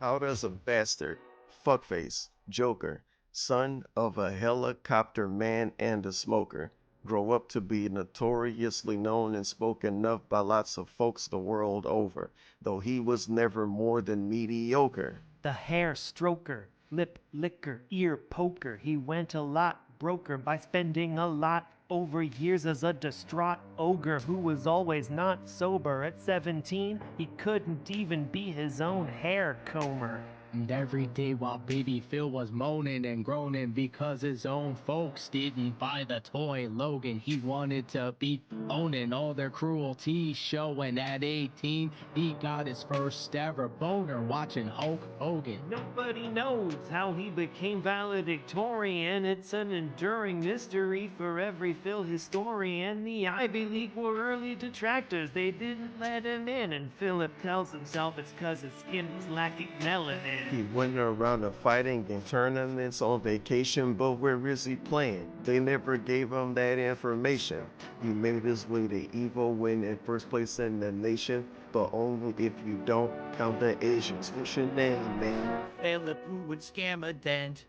How does a bastard, fuckface, joker, son of a helicopter man and a smoker, grow up to be notoriously known and spoken of by lots of folks the world over, though he was never more than mediocre? The hair stroker, lip licker, ear poker. He went a lot broker by spending a lot over years as a distraught ogre who was always not sober. At 17, he couldn't even be his own hair comber. And every day while baby Phil was moaning and groaning because his own folks didn't buy the toy Logan, he wanted to be owning all their cruelty. Showing at 18, he got his first ever boner watching Hulk Hogan. Nobody knows how he became valedictorian. It's an enduring mystery for every Phil historian. The Ivy League were early detractors. They didn't let him in, and Philip tells himself it's 'cause his skin was lacking melanin. He went around to fighting in tournaments on vacation, but where is he playing? They never gave him that information. He made his way to evil, win in first place in the nation, but only if you don't count the Asians. What's your name, man? Philip who would scam a dent.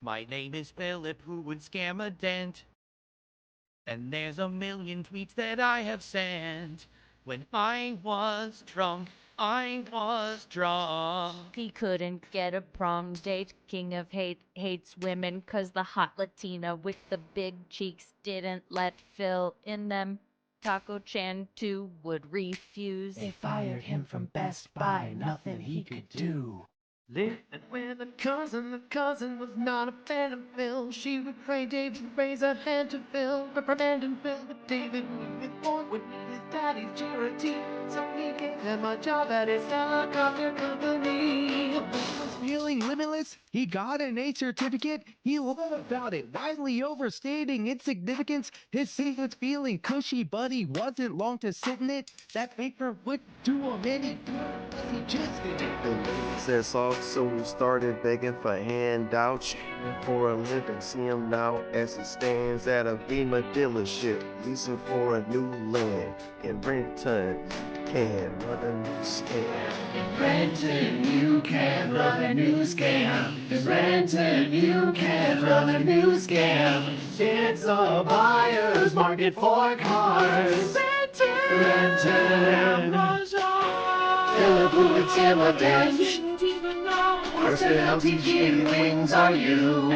My name is Philip who would scam a dent. And there's a million tweets that I have sent. When I was drunk, I was drunk. He couldn't get a prom date. King of hate hates women 'cause the hot Latina with the big cheeks didn't let Phil in them. Taco Chan too would refuse. They fired him from Best Buy, nothing he could do. Living with a cousin, the cousin was not a fan of Phil. She would pray David raise a hand to Phil, reprimanding Phil, but David was born with his daddy's charity, so he gave him a job at his helicopter company. Was feeling limitless, he got an A certificate, he loved about it, widely overstating its significance. His secret's feeling cushy, but he wasn't long to sit in it. That paper would do him any good, he just did it. And that's all, so he started begging for handouts for a living. See him now as he stands at a Beamer dealership, leasing for a new land in Renton. Can run a new scam. In Renton, you can run a new scam. In Renton, you can run a new scam. It's a buyer's market for cars. Renton, Philip would scam a dent. Worse than LTG wings are you.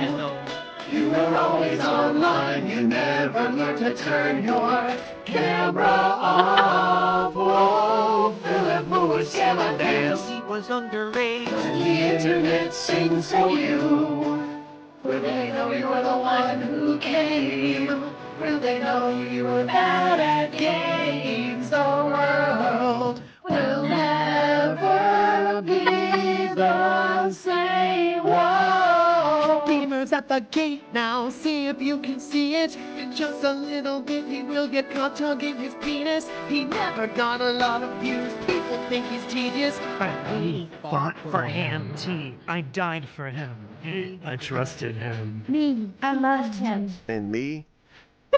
You were always online, you never learned to turn your camera off. Whoa, Philip would scam a dance. He was underage. And the internet sings for you. Will they know you're the one who came? Will they know you were bad at games? The world will never be the same. Whoa. Beamer's at the gate now, see if you can see it. In just a little bit he will get caught tugging his penis. He never got a lot of views, people think he's tedious. But we fought for him, I died for him. I trusted him. Me, I loved him. And me,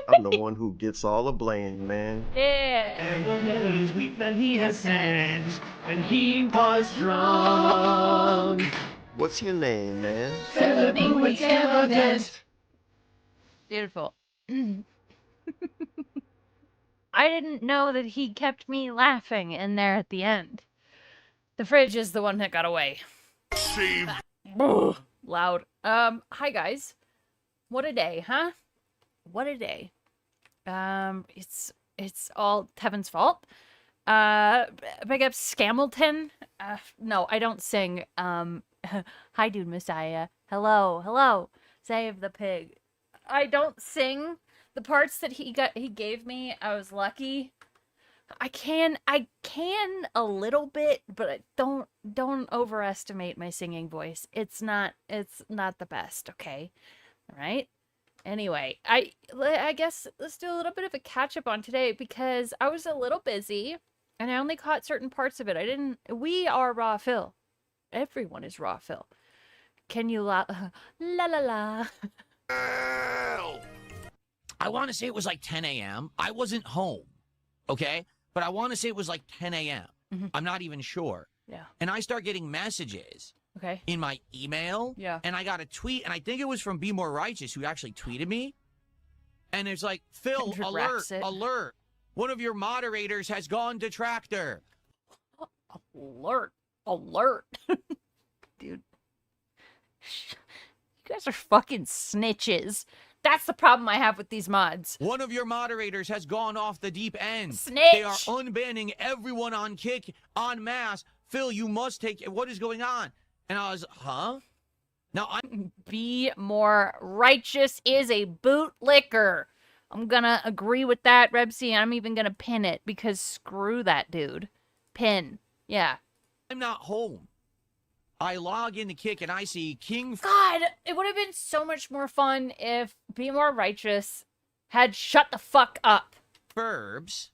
I'm the one who gets all the blame, man. Yeah. And we'll never tweet that he has sent when he was drunk. What's your name, man? Philip would scam a dent. Beautiful. I didn't know that he kept me laughing in there at the end. The fridge is the one that got away. Steve. Loud. Hi guys. What a day, huh? What a day. It's all Tevin's fault. Big up Scamilton. No, I don't sing. Hi dude Messiah. Hello. Save the pig. I don't sing. The parts that he gave me, I was lucky. I can a little bit, but don't overestimate my singing voice. It's not the best, okay? All right? Anyway, I guess let's do a little bit of a catch up on today because I was a little busy and I only caught certain parts of it. We are Raw Phil. Everyone is Raw Phil. Can you la la? I want to say it was like 10 a.m. I wasn't home, okay? But I want to say it was like 10 a.m. I'm not even sure. Yeah. And I start getting messages Okay. in my email. Yeah. And I got a tweet, and I think it was from Be More Righteous, who actually tweeted me. And it's like, Phil, alert, alert. One of your moderators has gone detractor. Alert. Alert. Dude. You guys are fucking snitches. That's the problem I have with these mods. One of your moderators has gone off the deep end. Snitch. They are unbanning everyone on Kick en masse. Phil, you must take... What is going on? And I was, huh? Now, I'm... Be More Righteous is a bootlicker. I'm gonna agree with that, Rebsy. I'm even gonna pin it because screw that dude. Pin. Yeah. I'm not home. I log into Kick and I see King... God, it would have been so much more fun if Be More Righteous had shut the fuck up. Ferbs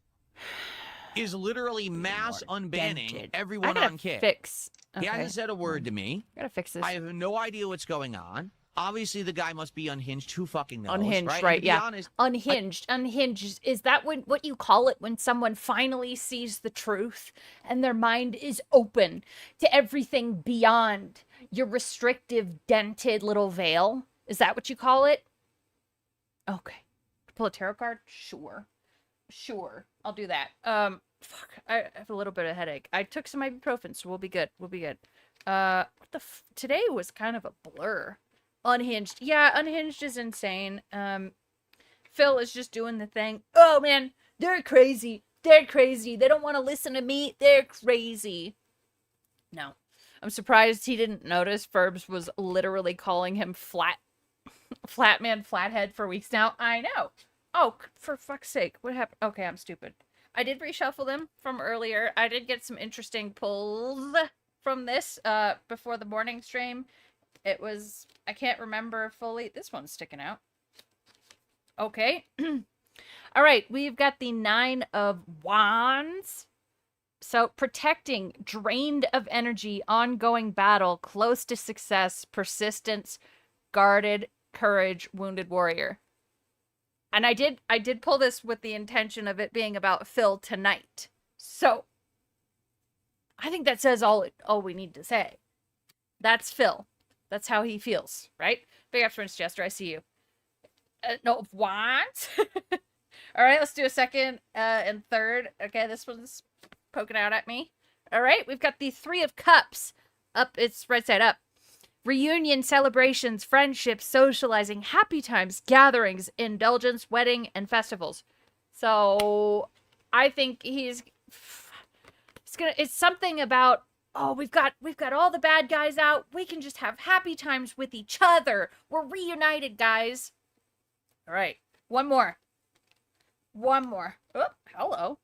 is literally mass unbanning everyone I gotta on Kick. Fix. He Okay. hasn't said a word to me. I gotta fix this. I have no idea what's going on. Obviously, the guy must be unhinged. Who fucking knows? Unhinged, right? yeah. Honest, Unhinged. Unhinged. Is that what you call it when someone finally sees the truth and their mind is open to everything beyond your restrictive, dented little veil? Is that what you call it? Okay. Pull a tarot card? Sure. Sure. I'll do that. Fuck. I have a little bit of headache. I took some ibuprofen, so we'll be good. We'll be good. What the today was kind of a blur. Unhinged. Yeah, Unhinged is insane. Phil is just doing the thing. Oh, man, they're crazy. They're crazy. They don't want to listen to me. They're crazy. No. I'm surprised he didn't notice Ferbs was literally calling him Flatman Flathead for weeks now. I know. Oh, for fuck's sake. What happened? Okay, I'm stupid. I did reshuffle them from earlier. I did get some interesting pulls from this before the morning stream. It was, I can't remember fully. This one's sticking out. Okay. All right, we've got the 9 of Wands. So, protecting, drained of energy, ongoing battle, close to success, persistence, guarded, courage, wounded warrior. And I did pull this with the intention of it being about Phil tonight. So, I think that says all we need to say. That's Phil. That's how he feels, right? Big ups, Prince Jester. I see you. No, what? All right, let's do a second and third. Okay, this one's poking out at me. All right, we've got the 3 of Cups. Up, it's right side up. Reunion, celebrations, friendships, socializing, happy times, gatherings, indulgence, wedding, and festivals. So, I think it's something about, oh, we've got all the bad guys out. We can just have happy times with each other. We're reunited, guys. All right. One more. Oh, hello.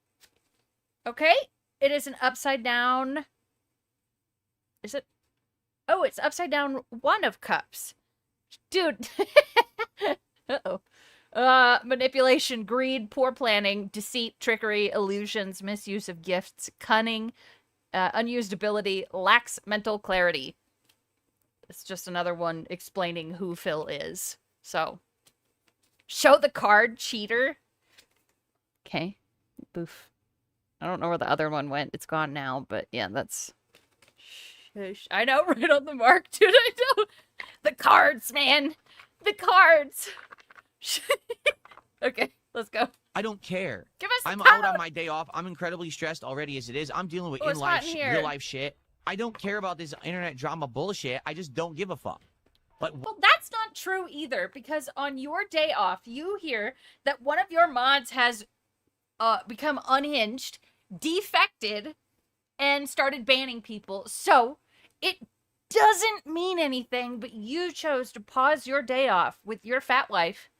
Okay. It is an upside down. Is it? Oh, it's upside down 1 of Cups. Dude. Uh-oh. Manipulation, greed, poor planning, deceit, trickery, illusions, misuse of gifts, cunning, unused ability, lacks mental clarity. It's just another one explaining who Phil is. So, show the card, cheater. Okay. Boof. I don't know where the other one went. It's gone now, but yeah, that's... I know, right on the mark, dude. I know. The cards, man. The cards. Okay, let's go. I don't care. Give us I'm the out on code. my day off. I'm incredibly stressed already as it is. I'm dealing with Oh, it's hot in here. real life shit. I don't care about this internet drama bullshit. I just don't give a fuck. But Well, that's not true either, because on your day off, you hear that one of your mods has become unhinged, defected, and started banning people. So, it doesn't mean anything, but you chose to pause your day off with your fat wife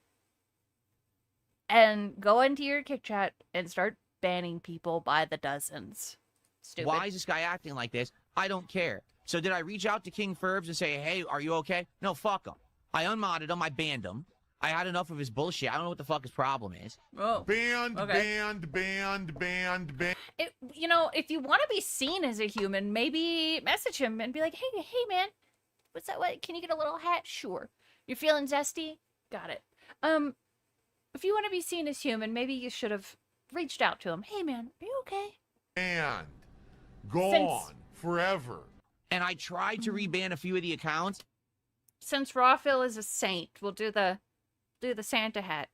and go into your Kick chat and start banning people by the dozens. Stupid. why is this guy acting like this? I don't care. So did I reach out to King Ferbs and say, hey, are you okay? No, fuck him. I unmodded him. I banned him. I had enough of his bullshit. I don't know what the fuck his problem is. Oh. Banned. You know, if you want to be seen as a human, maybe message him and be like, hey man, what's that? What? Can you get a little hat? Sure. You're feeling zesty? Got it. If you want to be seen as human, maybe you should have reached out to him. Hey man, are you okay? And gone forever. And I tried to reban a few of the accounts. Since Rawphil is a saint, we'll do the Santa hat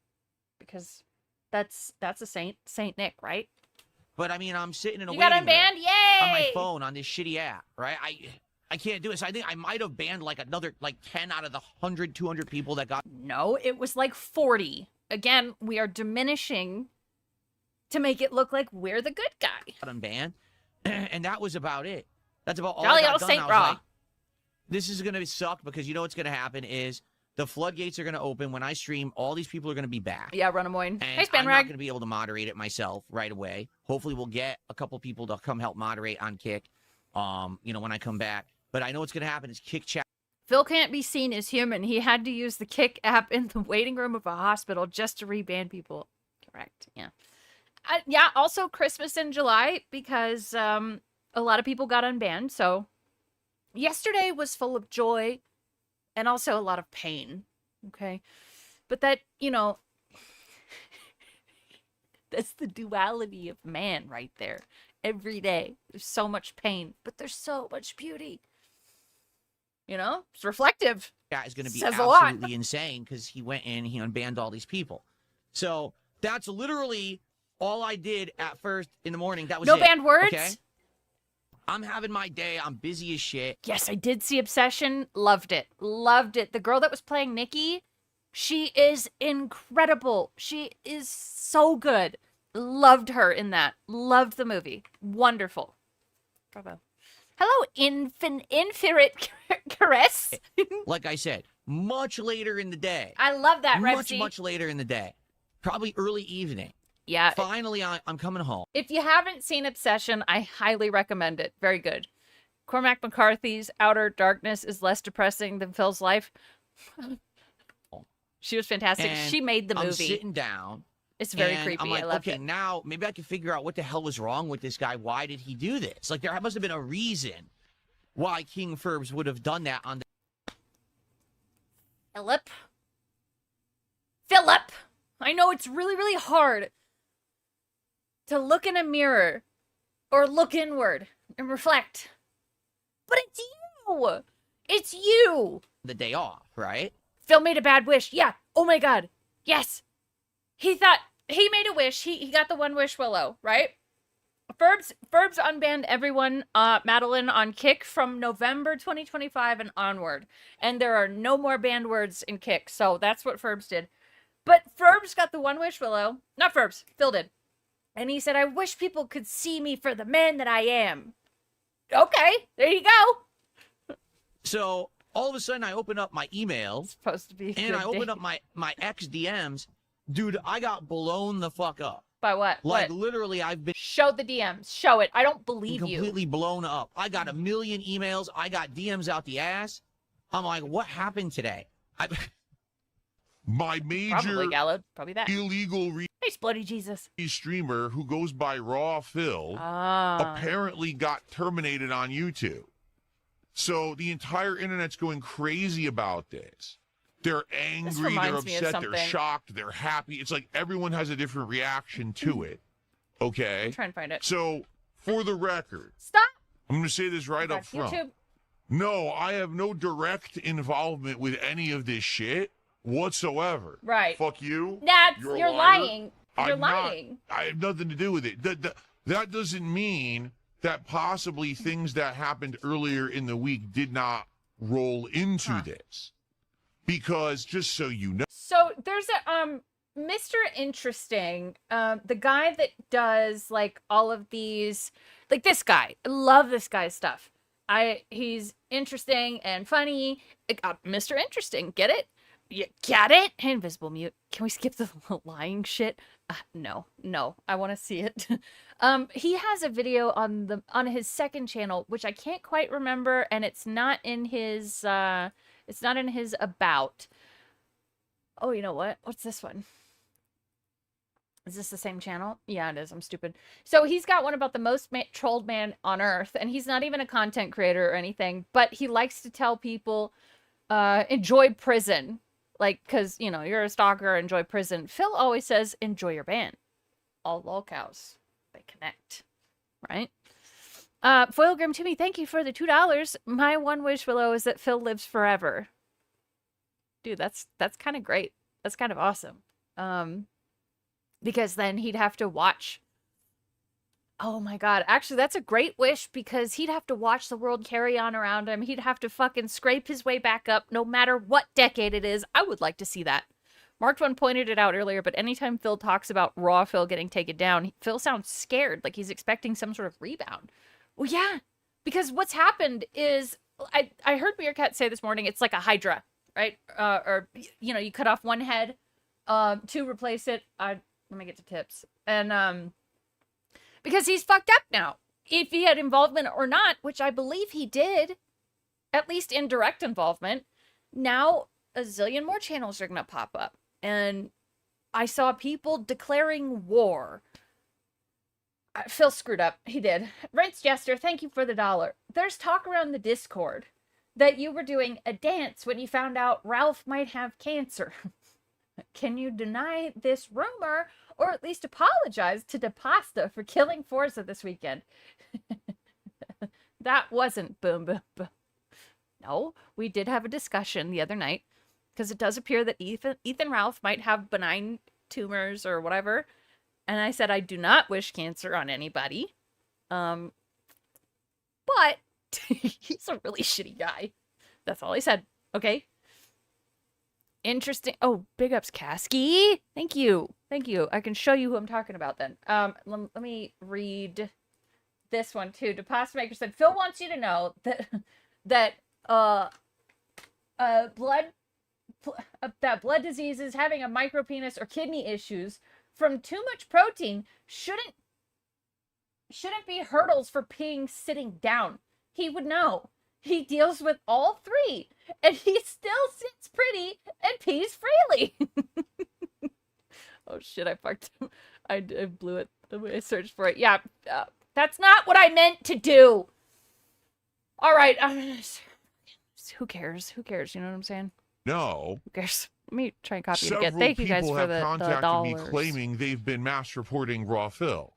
because that's a Saint Nick, right? But I mean, I'm sitting in a You got waiting room unbanned? Yay! on my phone on this shitty app, right? I can't do it. So I think I might have banned like another 10 out of the 100, 200 people that got. No, it was like 40. Again, we are diminishing to make it look like we're the good guy. Unbanned, and that was about it. That's about all Jolly I got old done. Saint I was Raw. like, this is gonna suck because you know what's gonna happen is the floodgates are gonna open when I stream. All these people are gonna be back. Yeah, Runamoyne. And Hey, I'm not Spanrag. gonna be able to moderate it myself right away. Hopefully, we'll get a couple people to come help moderate on Kick. When I come back. But I know what's gonna happen is Kick chat. Phil can't be seen as human. He had to use the Kick app in the waiting room of a hospital just to reban people. Correct. Yeah. Yeah. Also, Christmas in July because a lot of people got unbanned. So yesterday was full of joy and also a lot of pain. Okay. But that, that's the duality of man right there. Every day. There's so much pain, but there's so much beauty. It's reflective. Chat is gonna be Says a lot. absolutely insane because he went in, he unbanned all these people. So that's literally all I did at first in the morning. That was No it, banned words? Okay? I'm having my day. I'm busy as shit. Yes, I did see Obsession. Loved it. Loved it. The girl that was playing Nikki, she is incredible. She is so good. Loved her in that. Loved the movie. Wonderful. Bravo. Hello, Infinite Caress. Like I said, much later in the day. I love that, Revsy. Much later in the day. Probably early evening. Yeah. Finally, I'm coming home. If you haven't seen Obsession, I highly recommend it. Very good. Cormac McCarthy's Outer Darkness is less depressing than Phil's life. She was fantastic. And she made the movie. I'm sitting down. It's very and creepy. I'm like, I loved okay, it. now maybe I can figure out what the hell was wrong with this guy. Why did he do this? Like, there must have been a reason why King Ferbs would have done that on the... Philip! I know it's really, really hard to look in a mirror or look inward and reflect. But it's you! It's you! the day off, right? Phil made a bad wish. Yeah. Oh my god. Yes. He thought he made a wish. He got the one wish willow, right? Ferbs unbanned everyone, Madeline on Kick from November 2025 and onward. And there are no more banned words in Kick. So that's what Ferbs did. But Ferbs got the one wish willow. Not Ferbs. Phil did. And he said, I wish people could see me for the man that I am. Okay. There you go. So all of a sudden I open up my email. It's supposed to be a and good I open day. up my ex DMs. Dude, I got blown the fuck up. By what? Like, What? literally, I've been Show the DMs. Show it. I don't believe you. completely blown up. I got a million emails. I got DMs out the ass. I'm like, what happened today? My Probably major Gallo. Probably that. illegal Hey, Bloody Jesus. streamer who goes by Raw Phil Ah. apparently got terminated on YouTube. So the entire internet's going crazy about this. They're angry, they're reminds me of upset, they're something. shocked, they're happy. It's like everyone has a different reaction to it. Okay? Try and find it. So, for the record, Stop. I'm going to say this right up That's front. YouTube. No, I have no direct involvement with any of this shit whatsoever. Right. Fuck you. That's You're a you're liar. lying. You're I'm not- lying. I have nothing to do with it. That doesn't mean that possibly things that happened earlier in the week did not roll into this. Because just so you know, So there's a Mr. Interesting, the guy that does like all of these, like this guy. I love this guy's stuff. He's interesting and funny. Mr. Interesting, get it? You got it? Hey, Invisible Mute. Can we skip the lying shit? No. I want to see it. He has a video on his second channel, which I can't quite remember, and it's not in his about. Oh, you know what? What's this one? Is this the same channel? Yeah, it is. I'm stupid. So he's got one about the most trolled man on earth, and he's not even a content creator or anything, but he likes to tell people, enjoy prison. Like, because, you're a stalker, enjoy prison. Phil always says, enjoy your band. All lolcows. They connect. Right? Foilgrim Timmy, thank you for the $2. My one wish below is that Phil lives forever. Dude, that's kind of great. That's kind of awesome. Because then he'd have to watch. Oh my god. Actually, that's a great wish because he'd have to watch the world carry on around him. He'd have to fucking scrape his way back up no matter what decade it is. I would like to see that. Marked One pointed it out earlier, but anytime Phil talks about Raw Phil getting taken down, Phil sounds scared, like he's expecting some sort of rebound. Well, yeah, because what's happened is, I heard Meerkat say this morning, it's like a Hydra, right? Or, you know, you cut off one head to replace it. Let me get to tips. And, because he's fucked up now. If he had involvement or not, which I believe he did, at least indirect involvement, now a zillion more channels are going to pop up. And I saw people declaring war. Phil screwed up. He did. Rents Jester, thank you for the $1. There's talk around the Discord that you were doing a dance when you found out Ralph might have cancer. Can you deny this rumor or at least apologize to DePasta for killing Forza this weekend? That wasn't boom, boom, boom. No, we did have a discussion the other night because it does appear that Ethan Ralph might have benign tumors or whatever. And I said, I do not wish cancer on anybody. But he's a really shitty guy. That's all I said. Okay. Interesting. Oh, big ups, Kasky. Thank you. Thank you. I can show you who I'm talking about then. Let me read this one too. DePasta Maker said, Phil wants you to know that blood diseases, having a micropenis or kidney issues from too much protein shouldn't be hurdles for peeing sitting down. He would know. He deals with all three, and he still sits pretty and pees freely. Oh shit, I fucked him. I blew it the way I searched for it. Yeah, that's not what I meant to do. All right, who cares? Who cares? You know what I'm saying? No. Who cares? Let me try and copy it Several again. Thank you guys people for have the contacted dollars. me claiming they've been mass reporting Raw Phil.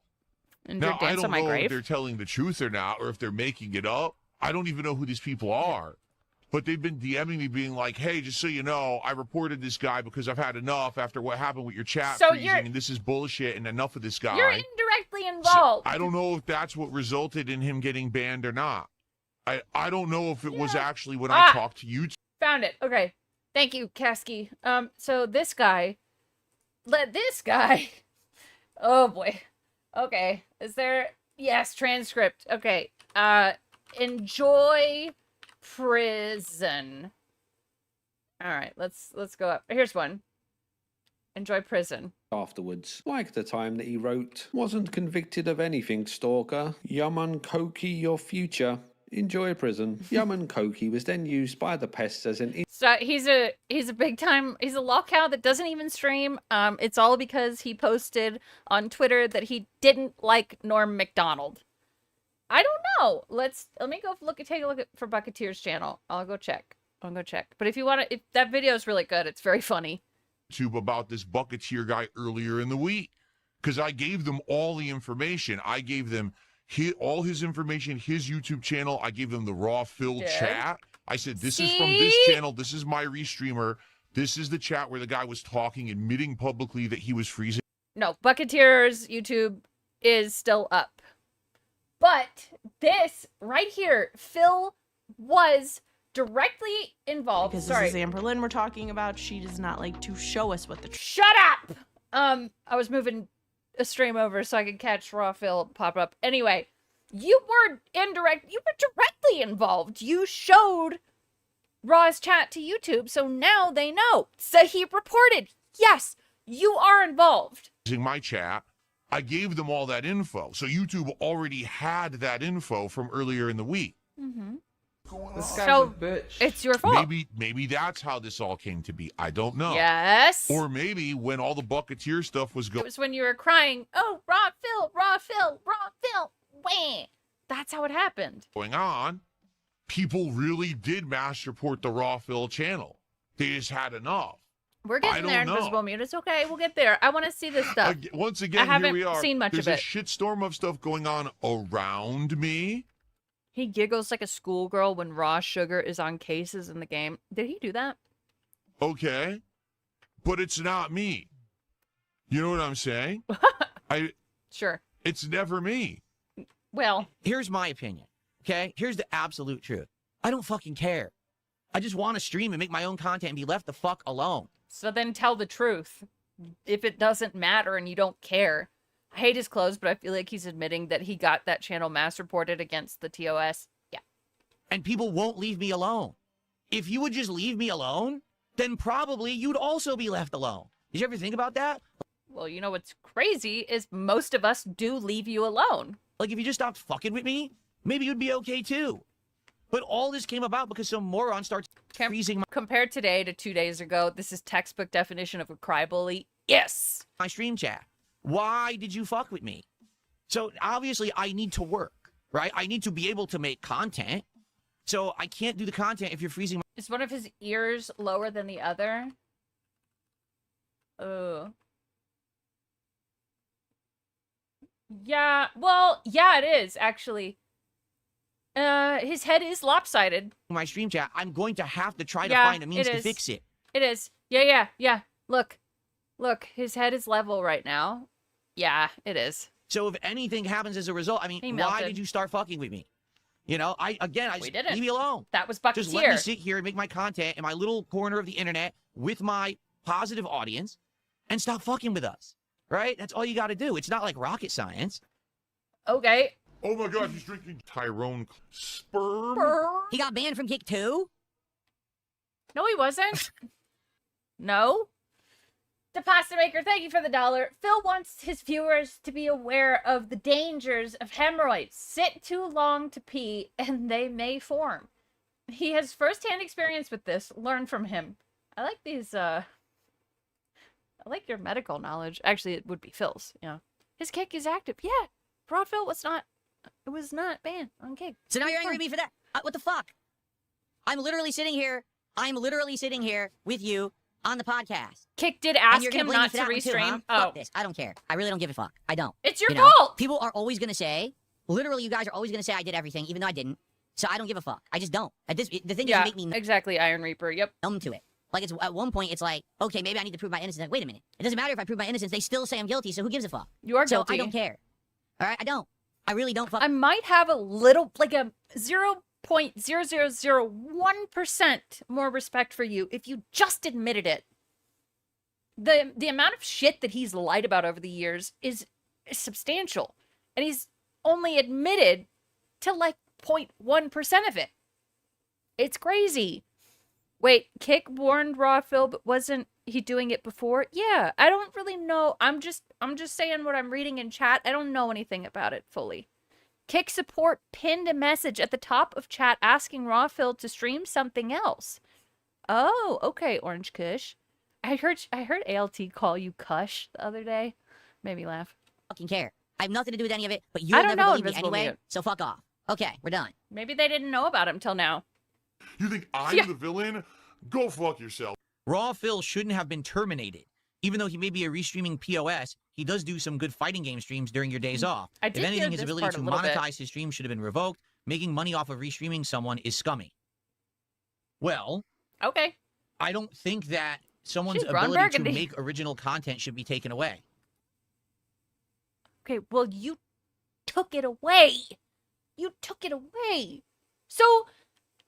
And Now, I dance don't on my know if grave. they're telling the truth or not, or if they're making it up. I don't even know who these people are. But they've been DMing me being like, hey, just so you know, I reported this guy because I've had enough after what happened with your chat freezing, and this is bullshit, and enough of this guy. You're indirectly involved. So, I don't know if that's what resulted in him getting banned or not. I don't know if it was actually when I talked to you. Found it. Okay. Thank you, Kasky. So this guy, oh boy. Okay. Is there, yes, transcript. Okay. Enjoy prison. All right, let's go up. Here's one. Enjoy prison. Afterwards, like the time that he wrote, wasn't convicted of anything, stalker. Yaman Koki your future. Enjoy prison. Yaman Koki was then used by the pests as an... So he's a big time, he's a lolcow that doesn't even stream. It's all because he posted on Twitter that he didn't like Norm Macdonald. I don't know. Let me go take a look for Bucketeer's channel. I'll go check. But if you want to, if that video is really good, it's very funny. YouTube about this Bucketeer guy earlier in the week, because I gave them all the information. I gave them all his information, his YouTube channel. I gave them the Raw Phil chat. I said, this is from this channel. This is my restreamer. This is the chat where the guy was talking, admitting publicly that he was freezing. No, Bucketeer's YouTube is still up. But this right here, Phil was directly involved. Because this is Amberlynn we're talking about. She does not like to show us what the... Shut up! I was moving a stream over so I could catch Raw Phil pop up. Anyway, you were directly involved. You showed Raw's chat to YouTube, so now they know. So he reported, yes, you are involved. Using my chat, I gave them all that info. So YouTube already had that info from earlier in the week. Mm-hmm. This guy's so a bitch. It's your fault. Maybe that's how this all came to be. I don't know. Yes. Or maybe when all the Bucketeer stuff was going. It was when you were crying, oh, Raw Phil, Raw Phil, Raw Phil. Wah. That's how it happened. Going on, people really did mass report the Raw Phil channel. They just had enough. We're getting there, Invisible Mute. It's okay. We'll get there. I want to see this stuff. Once again, I haven't here we are. seen much There's of a it. shitstorm of stuff going on around me. He giggles like a schoolgirl when raw sugar is on cases in the game. Did he do that? Okay, but it's not me. You know what I'm saying? Sure. It's never me. Well, Here's my opinion, okay? Here's the absolute truth. I don't fucking care. I just want to stream and make my own content and be left the fuck alone. so then tell the truth. If it doesn't matter and you don't care. I hate his clothes, but I feel like he's admitting that he got that channel mass reported against the TOS. Yeah. And people won't leave me alone. If you would just leave me alone, then probably you'd also be left alone. Did you ever think about that? Well, you know what's crazy is most of us do leave you alone. Like, if you just stopped fucking with me, maybe you'd be okay too. But all this came about because some moron starts freezing Compare today to 2 days ago, this is textbook definition of a crybaby. Yes. my stream chat. Why did you fuck with me? So obviously I need to work, right? I need to be able to make content. So I can't do the content if you're freezing my... Is one of his ears lower than the other? Oh. Yeah, well, yeah, it is, actually. His head is lopsided. my stream chat. I'm going to have to try to Yeah, find a means it to is. fix it. It is. Yeah. Look. Look, his head is level right now. Yeah, it is. So if anything happens as a result, I mean, He why melted. did you start fucking with me? You know, We just didn't. leave me alone. That was Just let me Bucketeer. sit here and make my content in my little corner of the internet with my positive audience and stop fucking with us, right? That's all you got to do. It's not like rocket science. Okay. Oh my God, he's drinking Tyrone sperm. He got banned from Kick too? No, he wasn't. No. The Pasta Maker, thank you for the $1. Phil wants his viewers to be aware of the dangers of hemorrhoids. Sit too long to pee, and they may form. He has first-hand experience with this. Learn from him. I like these, I like your medical knowledge. Actually, it would be Phil's, yeah. His Kick is active. Yeah. Broad Phil was not banned on Kick. So now you're angry at me for that? What the fuck? I'm literally sitting here with you on the podcast. Kick did And ask you're gonna him blame me not for to that one too, huh? restream. Oh. Fuck this. I don't care. I really don't give a fuck. I don't. It's your You know? fault! People are always gonna say, literally, you guys are always gonna say I did everything, even though I didn't. So I don't give a fuck. I just don't. The thing Yeah, is, you make me exactly, Iron Reaper. Yep. numb to it. Like, it's at one point, it's like, okay, maybe I need to prove my innocence. Like, wait a minute. It doesn't matter if I prove my innocence. They still say I'm guilty, so who gives a fuck? You are So guilty. I don't care. All right? I don't. I really don't fuck. I might have a little, like a 0.0001% more respect for you if you just admitted it. The amount of shit that he's lied about over the years is substantial. And he's only admitted to like 0.1% of it. It's crazy. Wait, Kick warned Raw Phil, but wasn't he doing it before? Yeah, I don't really know. I'm just saying what I'm reading in chat. I don't know anything about it fully. Kick support pinned a message at the top of chat asking Raw Phil to stream something else. Oh, okay, Orange Kush. I heard ALT call you Kush the other day. Made me laugh. Fucking care. I have nothing to do with any of it, but I you'll don't never know, believe me Invisible anyway, Mute. so fuck off. Okay, we're done. Maybe they didn't know about him till now. You think I'm Yeah. the villain? Go fuck yourself. Raw Phil shouldn't have been terminated. Even though he may be a restreaming POS, he does do some good fighting game streams during your days off. I If did hear anything, his this ability part to a little bit. monetize his stream should have been revoked. Making money off of restreaming someone is scummy. Well, Okay. I don't think that someone's Shoot, Ron ability to Burgundy. make original content should be taken away. Okay, well, you took it away. You took it away. So,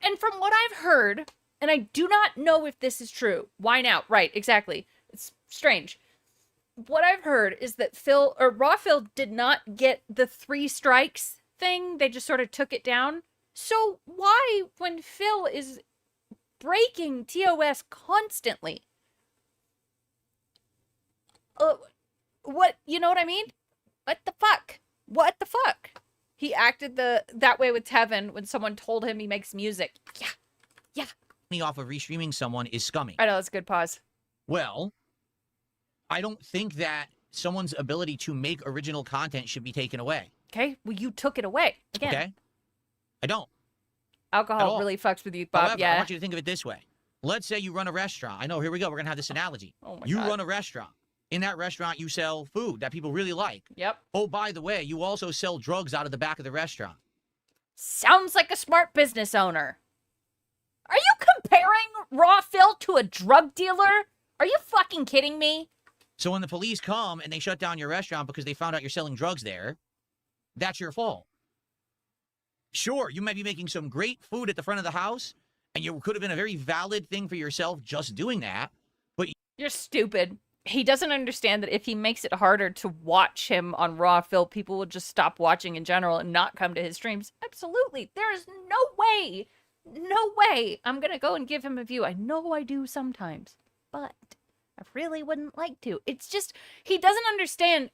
and from what I've heard, and I do not know if this is true. Why now? Right, exactly. It's strange. What I've heard is that Raw Phil did not get the 3 strikes thing. They just sort of took it down. So why, when Phil is breaking TOS constantly, what, you know what I mean? What the fuck? What the fuck? He acted that way with Tevin when someone told him he makes music. Yeah. Money off of restreaming someone is scummy. I know, that's a good pause. Well, I don't think that someone's ability to make original content should be taken away. Okay, well, you took it away. Again, Okay? I don't. At alcohol all. really fucks with you, Bob. However, I Yeah. want you to think of it this way. Let's say you run a restaurant. I know, here we go. We're going to have this analogy. Oh my You God. run a restaurant. In that restaurant, you sell food that people really like. Yep. Oh, by the way, you also sell drugs out of the back of the restaurant. Sounds like a smart business owner. Are you comparing Raw Phil to a drug dealer? Are you fucking kidding me? So when the police come and they shut down your restaurant because they found out you're selling drugs there, that's your fault. Sure, you might be making some great food at the front of the house, and you could have been a very valid thing for yourself just doing that, but You're stupid. He doesn't understand that if he makes it harder to watch him on Raw Phil, people will just stop watching in general and not come to his streams. Absolutely. There is no way I'm gonna go and give him a view. I know I do sometimes, but I really wouldn't like to. It's just, he doesn't understand.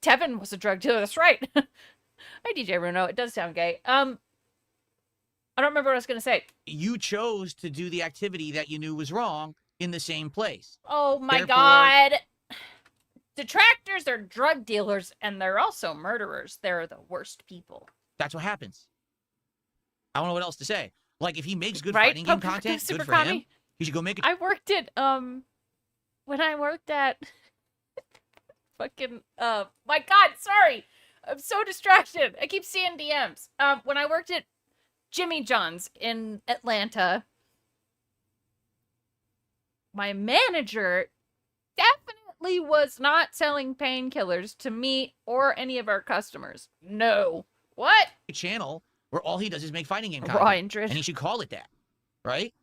Tevin was a drug dealer, that's right. Hi, DJ Bruno. It does sound gay. I don't remember what I was gonna say. you chose to do the activity that you knew was wrong in the same place. Oh my Therefore- god. Detractors are drug dealers, and they're also murderers. They're the worst people. That's what happens. I don't know what else to say. Like, if he makes good Right, fighting game Poke content, Super good for him. Kami? He should go make it. I worked at, when I worked at, fucking, my god, sorry. I'm so distracted. I keep seeing DMs. When I worked at Jimmy John's in Atlanta, my manager definitely was not selling painkillers to me or any of our customers. No. What? channel where all he does is make fighting game Raw content. interest. And he should call it that, right?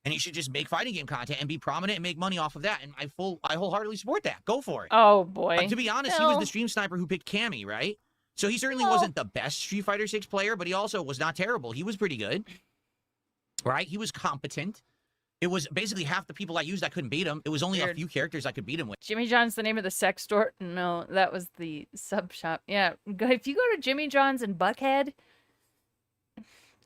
And he should just make fighting game content and be prominent and make money off of that. And I wholeheartedly support that. Go for it. Oh boy. To be honest, he was the stream sniper who picked Cammy, right? So he certainly wasn't the best Street Fighter 6 player, but he also was not terrible. He was pretty good, right? He was competent. It was basically half the people I used I couldn't beat him. It was only a few characters I could beat him with. Jimmy John's the name of the sex store? No, that was the sub shop. Yeah, if you go to Jimmy John's in Buckhead,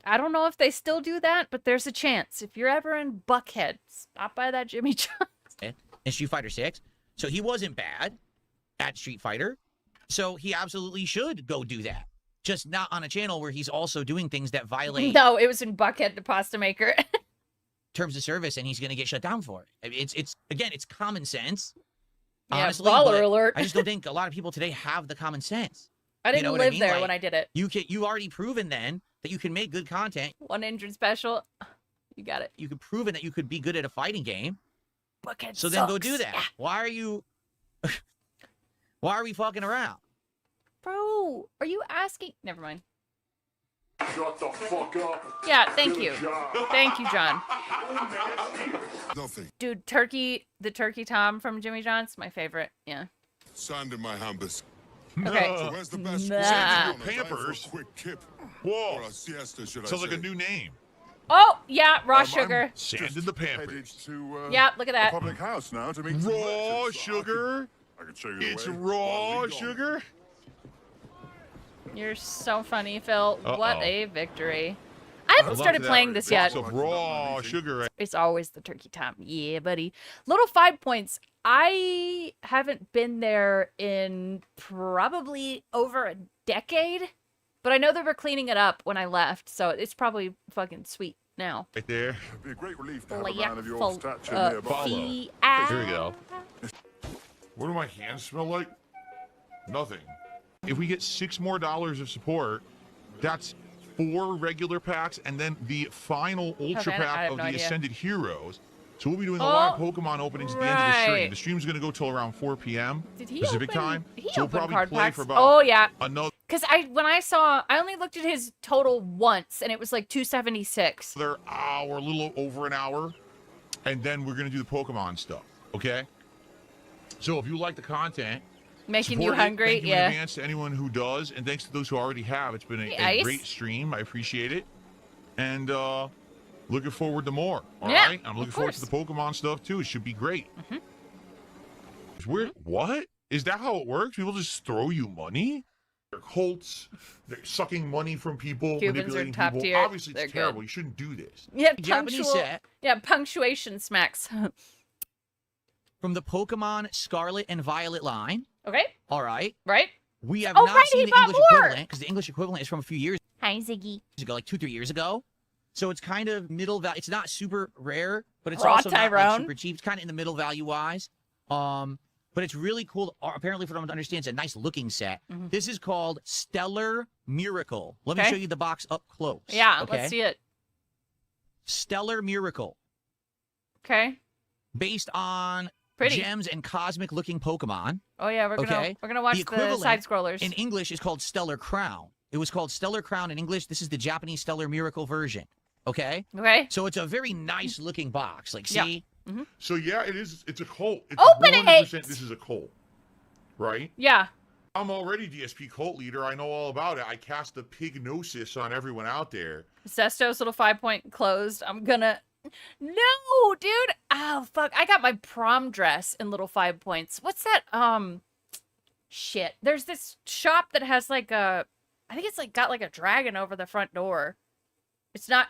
I don't know if they still do that, but there's a chance. If you're ever in Buckhead, stop by that Jimmy John's. In Street Fighter 6. So he wasn't bad at Street Fighter. So he absolutely should go do that. Just not on a channel where he's also doing things that violate No, it was in Buckhead, the pasta maker. terms of service, and he's going to get shut down for it. I mean, it's common sense. Yeah, Honestly, baller but alert. I just don't think a lot of people today have the common sense. I didn't You know what live mean? there Like, when I did it. You've already proven then that you can make good content. 100 special. You got it. You could proven that you could be good at a fighting game. Buckhead So then go sucks. do that. Yeah. Why are we fucking around? Bro, are you asking? Never mind. Shut the fuck up. Yeah, thank you. Thank you, John. Nothing. Dude, the turkey Tom from Jimmy John's, my favorite. Yeah. Sand in my hammers. Okay. So where's the best Nah. Sand in your Pampers? Quick kip. Whoa. Or a siesta, should I Sounds like say. a new name. Oh, yeah, raw sugar. Sand in the Headed Pampers. to Yeah, look at that. the public house now to meet some Raw merchants. sugar. I can show you the It's way. raw Lead on. sugar. You're so funny, Phil. What Uh-oh. a victory. I haven't started playing this yet. Lots of raw sugar. It's always the turkey Tom. Yeah, buddy. Little 5 points. I haven't been there in probably over a decade, but I know they were cleaning it up when I left, so it's probably fucking sweet now. Right there. It'd be a great relief to have a Black man of your fol- stature nearby. fee- Here we go. What do my hands smell like? Nothing. If we get $6 more of support, that's 4 regular packs and then the final ultra Okay, I pack have of no the idea. Ascended Heroes. So we'll be doing a lot of Pokemon openings at the end of the stream. right. The stream's going to go till around 4 p.m. Did he Pacific open- time. he So we'll opened probably card play packs? for about Oh, yeah. another Because I only looked at his total once, and it was like 276. hour, a little over an hour, and then we're going to do the Pokemon stuff, okay? So if you like the content, Making you support it. hungry, Thank you in yeah. advance to anyone who does, and thanks to those who already have. It's been a Yes. great stream. I appreciate it, and looking forward to more. All Yeah, right, I'm looking of forward to the Pokemon stuff too. It should be great. What is that? How it works? People just throw you money? They're cults. They're sucking money from people. Cubans are manipulating top people. tier. Obviously, They're it's terrible. good. You shouldn't do this. Yeah, Japanese set punctuation smacks. from the Pokemon Scarlet and Violet line. Okay, All right. right? We have Oh, not right, seen he the bought English more. equivalent because the English equivalent is from a few years Hi, Ziggy. ago, like 2-3 years ago. So it's kind of middle value. It's not super rare, but it's Raw also not like Tyrone. super cheap. It's kind of in the middle value wise. But but it's really cool. Apparently, for them to understand, it's a nice looking set. Mhm. This is called Stellar Miracle. Let me Okay. show you the box up close. Yeah, okay? let's see it. Stellar Miracle, Okay. based on Pretty. gems and cosmic looking Pokemon. Oh yeah, we're Okay. gonna watch The the equivalent side scrollers. In English is called Stellar Crown. It was called Stellar Crown in English. This is the Japanese Stellar Miracle version. Okay? Okay. So it's a very nice looking box. Like, Yeah. see? So yeah, it is. It's a cult. It's Open it! 100% This is a cult, right? Yeah. I'm already DSP cult leader. I know all about it. I cast the pignosis on everyone out there. Zestos little 5-point closed. I'm gonna. No, dude. Oh fuck! I got my prom dress in little 5 points. What's that? Shit. There's this shop that has like a. I think it's like got like a dragon over the front door. It's not.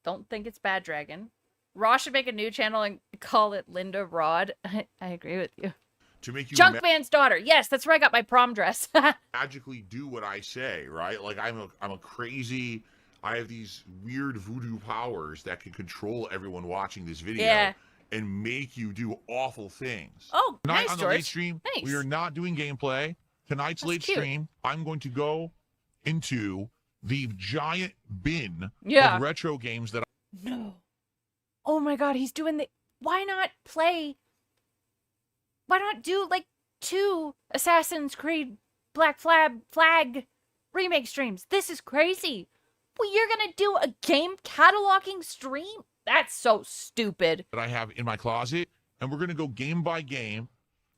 Don't think it's Bad Dragon. Raw should make a new channel and call it Linda Rod. I agree with you. To make you Junkman's daughter. Yes, that's where I got my prom dress. magically do what I say, right? Like I'm a crazy. I have these weird voodoo powers that can control everyone watching this video Yeah. and make you do awful things. Oh, Tonight nice, on the George. late stream, Nice. we are not doing gameplay. Tonight's That's late cute. stream, I'm going to go into the giant bin Yeah. of retro games that No. Oh my god, he's doing the. Why not play? Why not do like 2 Assassin's Creed Black Flag remake streams? This is crazy. Well, you're gonna do a game cataloging stream? That's so stupid. I have in my closet, and we're going to go game by game,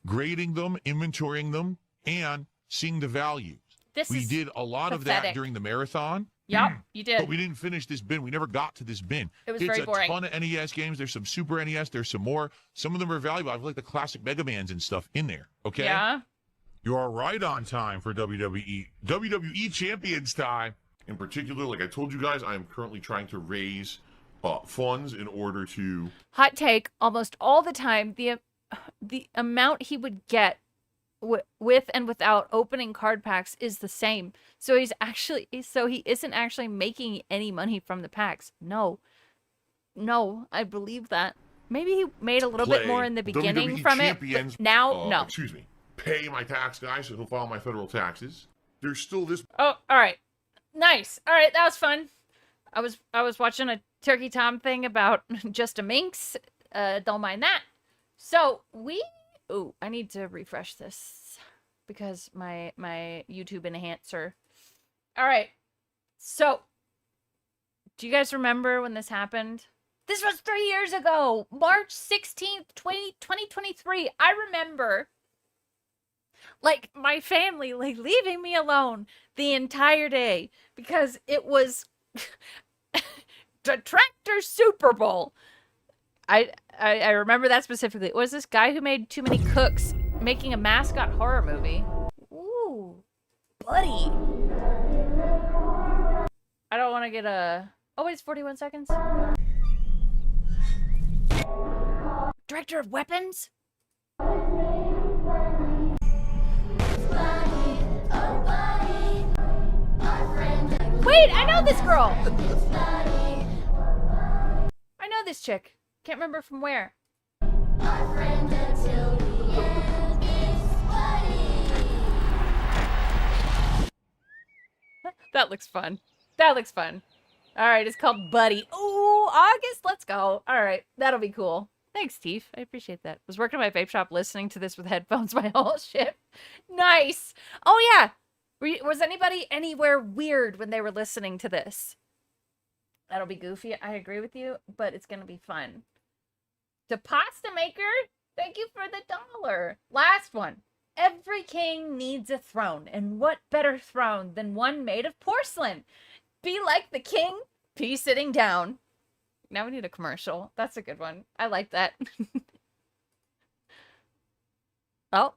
grading them, inventorying them, and seeing the values. This We is did a lot of pathetic. that during the marathon. Yup, you did. But we didn't finish this bin. We never got to this bin. It was it's very a boring. ton of NES games. There's some Super NES. There's some more. Some of them are valuable. I have like the classic Mega Mans and stuff in there. Okay? Yeah. You are right on time for WWE. WWE Champions time. In particular, like I told you guys, I am currently trying to raise funds in order to... Hot take, almost all the time, the amount he would get with and without opening card packs is the same. So he isn't actually making any money from the packs. No, I believe that. Maybe he made a little bit more in the beginning WWE from Champions, it. But now, no. Excuse me. Pay my tax guy so he'll file my federal taxes. There's still this... Oh, all right. Nice. All right, that was fun. I was watching a Turkey Tom thing about just a minx. Don't mind that. So I need to refresh this because my YouTube enhancer. All right. So, do you guys remember when this happened? This was 3 years ago, March 16th, 2023. I remember, like, my family, like, leaving me alone the entire day because it was the Tractor Super Bowl. I remember that specifically. It was this guy who made Too Many Cooks making a mascot horror movie. Ooh, buddy. I don't want to get a... Oh, wait, it's 41 seconds. Director of Weapons? Wait, I know this girl! I know this chick. Can't remember from where. That looks fun. That looks fun. Alright, it's called Buddy. Ooh, August, let's go. Alright, that'll be cool. Thanks, Steve. I appreciate that. Was working at my vape shop listening to this with headphones my whole shift. Nice. Oh, yeah. Was anybody anywhere weird when they were listening to this? That'll be goofy. I agree with you, but it's going to be fun. To Pasta Maker, thank you for the $1. Last one. Every king needs a throne, and what better throne than one made of porcelain? Be like the king, P sitting down. Now we need a commercial. That's a good one. I like that. Oh,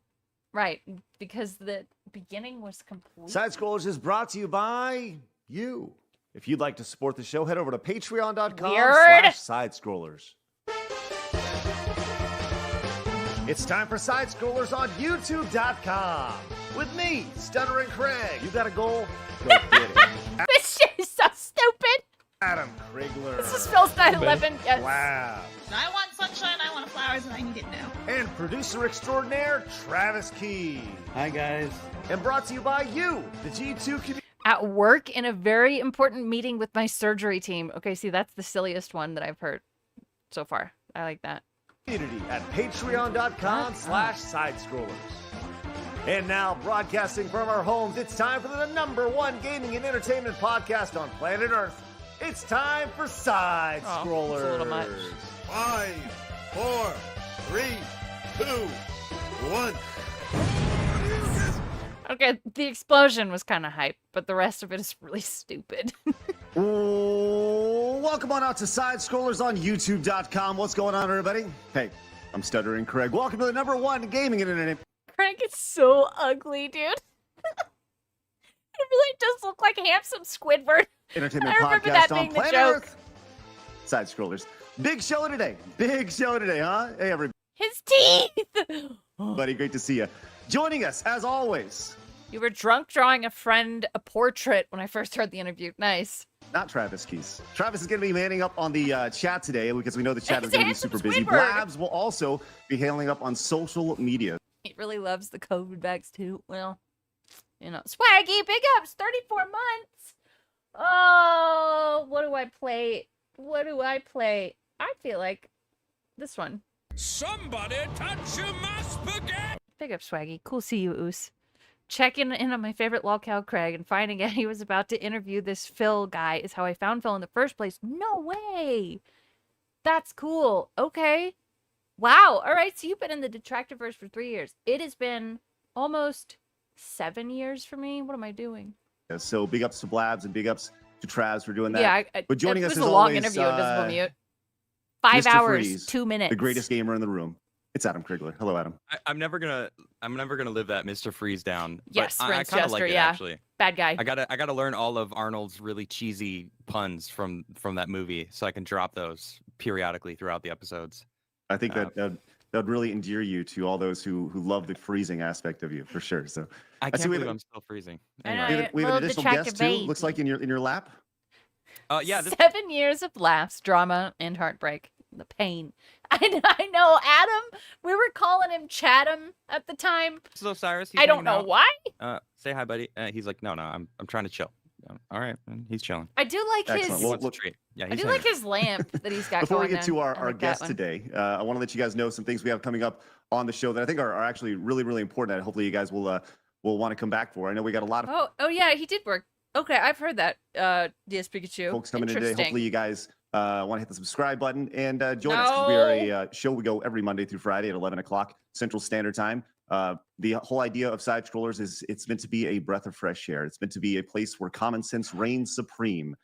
right. Because the beginning was complete. Side Scrollers is brought to you by you. If you'd like to support the show, head over to patreon.com/sidescrollers. It's time for Side Scrollers on YouTube.com. With me, Stunner and Craig. You got a goal? Go get it. This shit is so stupid. Adam Krigler. This is Phil's 9/11. Yes. Wow. I want sunshine, I want flowers, guys, and I need it now. And producer extraordinaire, Travis Key. Hi, guys. And brought to you by you, the G2 community. At work in a very important meeting with my surgery team. Okay, see, that's the silliest one that I've heard so far. I like that. At patreon.com/sidescrollers. And now, broadcasting from our homes, it's time for the #1 gaming and entertainment podcast on planet Earth. It's time for Side Scrollers. It's a little much. 5, 4, 3, 2, 1. Okay, the explosion was kind of hype, but the rest of it is really stupid. Welcome on out to Side Scrollers on YouTube.com. What's going on, everybody? Hey, I'm Stuttering Craig. Welcome to the #1 gaming and entertainment. Craig is so ugly, dude. It really does look like handsome Squidward. Entertainment I remember podcast that on being the planet joke. Earth. Side Scrollers. Big show today, huh? Hey, everybody. His teeth! Buddy, great to see you. Joining us, as always, You were drunk drawing a friend a portrait when I first heard the interview. Nice. not Travis Keys. Travis is going to be manning up on the chat today because we know the chat is It's going to be handsome super busy. Squidward. Blabs will also be handling up on social media. He really loves the COVID bags too. Well, you know. Swaggy, big ups, 34 months. Oh, what do I play? I feel like this one. Somebody touch my spaghetti! Big up, Swaggy. Cool see you, Oos. Checking in on my favorite lolcow, Craig, and finding out he was about to interview this Phil guy is how I found Phil in the first place. No way! That's cool. Okay. Wow. All right, so you've been in the Detractiverse for 3 years. It has been almost 7 years for me. What am I doing? So big ups to Blabs and big ups to Travs for doing that. Yeah, but joining it us was as a long always, interview, Invisible Mute. 5 Mr. hours, Freeze, 2 minutes. the greatest gamer in the room. It's Adam Krigler. Hello, Adam. I'm never gonna live that Mr. Freeze down. Yes, but I Prince kind of like Jester, it, yeah. actually. Bad guy. I gotta learn all of Arnold's really cheesy puns from that movie, so I can drop those periodically throughout the episodes. I think that would really endear you to all those who love the freezing aspect of you, for sure. So I can't see believe I'm still freezing. Anyway. we have an Little additional guest too. detractive Looks like in your lap. Yeah. 7 years of laughs, drama, and heartbreak. The pain. I know, Adam. We were calling him Chatham at the time. So Cyrus, I don't know why. Say hi, buddy. He's like, no, I'm trying to chill. All right, and he's chilling. I do like Excellent. his. Well, look, Yeah, I do like his lamp that he's got. Before we going get to on. our I like that guest one. today, I want to let you guys know some things we have coming up on the show that I think are actually really, really important. And hopefully you guys will want to come back for. I know we got a lot of Oh yeah, he did work. Okay, I've heard that. DS Pikachu. folks coming in today. Interesting. Hopefully you guys want to hit the subscribe button and join us because we are a show. We go every Monday through Friday at 11 o'clock Central Standard Time. The whole idea of Side Scrollers is it's meant to be a breath of fresh air. It's meant to be a place where common sense reigns supreme,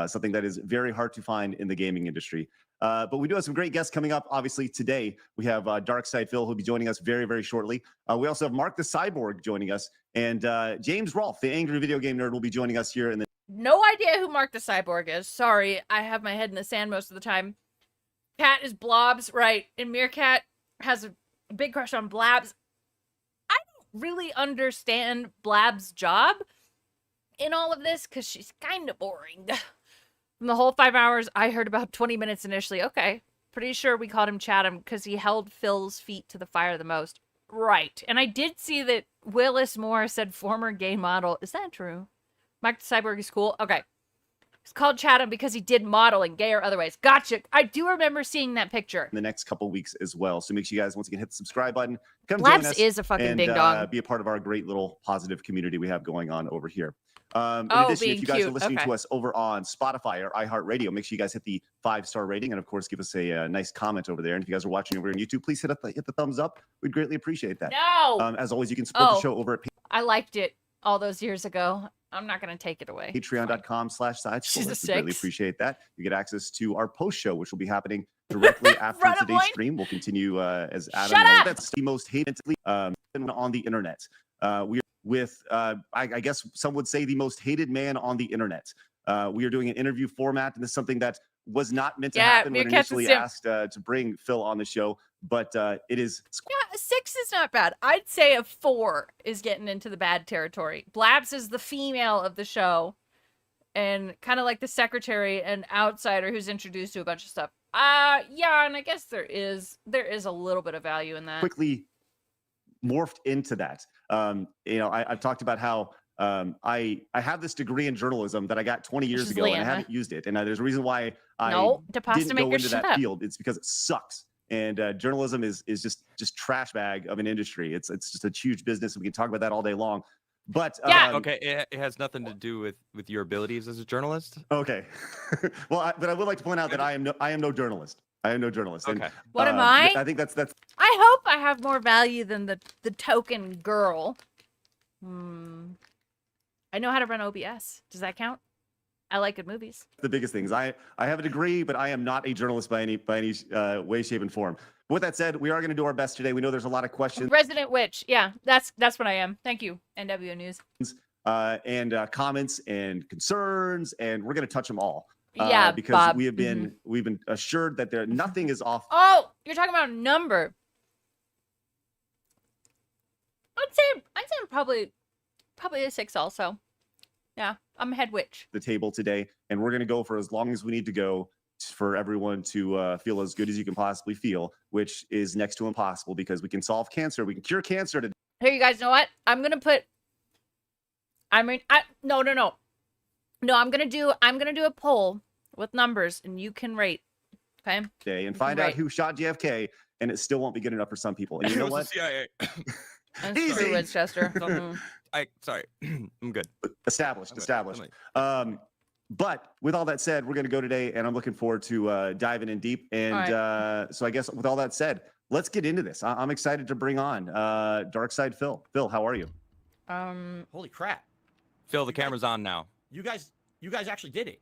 something that is very hard to find in the gaming industry. But we do have some great guests coming up. Obviously, today we have Darkside Phil, who'll be joining us very, very shortly. We also have Mark the Cyborg joining us, and James Rolfe, the angry video game nerd, will be joining us here in the No idea who Mark the Cyborg is. Sorry, I have my head in the sand most of the time. Cat is Blobs, right? And Meerkat has a big crush on Blabs. I don't really understand Blabs' job in all of this because she's kind of boring. From the whole 5 hours, I heard about 20 minutes initially. Okay, pretty sure we called him Chatham because he held Phil's feet to the fire the most. Right. And I did see that Willis Moore said former gay model. Is that true? Mike the Cyborg is cool. Okay. It's called Chatham because he did modeling, gay or otherwise. Gotcha. I do remember seeing that picture. in the next couple weeks as well. So make sure you guys once again hit the subscribe button. Come Blabs join us is a fucking and, ding dong. be a part of our great little positive community we have going on over here. In Oh, addition, being if you guys are cute. listening Okay. to us over on Spotify or iHeartRadio, make sure you guys hit the 5-star rating and, of course, give us a nice comment over there. And if you guys are watching over on YouTube, please hit the thumbs up. We'd greatly appreciate that. No! As always, you can support the Oh. show over at I liked it all those years ago. I'm not going to take it away. patreon.com/side. She's a We really six. appreciate that. You get access to our post show, which will be happening directly after Front of today's line. stream. We'll continue as Adam. Shut up! That's the most hated on the internet. We are with, I guess some would say, the most hated man on the internet. We are doing an interview format, and this is something that was not meant to happen when Meerkat's a initially simp. asked to bring Phil on the show, but it is Yeah, a 6 is not bad. I'd say a 4 is getting into the bad territory. Blabs is the female of the show and kind of like the secretary and outsider who's introduced to a bunch of stuff. Yeah, and I guess there is a little bit of value in that. Quickly morphed into that. I've talked about how I have this degree in journalism that I got 20 years ago, and I haven't used it. And there's a reason why I didn't go into that field. It's because it sucks. And journalism is just trash bag of an industry. It's just a huge business. We can talk about that all day long. But okay, it has nothing to do with your abilities as a journalist. Okay, well, but I would like to point out that I am no journalist. I am no journalist. Okay. And, What am I? I think that's. I hope I have more value than the token girl. I know how to run OBS. Does that count? I like good movies. The biggest things. I have a degree, but I am not a journalist by any way, shape, and form. But with that said, we are going to do our best today. We know there's a lot of questions. Resident Witch. Yeah, that's what I am. Thank you, NW News. And comments and concerns, and we're going to touch them all. Yeah, because Bob. we've been assured that nothing is off. Oh, you're talking about a number. I'd say I'm probably a 6 also. Yeah, I'm a head witch. The table today, and we're going to go for as long as we need to go for everyone to feel as good as you can possibly feel, which is next to impossible because we can solve cancer. We can cure cancer today. Here, you guys know what? I'm gonna do a poll with numbers, and you can rate. Okay. And find out who shot JFK, and it still won't be good enough for some people. And you know what? CIA. Easy, Winchester. Sorry, I'm good. Established. But with all that said, we're going to go today, and I'm looking forward to diving in deep. And so I guess with all that said, let's get into this. I'm excited to bring on Dark Side Phil. Phil, how are you? Holy crap. Phil, the camera's on now. You guys actually did it.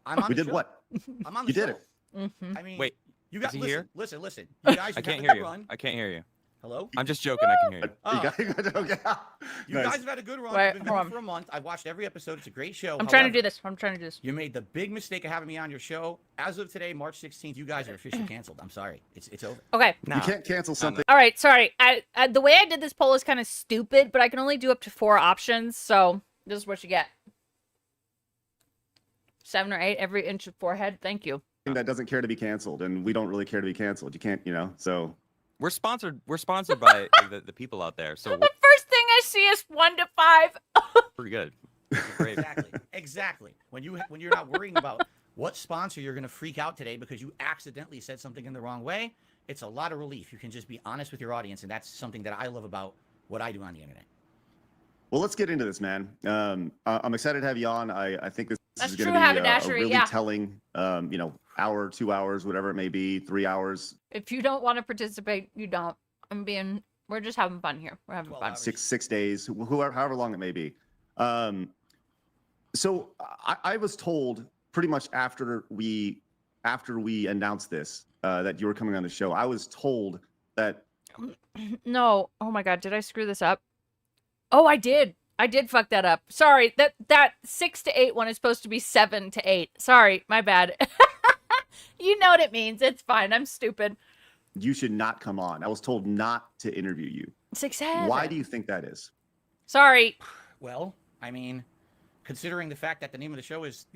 I'm on We the did show. what? I'm on the You did show. it. Mm-hmm. I mean, Wait, you guys is he here? listen. You guys I can't have hear a good you. run. I can't hear you. Hello? I'm just joking. I can hear you. Oh. Okay. You Nice. guys have had a good run. Wait, You've been hold going on. for a month. I've watched every episode. It's a great show. I'm trying to However, do this. You made the big mistake of having me on your show. As of today, March 16th, you guys are officially canceled. I'm sorry. It's over. Okay. You can't cancel something. All right. Sorry. The way I did this poll is kind of stupid, but I can only do up to 4 options. So this is what you get. 7 or 8 every inch of forehead. Thank you. That doesn't care to be canceled, and we don't really care to be canceled. You can't, so. We're sponsored by the people out there, so The first thing I see is 1 to 5. we're good. Great. Exactly. When you're not worrying about what sponsor you're going to freak out today because you accidentally said something in the wrong way, it's a lot of relief. You can just be honest with your audience, and that's something that I love about what I do on the internet. Well, let's get into this, man. I'm excited to have you on. I think this is going true to be a haberdashery, really yeah. telling, hour, 2 hours, whatever it may be, 3 hours. If you don't want to participate, you don't. We're just having fun here. We're having fun. 6 days, however long it may be. So I was told pretty much after we announced this that you were coming on the show. I was told that. No. Oh my God. Did I screw this up? Oh, I did. I did fuck that up. Sorry. That 6 to 8 one is supposed to be 7 to 8. Sorry. My bad. You know what it means. It's fine. I'm stupid. You should not come on. I was told not to interview you. 6 7. Why do you think that is? Sorry. Well, I mean, considering the fact that the name of the show is,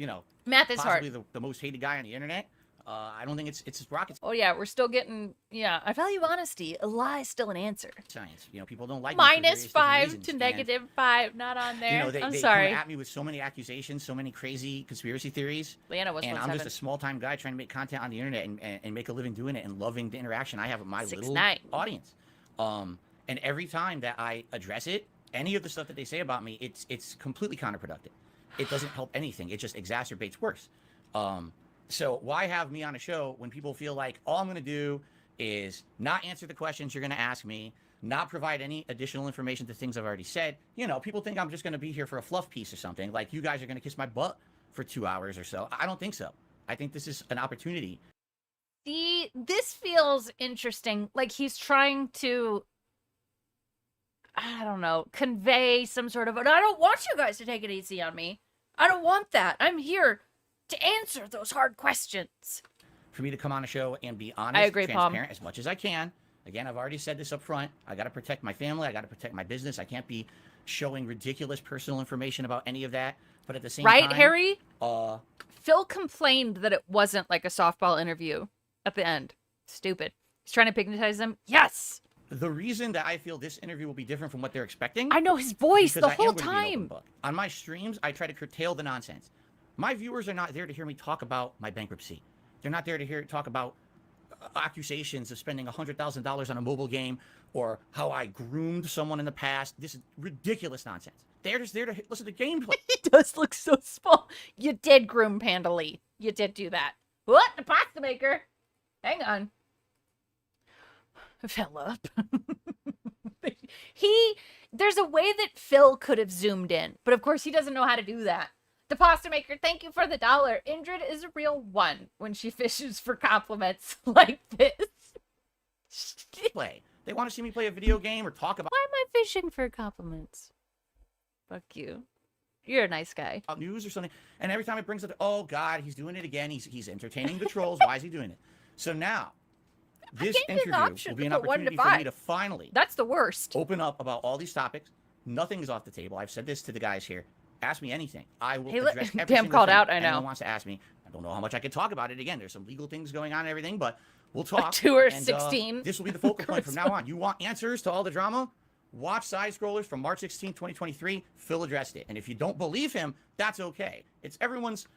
Math is possibly hard. the most hated guy on the internet, I don't think it's rocket Oh yeah, we're still getting. Yeah, I value honesty. A lie is still an answer. science. People don't like me for Minus various different 5 reasons, to and, negative 5. Not on there. they I'm come sorry. at me with so many accusations, so many crazy conspiracy theories. Leanna was And 1-7. I'm just a small-time guy trying to make content on the internet and make a living doing it and loving the interaction I have with my 6'9". little audience. And every time that I address it, any of the stuff that they say about me, it's completely counterproductive. It doesn't help anything. It just exacerbates worse. So why have me on a show when people feel like all I'm going to do is not answer the questions you're going to ask me, not provide any additional information to things I've already said? People think I'm just going to be here for a fluff piece or something. Like you guys are going to kiss my butt for 2 hours or so. I don't think so. I think this is an opportunity. This feels interesting. Like he's trying to, I don't know, convey some sort of, I don't want you guys to take it easy on me. I don't want that. I'm here to answer those hard questions. For me to come on a show and be honest, I agree, transparent as much as I can. Again, I've already said this up front. I got to protect my family. I got to protect my business. I can't be showing ridiculous personal information about any of that. But at the same time, Right, Harry? Phil Phil complained that it wasn't like a softball interview. at the end. Stupid. He's trying to hypnotize them. Yes! The reason that I feel this interview will be different from what they're expecting... I know his voice because the I whole am gonna be an open time. book. On my streams, I try to curtail the nonsense. My viewers are not there to hear me talk about my bankruptcy. They're not there to hear talk about accusations of spending $100,000 on a mobile game or how I groomed someone in the past. This is ridiculous nonsense. They're just there to listen to gameplay. It does look so small. You did groom Panda Lee. You did do that. What? The pasta maker? Hang on. Philip. There's a way that Phil could have zoomed in, but of course he doesn't know how to do that. The pasta maker, thank you for the $1. Indrid is a real one when she fishes for compliments like this. Play. They want to see me play a video game or talk about... Why am I fishing for compliments? Fuck you. You're a nice guy. News or something, and every time it brings up, oh God, he's doing it again. He's entertaining the trolls. Why is he doing it? So now, this interview will be an opportunity for me to finally. That's the worst. Open up about all these topics. Nothing is off the table. I've said this to the guys here. Ask me anything. I will address every damn single called thing out. I know. anyone wants to ask me. I don't know how much I can talk about it. Again, there's some legal things going on and everything, but we'll talk. 2 or and, 16. This will be the focal point from now on. You want answers to all the drama? Watch Side Scrollers from March 16, 2023. Phil addressed it. And if you don't believe him, that's okay. It's everyone's...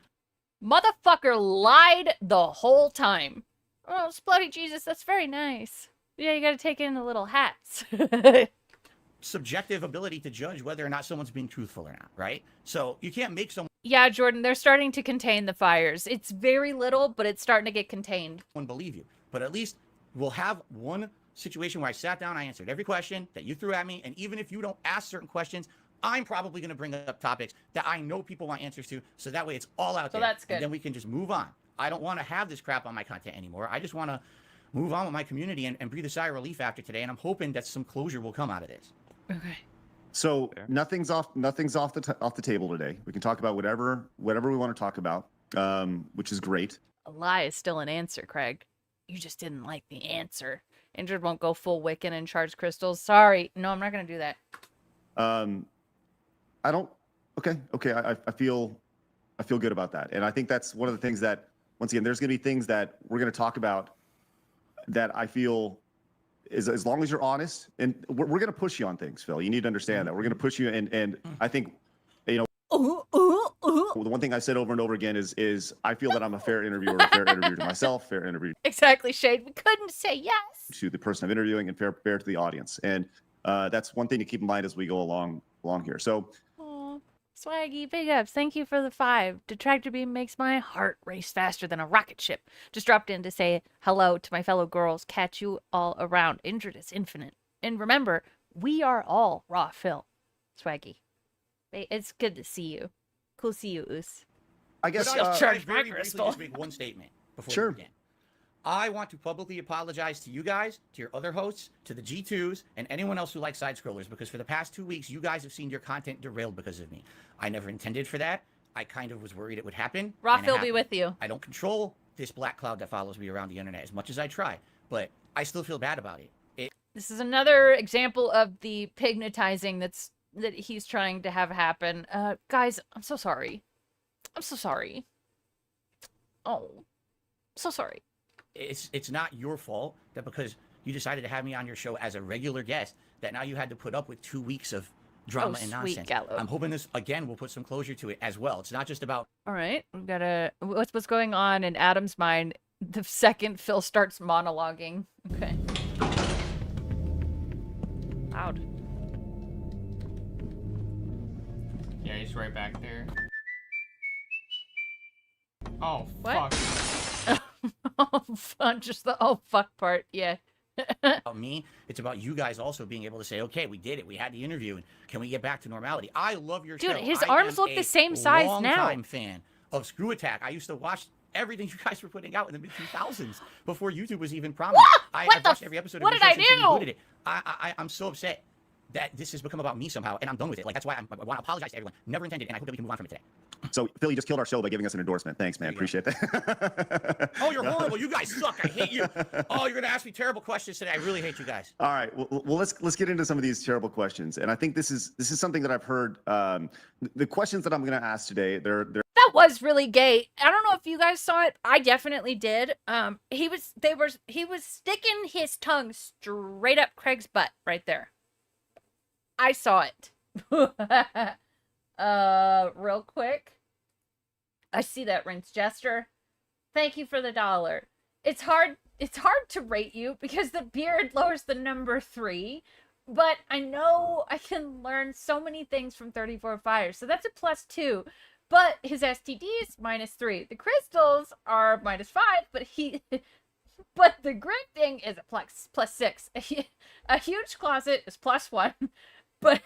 Motherfucker lied the whole time. Oh, Splutty Jesus, that's very nice. Yeah, you gotta take in the little hats. subjective ability to judge whether or not someone's being truthful or not, right? So you can't make someone... Yeah, Jordan, they're starting to contain the fires. It's very little, but it's starting to get contained. ...believe you. But at least we'll have one situation where I sat down, I answered every question that you threw at me, and even if you don't ask certain questions, I'm probably going to bring up topics that I know people want answers to, so that way it's all out there. So that's good. And then we can just move on. I don't want to have this crap on my content anymore. I just want to move on with my community and breathe a sigh of relief after today, and I'm hoping that some closure will come out of this. Okay. So nothing's off the table today. We can talk about whatever we want to talk about, which is great. A lie is still an answer, Craig. You just didn't like the answer. Indrid won't go full Wiccan and charge crystals. Sorry. No, I'm not going to do that. I don't. Okay. I feel good about that, and I think that's one of the things that, once again, there's going to be things that we're going to talk about that I feel is, as long as you're honest, and we're going to push you on things, Phil. You need to understand that we're going to push you, and I think, you know, the one thing I said over and over again is I feel that I'm a fair interviewer to myself, fair interview Exactly, Shade. We couldn't say yes to the person I'm interviewing, and fair to the audience, and that's one thing to keep in mind as we go along here. So. Swaggy, big ups. Thank you for the 5. Detractor Beam makes my heart race faster than a rocket ship. Just dropped in to say hello to my fellow girls. Catch you all around. Indrid is infinite. And remember, we are all Raw Phil. Swaggy. It's good to see you. Cool to see you, Oos. I guess I'll very briefly just make one statement before we begin. I want to publicly apologize to you guys, to your other hosts, to the G2s, and anyone else who likes side-scrollers, because for the past 2 weeks, you guys have seen your content derailed because of me. I never intended for that. I kind of was worried it would happen. Raw Phil be with you. I don't control this black cloud that follows me around the internet as much as I try, but I still feel bad about it. This is another example of the pignatizing that he's trying to have happen. Guys, I'm so sorry. I'm so sorry. Oh, so sorry. It's not your fault that because you decided to have me on your show as a regular guest, that now you had to put up with 2 weeks of drama and nonsense. Gallo. I'm hoping this, again, will put some closure to it as well. It's not just about... All right, we've got to... What's going on in Adam's mind the second Phil starts monologuing? Okay. Loud. Yeah, he's right back there. Oh, what? Fuck. Just the oh fuck part, yeah. About me, it's about you guys also being able to say, okay, we did it, we had the interview, and can we get back to normality? I love your show. Dude, his arms look the same size now. I'm a fan of Screw Attack. I used to watch everything you guys were putting out in the mid-2000s before YouTube was even prominent. I watched every episode of what your did show since I you rebooted it. I'm so upset that this has become about me somehow, and I'm done with it. Like, that's why I want to apologize to everyone. Never intended, and I hope that we can move on from it today. So Phil, you just killed our show by giving us an endorsement. Thanks, man. Appreciate that. Oh, you're horrible. You guys suck. I hate you. Oh, you're gonna ask me terrible questions today. I really hate you guys. All right. Well, let's get into some of these terrible questions. And I think this is something that I've heard. The questions that I'm going to ask today, they're That was really gay. I don't know if you guys saw it. I definitely did. He was sticking his tongue straight up Craig's butt right there. I saw it. Real quick. I see that, Rinse Jester. Thank you for the $1. It's hard to rate you because the beard lowers the number 3, but I know I can learn so many things from 34 Fires, so that's a +2. But his STD is -3. The crystals are -5, but the grifting is a +6. A huge closet is +1, but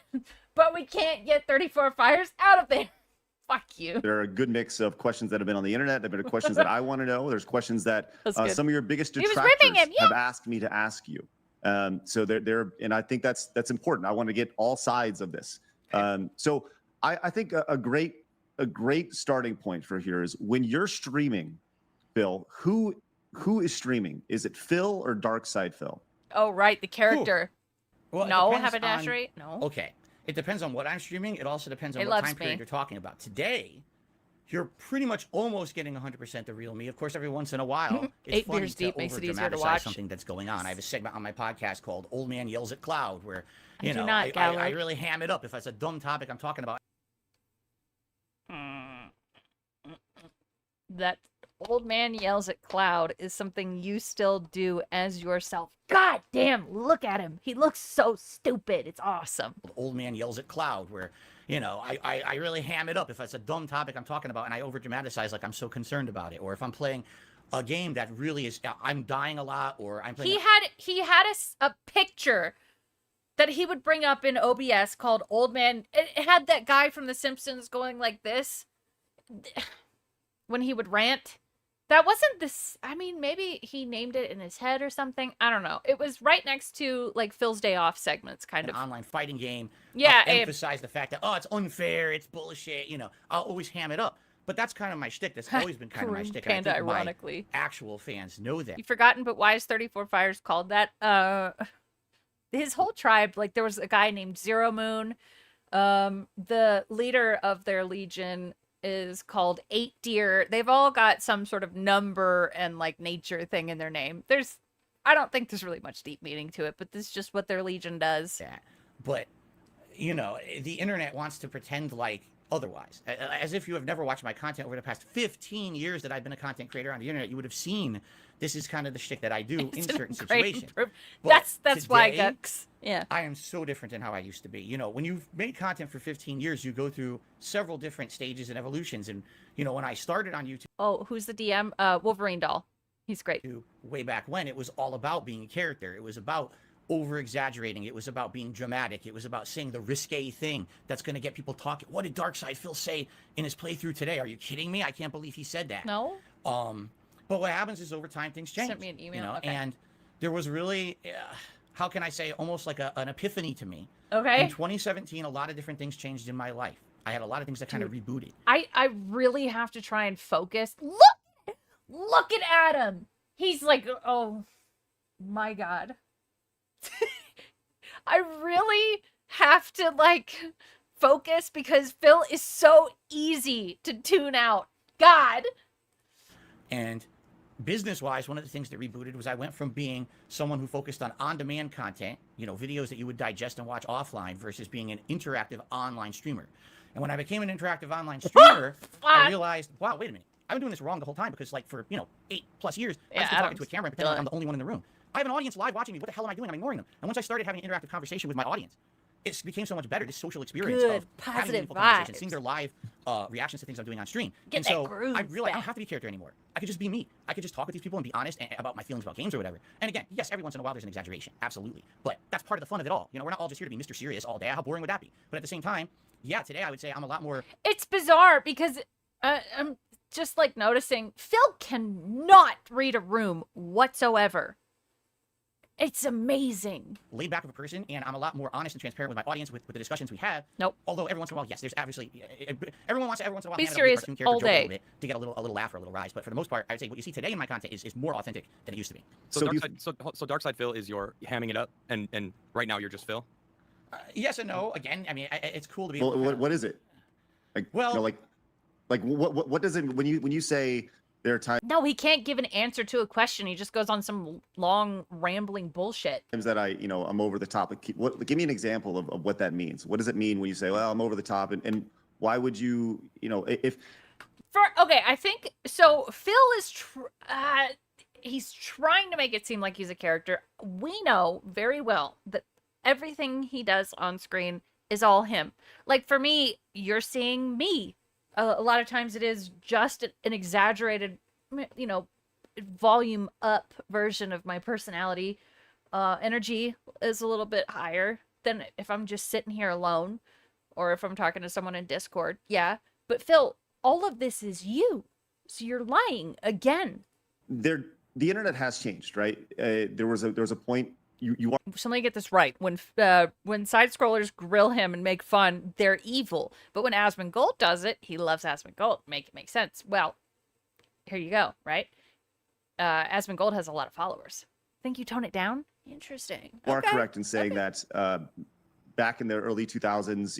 we can't get 34 Fires out of there. Fuck you. There are a good mix of questions that have been on the internet. There have been questions that I want to know. There's questions that some of your biggest detractors have asked me to ask you. So and I think that's important. I want to get all sides of this. So I think a great starting point for here is when you're streaming, Phil, who is streaming? Is it Phil or Darkside Phil? Oh, right, the character. Well, no, haberdashery. No. Okay. It depends on what I'm streaming. It also depends on what time period you're talking about. Today, you're pretty much almost getting 100% the real me. Of course, every once in a while, it's 8 funny beers to deep makes it easier to over-dramatize watch. something that's going on. I have a segment on my podcast called Old Man Yells at Cloud, where I I really ham it up if it's a dumb topic I'm talking about. That Old Man Yells at Cloud is something you still do as yourself. God damn, look at him. He looks so stupid. It's awesome. Old Man Yells at Cloud, where, I really ham it up if it's a dumb topic I'm talking about and I over-dramatize like I'm so concerned about it. Or if I'm playing a game that really is, I'm dying a lot, or I'm playing... He had a picture that he would bring up in OBS called Old Man. It had that guy from The Simpsons going like this when he would rant. That wasn't this. I mean, maybe he named it in his head or something. I don't know. It was right next to like Phil's Day Off segments, kind of. An online fighting game. Yeah. I'll emphasize the fact that, it's unfair, it's bullshit. I'll always ham it up. But that's kind of my shtick. That's always been kind of my shtick. Panda, I think ironically. my actual fans know that. You've forgotten, but why is 34 Fires called that? His whole tribe, like there was a guy named Zero Moon. The leader of their legion is called 8 Deer. They've all got some sort of number and like nature thing in their name. I don't think there's really much deep meaning to it, but this is just what their legion does. Yeah. But, the internet wants to pretend like otherwise. As if you have never watched my content over the past 15 years that I've been a content creator on the internet, you would have seen this is kind of the shtick that I do in certain situations. That's why I got... Yeah. I am so different than how I used to be. When you've made content for 15 years, you go through several different stages and evolutions. And, when I started on YouTube... Oh, who's the DM? Wolverine Doll. He's great. Way back when, it was all about being a character. It was about over-exaggerating. It was about being dramatic. It was about saying the risque thing that's going to get people talking. What did Darkside Phil say in his playthrough today? Are you kidding me? I can't believe he said that. No. But what happens is over time, things change. Sent me an email. Okay. And there was really... how can I say, almost like an epiphany to me. Okay. In 2017, a lot of different things changed in my life. I had a lot of things that kind of rebooted. I really have to try and focus. Look at Adam. He's like, oh my God. I really have to like focus because Phil is so easy to tune out. God. And business-wise, one of the things that rebooted was I went from being someone who focused on-demand content, videos that you would digest and watch offline, versus being an interactive online streamer. And when I became an interactive online streamer, I realized, wow, wait a minute. I've been doing this wrong the whole time because, like, for, 8+ years, I've been talking to a camera and pretending like I'm the only one in the room. I have an audience live watching me. What the hell am I doing? I'm ignoring them. And once I started having an interactive conversation with my audience, it became so much better, this social experience of having meaningful conversations, seeing their live reactions to things I'm doing on stream. And so I realized I don't have to be a character anymore. I could just be me. I could just talk with these people and be honest about my feelings about games or whatever. And again, yes, every once in a while there's an exaggeration. Absolutely. But that's part of the fun of it all. We're not all just here to be Mr. Serious all day. How boring would that be? But at the same time, yeah, today I would say I'm a lot more... It's bizarre because I'm just like noticing Phil cannot read a room whatsoever. It's amazing. Laid back of a person, and I'm a lot more honest and transparent with my audience with the discussions we have. Nope. Although every once in a while, yes, there's obviously everyone wants to every once in a while Be hand out a serious cartoon character all joke a little day. bit to get a little laugh or a little rise. But for the most part, I'd say what you see today in my content is more authentic than it used to be. So Darkside Phil is your hamming it up, and right now you're just Phil. Yes and no. Again, I mean, it's cool to be. Well, what is it? Like, well, what does it when you say there are times No, he can't give an answer to a question. He just goes on some long rambling bullshit. that I'm over the top? Give me an example of what that means. What does it mean when you say, well, I'm over the top, and why would you, if Okay, I think so. Phil is he's trying to make it seem like he's a character. We know very well that everything he does on screen is all him. Like for me, you're seeing me. A lot of times it is just an exaggerated, volume up version of my personality. Energy is a little bit higher than if I'm just sitting here alone or if I'm talking to someone in Discord. Yeah. But Phil, all of this is you. So you're lying again. the internet has changed, right? There was a point you So let me get this right. When side scrollers grill him and make fun, they're evil. But when Asmongold does it, he loves Asmongold. Make it make sense. Well, here you go, right? Asmongold has a lot of followers. Think you tone it down? Interesting. are correct in saying that back in the early 2000s,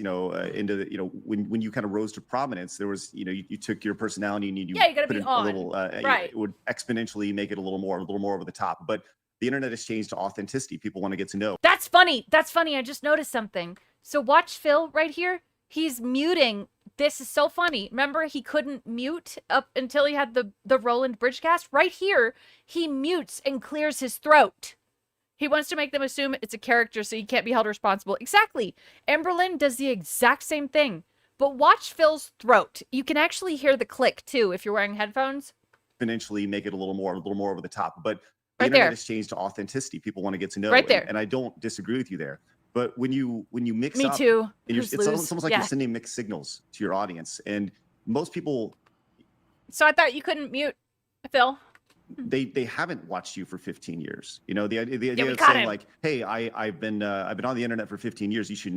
into the, when you kind of rose to prominence, there was, you took your personality and you gotta put be it on. a little, Right. it would exponentially make it a little more over the top. But the internet has changed to authenticity. People want to get to know. That's funny. That's funny. I just noticed something. So watch Phil right here. He's muting. This is so funny. Remember, he couldn't mute up until he had the Roland Bridgecast? Right here, he mutes and clears his throat. He wants to make them assume it's a character so he can't be held responsible. Exactly. Emberlyn does the exact same thing. But watch Phil's throat. You can actually hear the click, too, if you're wearing headphones. Exponentially make it a little more over the top. But the Right internet there. has changed to authenticity. People want to get to know. Right there. And I don't disagree with you there. But when you mix Me up, too. and Who's it's lose? almost like Yeah. you're sending mixed signals to your audience. And most people, So I thought you couldn't mute Phil. they haven't watched you for 15 years. The idea we of got saying him. like, hey, I've been on the internet for 15 years. You should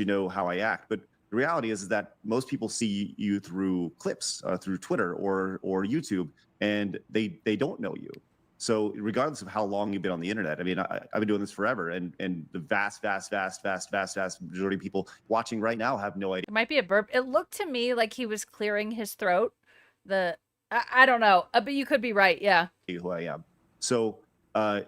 know how I act. But the reality is that most people see you through clips, through Twitter or YouTube, and they don't know you. So regardless of how long you've been on the internet, I mean, I've been doing this forever, and the vast majority of people watching right now have no idea It might be a burp. It looked to me like he was clearing his throat. I don't know, but you could be right. Yeah. who I am. So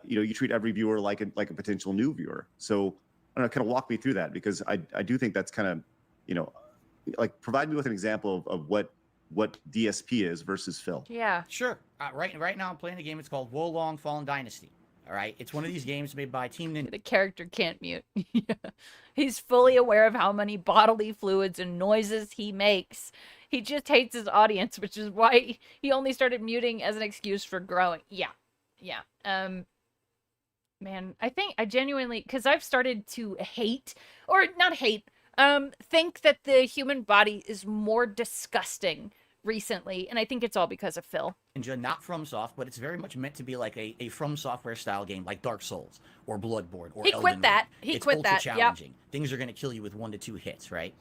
you treat every viewer like a potential new viewer. So I don't know, kind of walk me through that, because I do think that's kind of, like, provide me with an example of what DSP is versus Phil. Yeah. Sure. Right now I'm playing a game. It's called Wolong Fallen Dynasty. All right. It's one of these games made by Team Ninja. The character can't mute. Yeah. He's fully aware of how many bodily fluids and noises he makes. He just hates his audience, which is why he only started muting as an excuse for growing. Yeah. Yeah. Man, I think I genuinely, because I've started to hate, or not hate, think that the human body is more disgusting recently, and I think it's all because of Phil. Ninja, not FromSoft, but it's very much meant to be like a From Software style game, like Dark Souls or Bloodborne or He Elden quit Ring. that. He It's quit ultra that. Yep. challenging. Things are going to kill you with 1 to 2 hits, right?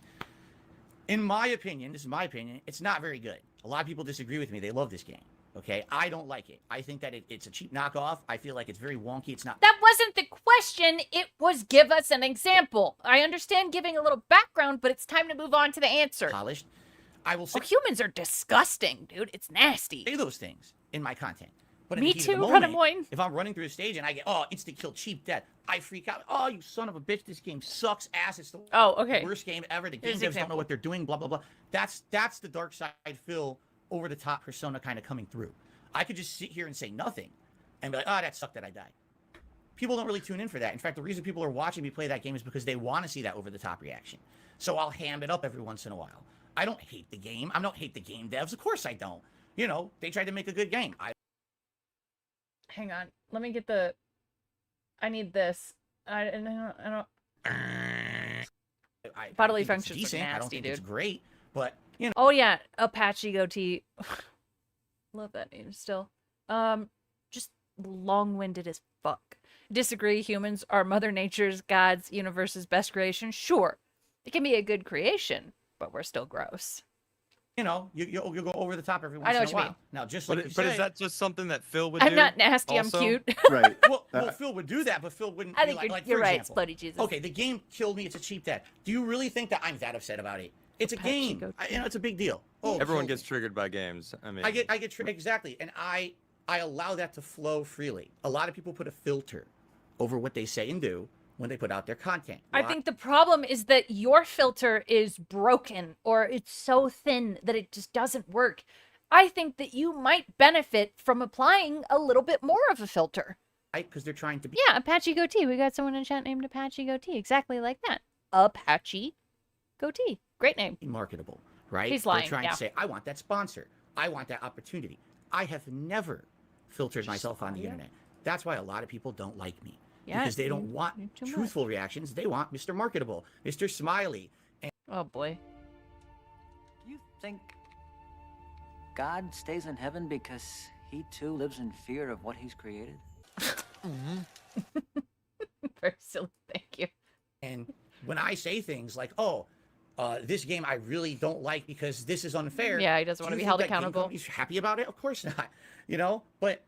In my opinion, this is my opinion, it's not very good. A lot of people disagree with me. They love this game. Okay, I don't like it. I think that it's a cheap knockoff. I feel like it's very wonky. It's not. That wasn't the question. It was give us an example. I understand giving a little background, but it's time to move on to the answer. Polished. I will say humans are disgusting, dude. It's nasty. Say those things in my content. But in Me the heat of too, the moment, Radamoin. if I'm running through the stage and I get, instant kill, cheap death, I freak out. Oh, you son of a bitch, this game sucks ass. It's the worst game ever. The game Here's devs an don't know what they're doing, blah, blah, blah. That's the dark side Phil, over the top persona kind of coming through. I could just sit here and say nothing and be like, that sucked that I died. People don't really tune in for that. In fact, the reason people are watching me play that game is because they want to see that over the top reaction. So I'll ham it up every once in a while. I don't hate the game. I don't hate the game devs. Of course I don't. They tried to make a good game. Hang on. Let me get the... I need this. I don't... Bodily think it's functions decent. look I don't nasty, think dude. it's great, but, Oh, yeah. Apache goatee. Love that name still. Just long-winded as fuck. disagree humans are Mother Nature's, God's, universe's best creation? Sure. It can be a good creation, but we're still gross. You know, you'll go over the top every once I know in what a you while. mean. Now, just But, like you but said, is that just something that Phil would do? I'm not nasty, also? I'm cute. Right. well, Phil would do that, but Phil wouldn't. I be think like, you're for right, example, Splutty Jesus. Okay, the game killed me. It's a cheap death. Do you really think that I'm that upset about it? It's a game. You know, it's a big deal. Oh, Everyone so- gets triggered by games. I mean, I get exactly, and I allow that to flow freely. A lot of people put a filter over what they say and do when they put out their content. I think the problem is that your filter is broken or it's so thin that it just doesn't work. I think that you might benefit from applying a little bit more of a filter. Because they're trying to be. Yeah, Apache Goatee. We got someone in chat named Apache Goatee. Exactly like that. Apache Goatee. Great name. Marketable, right? He's lying, They're trying yeah. to say, I want that sponsor. I want that opportunity. I have never filtered myself on the internet. That's why a lot of people don't like me. Yeah, because they don't want too much. truthful reactions. They want Mr. Marketable, Mr. Smiley. And oh, boy. Do you think God stays in heaven because he too lives in fear of what he's created? Very silly. Thank you. And when I say things like, oh, this game I really don't like because this is unfair. Yeah, he doesn't want to be held accountable. He's happy about it? Of course not. You know, but...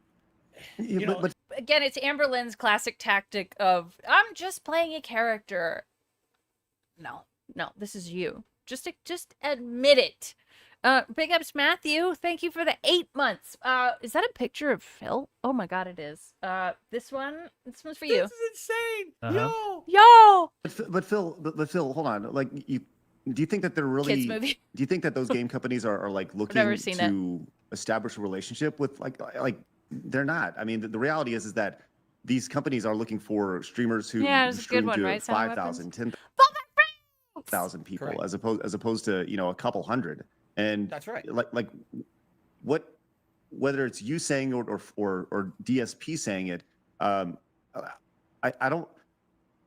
You know, Again, it's Amber Lynn's classic tactic of, I'm just playing a character. No, this is you. Just admit it. Big ups, Matthew. Thank you for the 8 months. Is that a picture of Phil? Oh my God, it is. This one's for you. This is insane. Yo. But Phil, hold on. Like, do you think that they're really? Kids movie. Do you think that those game companies are like looking never seen to establish a relationship with like? They're not. I mean, the reality is that these companies are looking for streamers who it's a stream good one, to right? Sound 5,000, 10,000 people, Correct. as opposed to a couple hundred. And that's right. Like what, whether it's you saying or DSP saying it, I don't.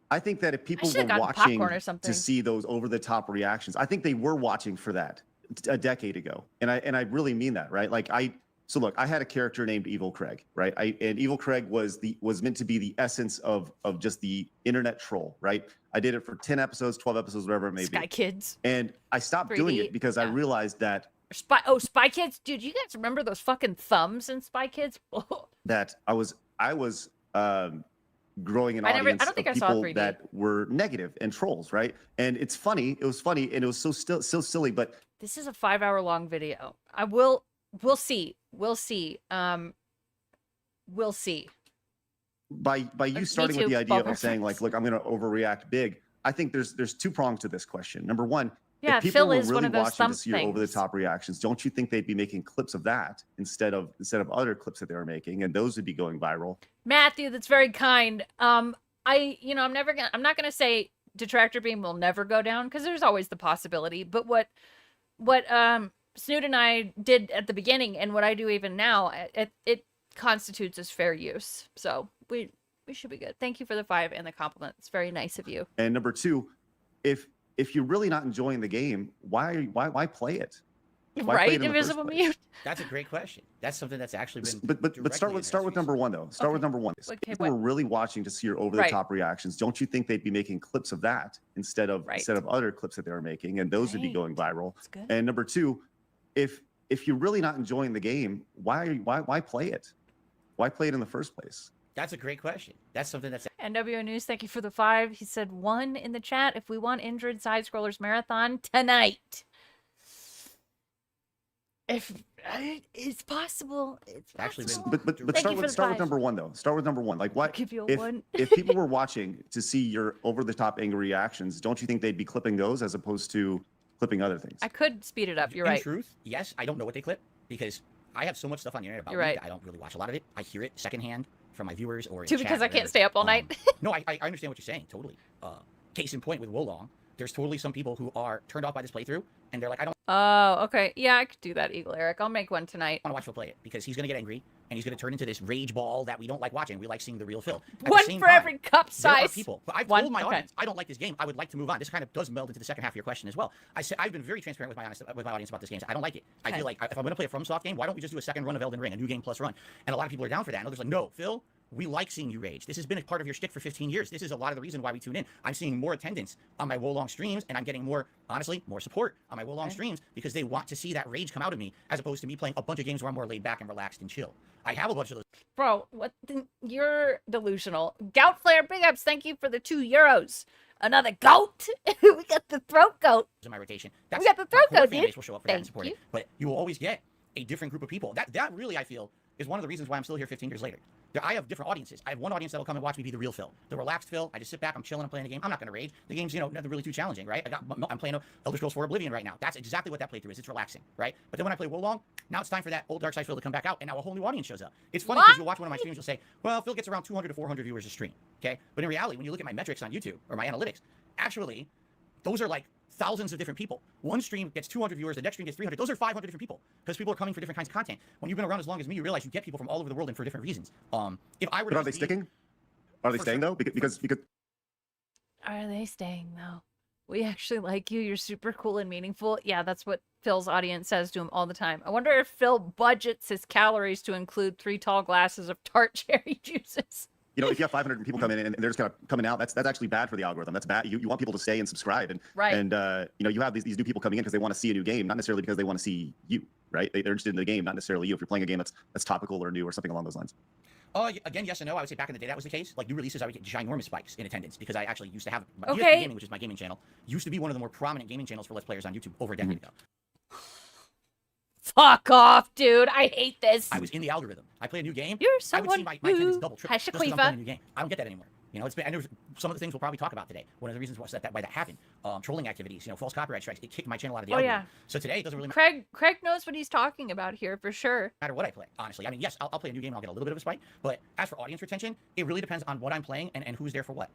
I think that if people were watching to see those over the top reactions, I think they were watching for that a decade ago, and I really mean that, right? Like So look, I had a character named Evil Craig, right? And Evil Craig was meant to be the essence of just the internet troll, right? I did it for 10 episodes, 12 episodes, whatever it may be. Spy Kids. And I stopped doing it because I realized that Spy Kids, dude. You guys remember those fucking thumbs in Spy Kids? that I was growing an audience I don't think of I saw people 3D. that were negative and trolls, right? And it's funny. It was funny, and it was so silly. But this is a 5-hour-long video. We'll see. We'll see. We'll see. By you starting with the idea of saying like, look, I'm going to overreact big. I think there's two prongs to this question. Number one, yeah, if people Phil were is really one of those watching to see your things. over the top reactions, don't you think they'd be making clips of that instead of other clips that they were making, and those would be going viral? Matthew, that's very kind. I'm not gonna say detractor beam will never go down because there's always the possibility. But what Snoot and I did at the beginning, and what I do even now, it constitutes as fair use. So we should be good. Thank you for the 5 and the compliment. It's very nice of you. And number two, if you're really not enjoying the game, why play it? Why play Right, it in the first Invisible place? Mute. That's a great question. That's something that's actually been. But start with number one though. Start with number one. If people were really watching to see your over the top reactions, don't you think they'd be making clips of that instead of other clips that they were making, and those would be going viral? And number two, if you're really not enjoying the game, why play it? Why play it in the first place? That's a great question. That's something that's. NWO News, thank you for the 5. He said 1 in the chat. If we want Injured Side Scrollers Marathon tonight. If it's possible, it's actually possible. But start with number one though. Start with number one. Like what? Give you a 1. If people were watching to see your over the top angry reactions, don't you think they'd be clipping those as opposed to clipping other things? I could speed it up. You're In right. truth, yes, I don't know what they clip because I have so much stuff on the internet about You're right. weed, I don't really watch a lot of it. I hear it secondhand from my viewers or in Too, chat because or I can't whatever. stay up all night. No, I understand what you're saying totally. Case in point with Wolong, there's totally some people who are turned off by this playthrough and they're like, I don't Oh, okay. Yeah, I could do that, Eagle Eric. I'll make one tonight. want to watch Phil play it because he's going to get angry and he's going to turn into this rage ball that we don't like watching. We like seeing the real Phil. At the One same for time, every cup there are size. people, but I've One? told my Okay. audience, I don't like this game. I would like to move on. This kind of does meld into the second half of your question as well. I said I've been very transparent with my audience about this game. I don't like it. I feel like if I'm going to play a FromSoft game, why don't we just do a second run of Elden Ring, a new game plus run? And a lot of people are down for that. And others are like, no, Phil, We like seeing you rage. This has been a part of your shtick for 15 years. This is a lot of the reason why we tune in. I'm seeing more attendance on my Wolong streams, and I'm getting more, honestly, more support on my Wolong streams because they want to see that rage come out of me, as opposed to me playing a bunch of games where I'm more laid back and relaxed and chill. I have a bunch of those. Bro, you're delusional. Gout Flare, big ups. Thank you for the €2. Another goat. We got the throat goat. In my rotation. We got the throat goat, fan dude. base will show up for that and support it. But you will always get a different group of people. That really, I feel, is one of the reasons why I'm still here 15 years later. I have different audiences. I have one audience that'll come and watch me be the real Phil, the relaxed Phil. I just sit back, I'm chilling, I'm playing a game. I'm not gonna rage. The game's, nothing really too challenging, right? I'm playing Elder Scrolls 4 Oblivion right now. That's exactly what that playthrough is. It's relaxing, right? But then when I play Wolong, now it's time for that old Dark Side Phil to come back out, and now a whole new audience shows up. It's funny because you'll watch one of my streams, you'll say, well, Phil gets around 200 to 400 viewers a stream, okay? But in reality, when you look at my metrics on YouTube or my analytics, actually, those are like thousands of different people. One stream gets 200 viewers, the next stream gets 300. Those are 500 different people because people are coming for different kinds of content. When you've been around as long as me, you realize you get people from all over the world and for different reasons. If I were But are they sticking? Are they staying though? Because Are they staying though? We actually like you. You're super cool and meaningful. Yeah, that's what Phil's audience says to him all the time. I wonder if Phil budgets his calories to include 3 tall glasses of tart cherry juices. if you have 500 people come in and they're just kind of coming out, that's actually bad for the algorithm. That's bad. You want people to stay and subscribe, and you have these new people coming in because they want to see a new game, not necessarily because they want to see you, right? They're interested in the game, not necessarily you. If you're playing a game that's topical or new or something along those lines. Again, yes and no. I would say back in the day that was the case. Like new releases, I would get ginormous spikes in attendance because I actually used to have DSP Gaming, which is my gaming channel, used to be one of the more prominent gaming channels for Let's Players on YouTube over a decade ago. Fuck off, dude. I hate this. I was in the algorithm. I play a new game. You're I would see my attendance double, triple, just because I'm playing a new game. I don't get that anymore. It's been, and there's some of the things we'll probably talk about today. One of the reasons why that happened, trolling activities, false copyright strikes, it kicked my channel out of the algorithm. Yeah. So today it doesn't really matter. Craig knows what he's talking about here for sure. Matter what I play, honestly. I mean, yes, I'll play a new game and I'll get a little bit of a spike, but as for audience retention, it really depends on what I'm playing and who's there for what.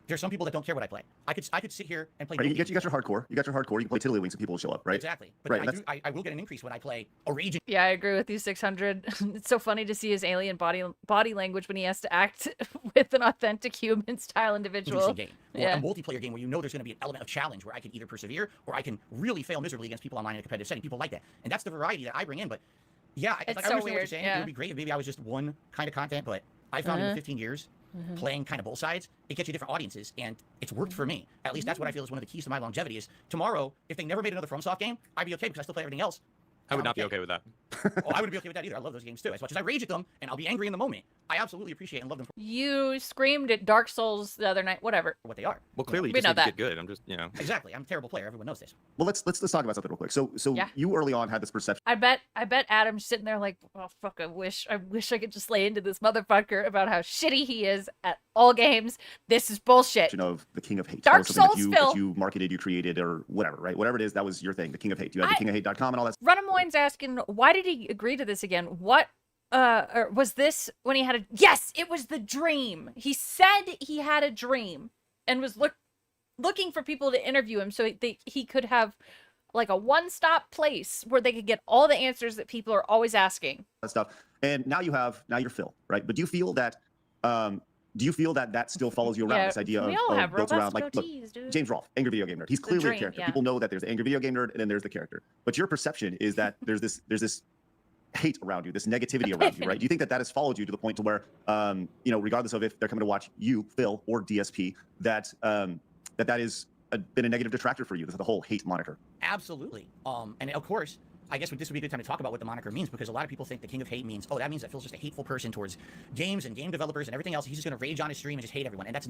There's some people that don't care what I play. I could sit here and play. Right, you got your hardcore. You got your hardcore. You can play Tiddlywinks and people will show up, right? Exactly. But I will get an increase when I play a raging. Yeah, I agree with you, 600. It's so funny to see his alien body language when he has to act with an authentic human style individual. Game, or a multiplayer game where there's going to be an element of challenge where I can either persevere or I can really fail miserably against people online in a competitive setting. People like that, and that's the variety that I bring in. But yeah, I understand what you're saying. It would be great if maybe I was just one kind of content, but I found in 15 years playing kind of both sides, it gets you different audiences, and it's worked for me. At least that's what I feel is one of the keys to my longevity. Is tomorrow, if they never made another FromSoft game, I'd be okay because I still play everything else. I would not be okay with that. I wouldn't be okay with that either. I love those games too. As much as I rage at them and I'll be angry in the moment, I absolutely appreciate and love them. You screamed at Dark Souls the other night. Whatever. For what they are. Well, clearly you just need to get good. I'm just, Exactly. I'm a terrible player. Everyone knows this. Well, let's talk about something real quick. So you early on had this perception. I bet Adam's sitting there like, oh fuck, I wish I could just lay into this motherfucker about how shitty he is at all games. This is bullshit. Of the King of Hate. Dark Souls that you marketed, you created, or whatever, right? Whatever it is, that was your thing. The King of Hate. You had the kingofhate.com and all that. Runamoyne's asking, why did he agree to this again? What or was this when he had yes, it was the dream. He said he had a dream and was looking for people to interview him so he could have like a one-stop place where they could get all the answers that people are always asking. That stuff. And now you're Phil, right? But do you feel that that still follows you around, this idea of built around like goatees, look, James Rolfe, angry video game nerd. He's clearly a character. People know that there's the angry video game nerd and then there's the character. But your perception is that there's this hate around you, this negativity around you, right? Do you think that has followed you to the point to where regardless of if they're coming to watch you, Phil, or DSP, that is been a negative detractor for you, the whole hate moniker? Absolutely. And of course, I guess this would be a good time to talk about what the moniker means, because a lot of people think the King of Hate means, that means that Phil's just a hateful person towards games and game developers and everything else. He's just going to rage on his stream and just hate everyone. And that's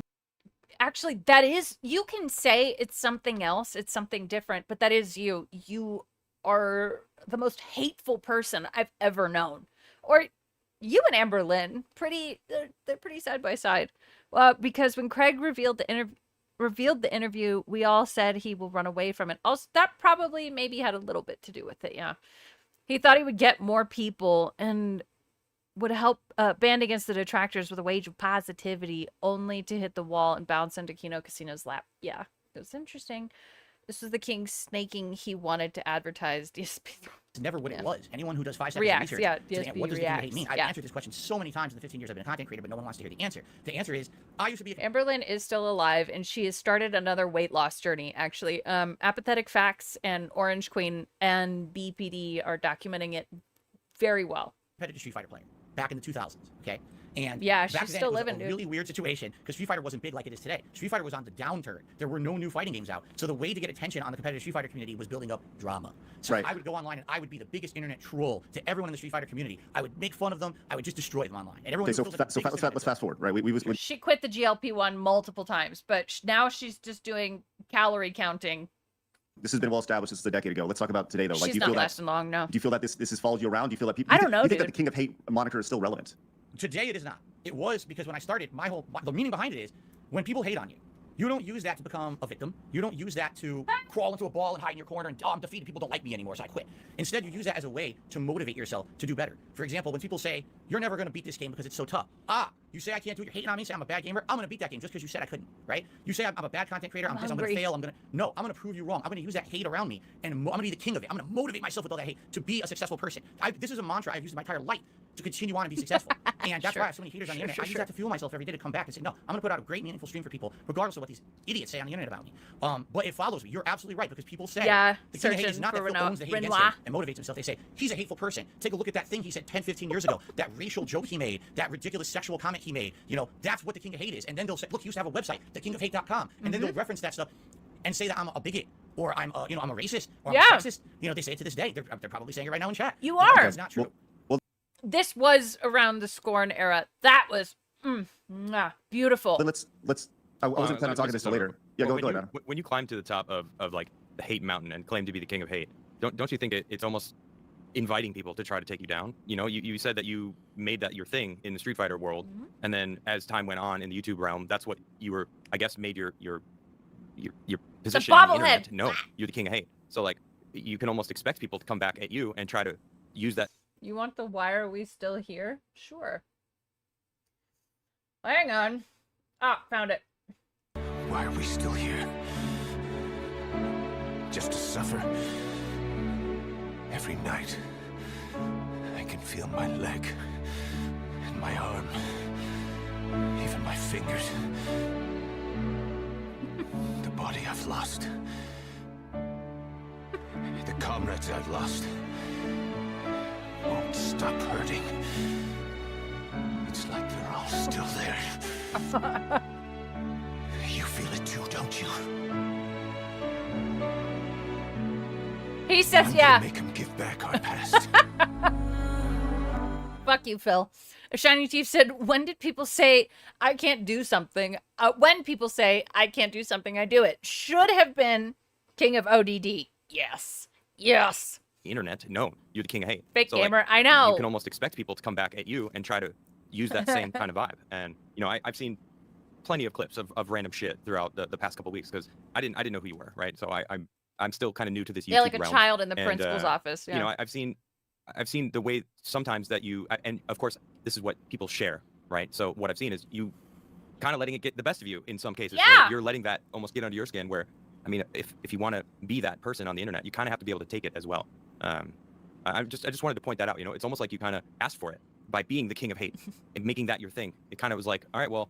actually, that is, you can say it's something else, it's something different, but that is you. You are the most hateful person I've ever known. Or you and Amber Lynn, they're pretty side by side. Because when Craig revealed the interview, we all said he will run away from it. Also, that probably maybe had a little bit to do with it, yeah. He thought he would get more people and would help band against the detractors with a wage of positivity, only to hit the wall and bounce into Kino Casino's lap. Yeah, it was interesting. This was the king snaking he wanted to advertise DSP. It's never what it was. Anyone who does 5 seconds reacts, of research, DSP what does reacts, hate mean? I've answered this question so many times in the 15 years I've been a content creator, but no one wants to hear the answer. The answer is, I used to be Amberlynn is still alive, and she has started another weight loss journey, actually. Apathetic Facts and Orange Queen and BPD are documenting it very well. Competitive Street Fighter player back in the 2000s, okay? And yeah, back she's then, still it was living, a dude. really weird situation because Street Fighter wasn't big like it is today. Street Fighter was on the downturn. There were no new fighting games out. So the way to get attention on the competitive Street Fighter community was building up drama. So Right. I would go online and I would be the biggest internet troll to everyone in the Street Fighter community. I would make fun of them. I would just destroy them online. And everyone Okay, so, feels like the so biggest let's fast forward, right? We She quit the GLP-1 multiple times, but now she's just doing calorie counting. this has been well established. This is a decade ago. Let's talk about today, though. Like, She's do you not feel that? lasting long, no. Do you feel that this has followed you around? Do you feel that people? I don't know, Do you think that dude. the King of Hate moniker is still relevant? Today it is not. It was because when I started, the meaning behind it is when people hate on you, you don't use that to become a victim. You don't use that to crawl into a ball and hide in your corner and, oh, I'm defeated, people don't like me anymore, so I quit. Instead, you use that as a way to motivate yourself to do better. For example, when people say, you're never going to beat this game because it's so tough. You say I can't do it, you're hating on me, say I'm a bad gamer, I'm going to beat that game just because you said I couldn't, right? You say I'm a bad content creator, I'm going to fail, No, I'm going to prove you wrong. I'm going to use that hate around me, and I'm going to be the king of it. I'm going to motivate myself with all that hate to be a successful person. This is a mantra I've used my entire life to continue on and be successful. And that's why I have so many haters on the internet. I use that to fuel myself every day to come back and say, no, I'm going to put out a great, meaningful stream for people, regardless of what these idiots say on the internet about me. But it follows me. You're absolutely right, because people say the king of hate is not that Phil owns the hate against him and motivates himself. They say, he's a hateful person. Take a look at that thing he said 10, 15 years ago, that racial joke he made, that ridiculous sexual comment he made. You know, that's what the king of hate is. And then they'll say, look, he used to have a website, thekingofhate.com. And then they'll reference that stuff and say that I'm a bigot, or I'm a racist, or I'm a sexist. You know, they say it to this day. They're probably saying it right now in chat. You are. That's not true. This was around the Scorn era. That was beautiful. Then let's. I wasn't planning on talking this till later. Yeah, go ahead. Adam. When you climb to the top of like the hate mountain and claim to be the king of hate, don't you think it's almost inviting people to try to take you down? You know, you said that you made that your thing in the Street Fighter world, and then as time went on in the YouTube realm, that's what you were, I guess, made your position on the internet. No, you're the king of hate. So like, you can almost expect people to come back at you and try to use that. You want the why are we still here? Sure. Hang on. Found it. Why are we still here? Just to suffer? Every night, I can feel my leg and my arm, even my fingers. The body I've lost. The comrades I've lost won't stop hurting. It's like they're all still there. You feel it too, don't you? He says, I'm yeah. gonna make him give back our past. Fuck you, Phil. Shiny Chief said, when did people say I can't do something? When people say I can't do something, I do it. Should have been King of ODD. Yes. Yes. Internet, no, you're the king of hate. Fake So, like, gamer, I know. You can almost expect people to come back at you and try to use that same kind of vibe. And you know, I've seen plenty of clips of random shit throughout the past couple of weeks because I didn't know who you were, right? So I'm still kind of new to this YouTube Yeah, like a realm. child in the And, principal's office. Yeah. You know, I've seen the way sometimes that you, and of course this is what people share, right? So what I've seen is you kind of letting it get the best of you in some cases. Yeah. Where you're letting that almost get under your skin. Where I mean, if you want to be that person on the internet, you kind of have to be able to take it as well. I just wanted to point that out. You know, it's almost like you kind of asked for it by being the king of hate and making that your thing. It kind of was like, all right, well,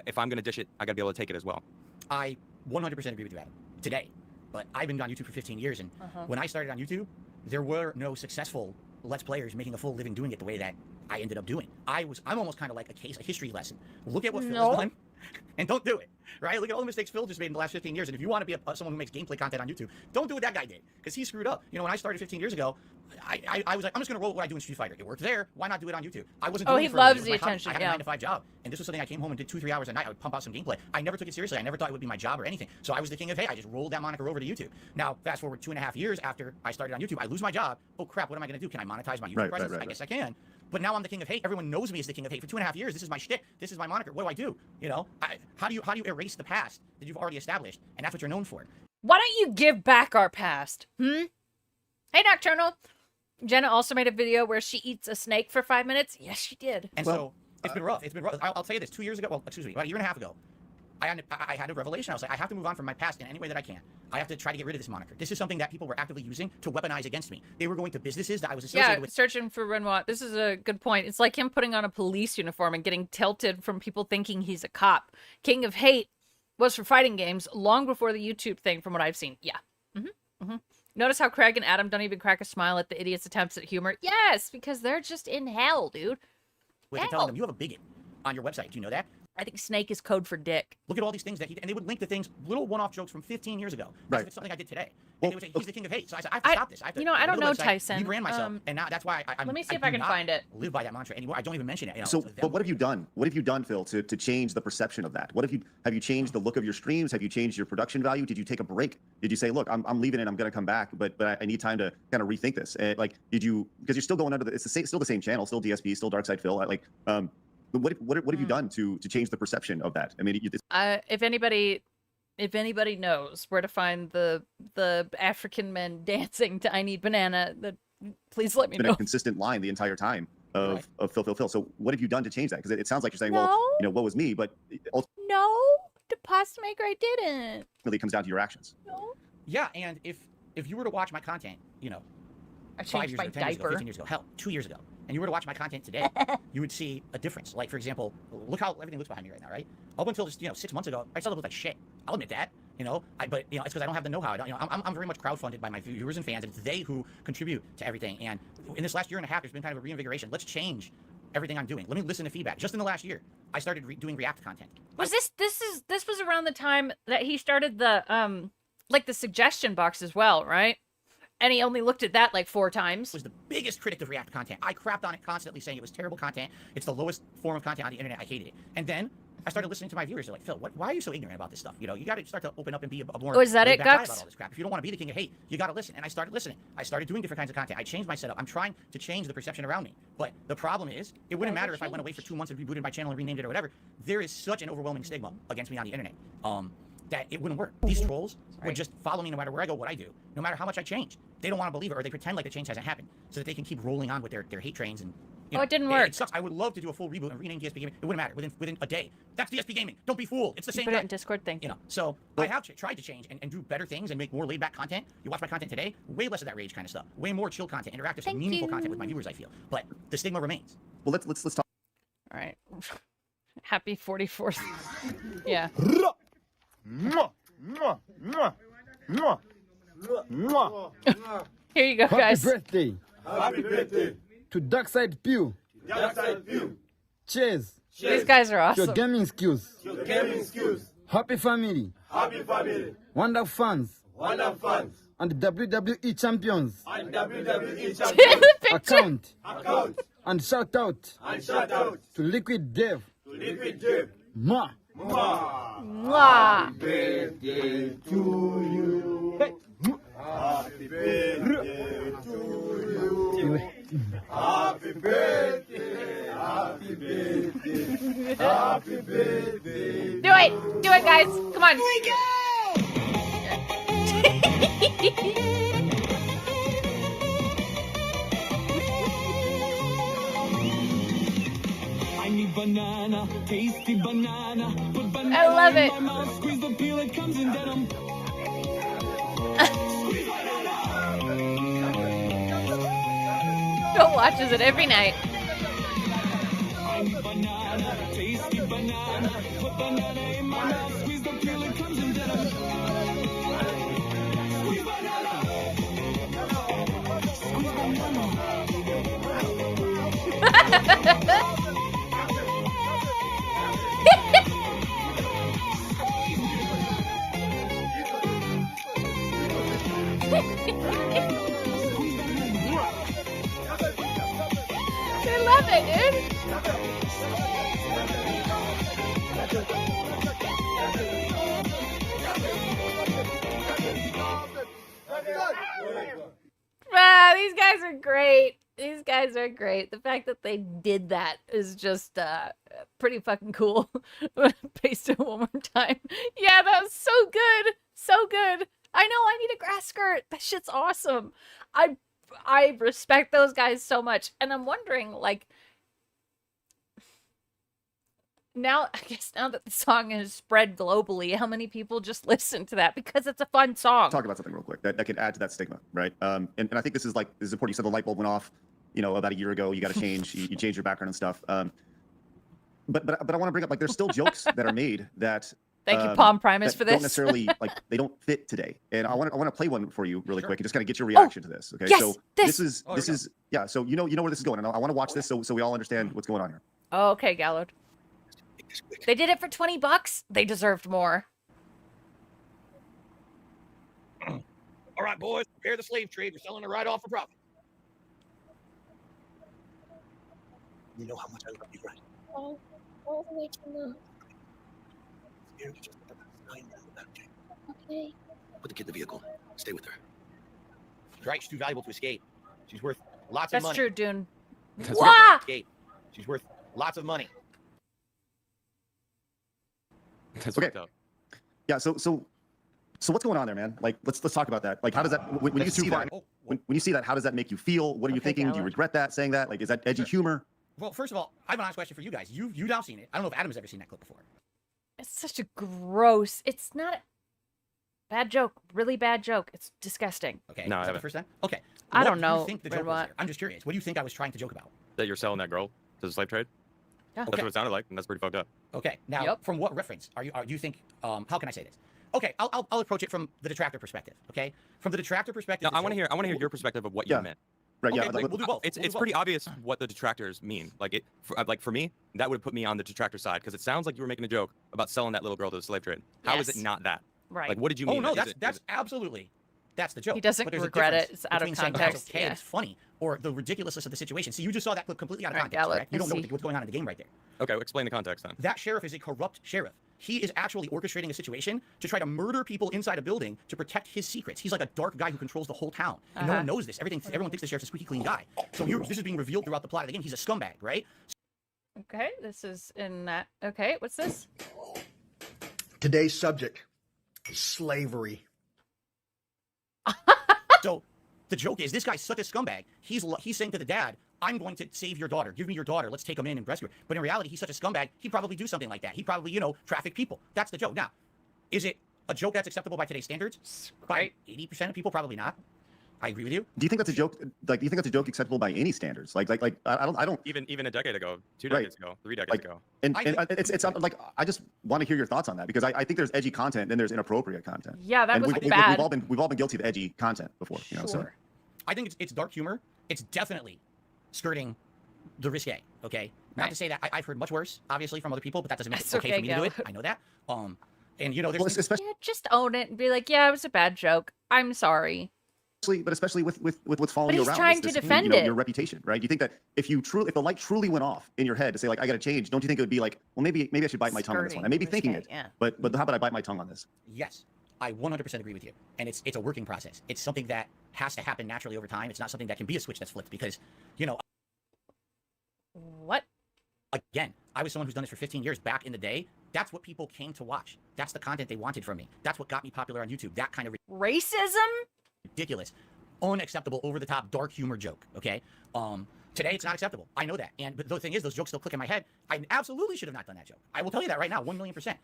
if I'm gonna dish it, I gotta be able to take it as well. I 100% agree with you, Adam, today. But I've been on YouTube for 15 years, and when I started on YouTube, there were no successful Let's Players making a full living doing it the way that I ended up doing. I'm almost kind of like a history lesson. Look at what Phil has done, and don't do it, right? Look at all the mistakes Phil just made in the last 15 years, and if you want to be someone who makes gameplay content on YouTube, don't do what that guy did, because he screwed up. You know, when I started 15 years ago, I was like, I'm just going to roll what I do in Street Fighter. It worked there. Why not do it on YouTube? I wasn't doing it for loves it the was my hobby. attention, I had a 9-to-5 job, and this was something I came home and did 2-3 hours a night. I would pump out some gameplay. I never took it seriously. I never thought it would be my job or anything. So I was the king of, hey, I just rolled that moniker over to YouTube. Now, fast forward 2.5 years after I started on YouTube, I lose my job. Oh, crap, what am I going to do? Can I monetize my YouTube presence? I guess I can. But now I'm the king of hate. Everyone knows me as the king of hate. For 2.5 years, this is my shtick. This is my moniker. What do I do? You know, how do you erase the past that you've already established? And that's what you're known for. Why don't you give back our past? Hey, Nocturnal. Jenna also made a video where she eats a snake for 5 minutes. Yes, she did. And so it's been rough. It's been rough. I'll tell you this. 2 years ago, well, excuse me, about a year and a half ago, I had a revelation. I was like, I have to move on from my past in any way that I can. I have to try to get rid of this moniker. This is something that people were actively using to weaponize against me. They were going to businesses that I was associated with. Searching for REEwatch. This is a good point. It's like him putting on a police uniform and getting tilted from people thinking he's a cop. King of Hate was for fighting games long before the YouTube thing, from what I've seen. Yeah. Notice how Craig and Adam don't even crack a smile at the idiot's attempts at humor? Yes, because they're just in hell, dude. With telling them, you have a bigot. on your website. Do you know that? I think snake is code for dick. Look at all these things that and they would link to things, little one-off jokes from 15 years ago. Right. It's something I did today. And they would say, he's the king of hate. So I said, I have to stop this. I have to, I don't know, website, Tyson. rebrand myself. And now that's why let me see if I can find it. Live by that mantra anymore. I don't even mention it. You know, so, but what have you done? What have you done, Phil, to change the perception of that? What have you changed the look of your streams? Have you changed your production value? Did you take a break? Did you say, look, I'm leaving it. I'm going to come back, but I need time to kind of rethink this. Like, because you're still going under still the same channel, still DSP, still Darkside Phil. What have you done to change the perception of that? I mean, if anybody knows where to find the African men dancing to "I Need Banana," please let me know. Been a consistent line the entire time of Phil. So what have you done to change that? Because it sounds like you're saying, well, what was me? But no, the pasta maker, I didn't. Really comes down to your actions. No. Yeah, and if you were to watch my content, I 5 changed years my ago, 10 years ago, diaper. 15 years ago, hell, 2 years ago, and you were to watch my content today, you would see a difference. Like, for example, look how everything looks behind me right now, right? Up until just 6 months ago, I still look like shit. I'll admit that. But it's because I don't have the know-how. I'm very much crowdfunded by my viewers and fans, and it's they who contribute to everything. And in this last year and a half, there's been kind of a reinvigoration. Let's change everything I'm doing. Let me listen to feedback. Just in the last year, I started doing React content. Was this was around the time that he started the the suggestion box as well, right? And he only looked at that like 4 times. Was the biggest critic of React content. I crapped on it constantly, saying it was terrible content. It's the lowest form of content on the internet. I hated it. And then I started listening to my viewers. They're like, Phil, why are you so ignorant about this stuff? You got to start to open up and be a more is that it, laid-back guy Gux? about all this crap. If you don't want to be the king of hate, you got to listen. And I started listening. I started doing different kinds of content. I changed my setup. I'm trying to change the perception around me. But the problem is, it wouldn't matter if I went away for 2 months and rebooted my channel and renamed it or whatever. There is such an overwhelming stigma against me on the internet. That it wouldn't work. These trolls would just follow me no matter where I go, what I do, no matter how much I change. They don't want to believe it, or they pretend like the change hasn't happened, so that they can keep rolling on with their hate trains. And it didn't work. It sucks. I would love to do a full reboot and rename DSP Gaming. It wouldn't matter within a day. That's DSP Gaming. Don't be fooled. It's the same. Put guy. it in Discord thing. So I have tried to change and do better things and make more laid back content. You watch my content today, way less of that rage kind of stuff, way more chill content, interactive, meaningful content with my viewers. I feel, but the stigma remains. Well, let's talk. All right. Happy 44th. Yeah. Here you go, guys. Happy birthday. Happy birthday. To Darkside Pew. Darkside Pew. Cheers. These guys are awesome. Your gaming skills. Your gaming skills. Happy family. Happy family. Wonderful fans. Wonderful fans. And WWE champions. And WWE champions. Account. And shout out. And shout out. To Liquid Dev. To Liquid Dev. Mwah. Mwah. Mwah. Happy birthday to you. Happy birthday to you. Happy birthday. Happy birthday. Happy birthday. Do it. Do it, guys. Come on. Here we go. I need banana, tasty banana. Put banana I love it. in my mouth, squeeze the peel, it comes in denim. Phil watches it every night. I need banana, tasty banana. Put banana in my mouth, squeeze the peel, it comes in denim. Squeeze banana. Squeeze banana. I love it, dude. Wow, these guys are great. These guys are great. The fact that they did that is just pretty fucking cool. Paste it one more time. Yeah, that was so good. So good. I know, I need a grass skirt. That shit's awesome. I respect those guys so much. And I'm wondering, like, now, I guess now that the song has spread globally, how many people just listen to that because it's a fun song? Talk about something real quick that could add to that stigma, right? And I think this is important. You said the light bulb went off, about a year ago. You got to change. you change your background and stuff. But I want to bring up, like, there's still jokes that are made that. Thank you, Palm Primus, for this. Don't necessarily they don't fit today. And I want to play one for you really quick and just kind of get your reaction to this. Okay, yes, so this is yeah. So you know where this is going, and I want to watch this so we all understand what's going on here. Oh, okay, Gallard. They did it for $20. They deserved more. All right, boys, prepare the slave trade. We're selling it right off for profit. You know how much I love you, right? All the way to love. Here, you just sign that, okay? Okay. Put the kid in the vehicle. Stay with her. Right, she's too valuable to escape. She's worth lots of That's money. true, Dune. That's Wah! Escape. She's worth lots of money. That's Okay. fucked up. Yeah. So what's going on there, man? Like, let's talk about that. Like, how does that when you That's see too that far. when you see that, how does that make you feel? What are you Okay, thinking? Do you Gallard. regret that saying that? Like, is that edgy humor? Well, first of all, I have an honest question for you guys. You've now seen it. I don't know if Adam's ever seen that clip before. It's such a gross. It's not a bad joke. Really bad joke. It's disgusting. Okay. No, I is that the haven't. first time? Okay. I What don't do know, you think the joke was REEwatch. there? I'm just curious. What do you think I was trying to joke about? That you're selling that girl to the slave trade. Yeah. That's what it sounded like, and that's pretty fucked up. Okay. Now, Yep. from what reference do you think? How can I say this? Okay, I'll approach it from the detractor perspective. Okay, from the detractor perspective. No, I want to hear your perspective of what you Yeah. meant. Right. Okay, Yeah. we'll do both. It's We'll do pretty both. obvious what the detractors mean. Like for me, that would put me on the detractor side because it sounds like you were making a joke about selling that little girl to the slave trade. How is it Yes. not that? Right. Like, what did you Oh mean? no, Is that's it- absolutely that's the joke. He doesn't But there's a regret it. difference It's out of between saying, "Oh, context, It's okay, yeah. it's funny, or the ridiculousness of the situation. See, you just saw that clip completely out of Right, context. Gallard, Correct? You I don't know see. what's going on in the game right there. Okay, well, explain the context then. That sheriff is a corrupt sheriff. He is actually orchestrating a situation to try to murder people inside a building to protect his secrets. He's like a dark guy who controls the whole town. And no one knows this. Everyone thinks the sheriff's a squeaky clean guy. So this is being revealed throughout the plot of the game. He's a scumbag, right? Okay, this is in that. Okay, what's this? Today's subject is slavery. So the joke is this guy's such a scumbag. He's saying to the dad, "I'm going to save your daughter. Give me your daughter. Let's take him in and rescue her." But in reality, he's such a scumbag. He'd probably do something like that. He'd probably, traffic people. That's the joke. Now, is it a joke that's acceptable by today's standards? By 80% of people, probably not. I agree with you. Do you think that's a joke? Like, do you think that's a joke acceptable by any standards? Like, I don't. Even a decade ago, 2 Right. decades ago, 3 decades Like, ago. and it's like I just want to hear your thoughts on that because I think there's edgy content and there's inappropriate content. Yeah, that and was we've bad. all been guilty of edgy content before. You know, so Sure. I think it's dark humor. It's definitely skirting the risque. Okay, not Right. to say that I've heard much worse, obviously, from other people, but that doesn't make That's it okay okay, for me to do it. Gallard. I know that. And there's well, especially Yeah, just own it and be like, yeah, it was a bad joke. I'm sorry. especially with what's following But you he's around. trying to defend it. Your reputation, right? You think that if the light truly went off in your head to say like I got to change, don't you think it would be like, well, maybe I should bite my tongue on this one? I may be thinking it, yeah. but how about I bite my tongue on this? Yes, I 100% agree with you. And it's a working process. It's something that has to happen naturally over time. It's not something that can be a switch that's flipped because, What? again, I was someone who's done this for 15 years back in the day. That's what people came to watch. That's the content they wanted from me. That's what got me popular on YouTube. That kind of Racism? ridiculous, unacceptable, over-the-top, dark humor joke, okay? Today, it's not acceptable. I know that. But the thing is, those jokes still click in my head. I absolutely should have not done that joke. I will tell you that right now, 1,000,000%.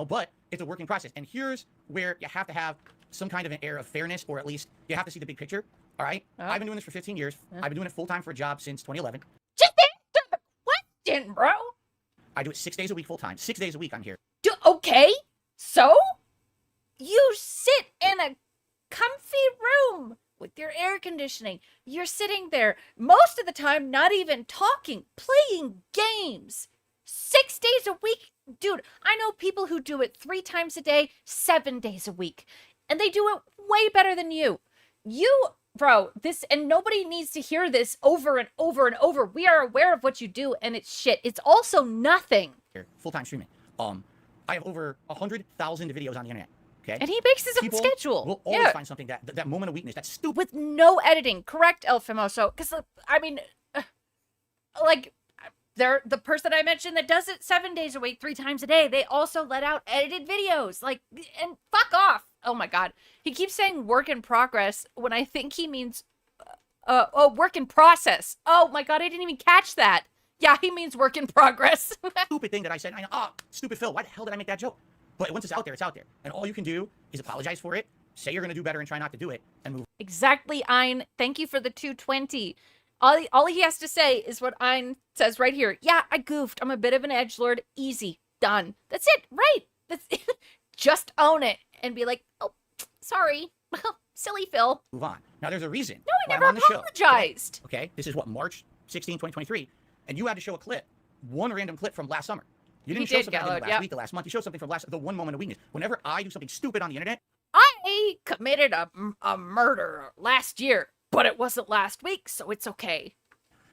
But it's a working process. And here's where you have to have some kind of an air of fairness, or at least you have to see the big picture, all right? I've been doing this for 15 years. I've been doing it full-time for a job since 2011. Just answer the question, bro. I do it 6 days a week full-time. 6 days a week I'm here. Okay, so? You sit in a comfy room with your air conditioning. You're sitting there most of the time, not even talking, playing games. 6 days a week? Dude, I know people who do it 3 times a day, 7 days a week. And they do it way better than you. Bro, and nobody needs to hear this over and over and over. We are aware of what you do, and it's shit. It's also nothing. Full-time streaming. I have over 100,000 videos on the internet. Okay. And he makes his own People schedule. will always find something that moment of weakness. That's stupid. With no editing. Correct, El Famoso. Because, the person I mentioned that does it 7 days a week, 3 times a day, they also let out edited videos. And fuck off. Oh my God. He keeps saying work in progress when I think he means, work in process. Oh my God, I didn't even catch that. Yeah, he means work in progress. Stupid thing that I said. Stupid Phil. Why the hell did I make that joke? But once it's out there, it's out there. And all you can do is apologize for it, say you're going to do better and try not to do it, and move. Exactly, Ein. Thank you for the 220. All he has to say is what Ein says right here. Yeah, I goofed. I'm a bit of an edgelord. Easy. Done. That's it. Right. That's just own it and be like, oh, sorry. Silly Phil. Move on. Now, there's a reason. No, I why I'm never on the show. apologized. Okay, this is what, March 16, 2023. And you had to show a clip, one random clip from last summer. You didn't show something I did last week or last month. You showed something from the one moment of weakness. Whenever I do something stupid on the internet, I committed a murder last year, but it wasn't last week, so it's okay.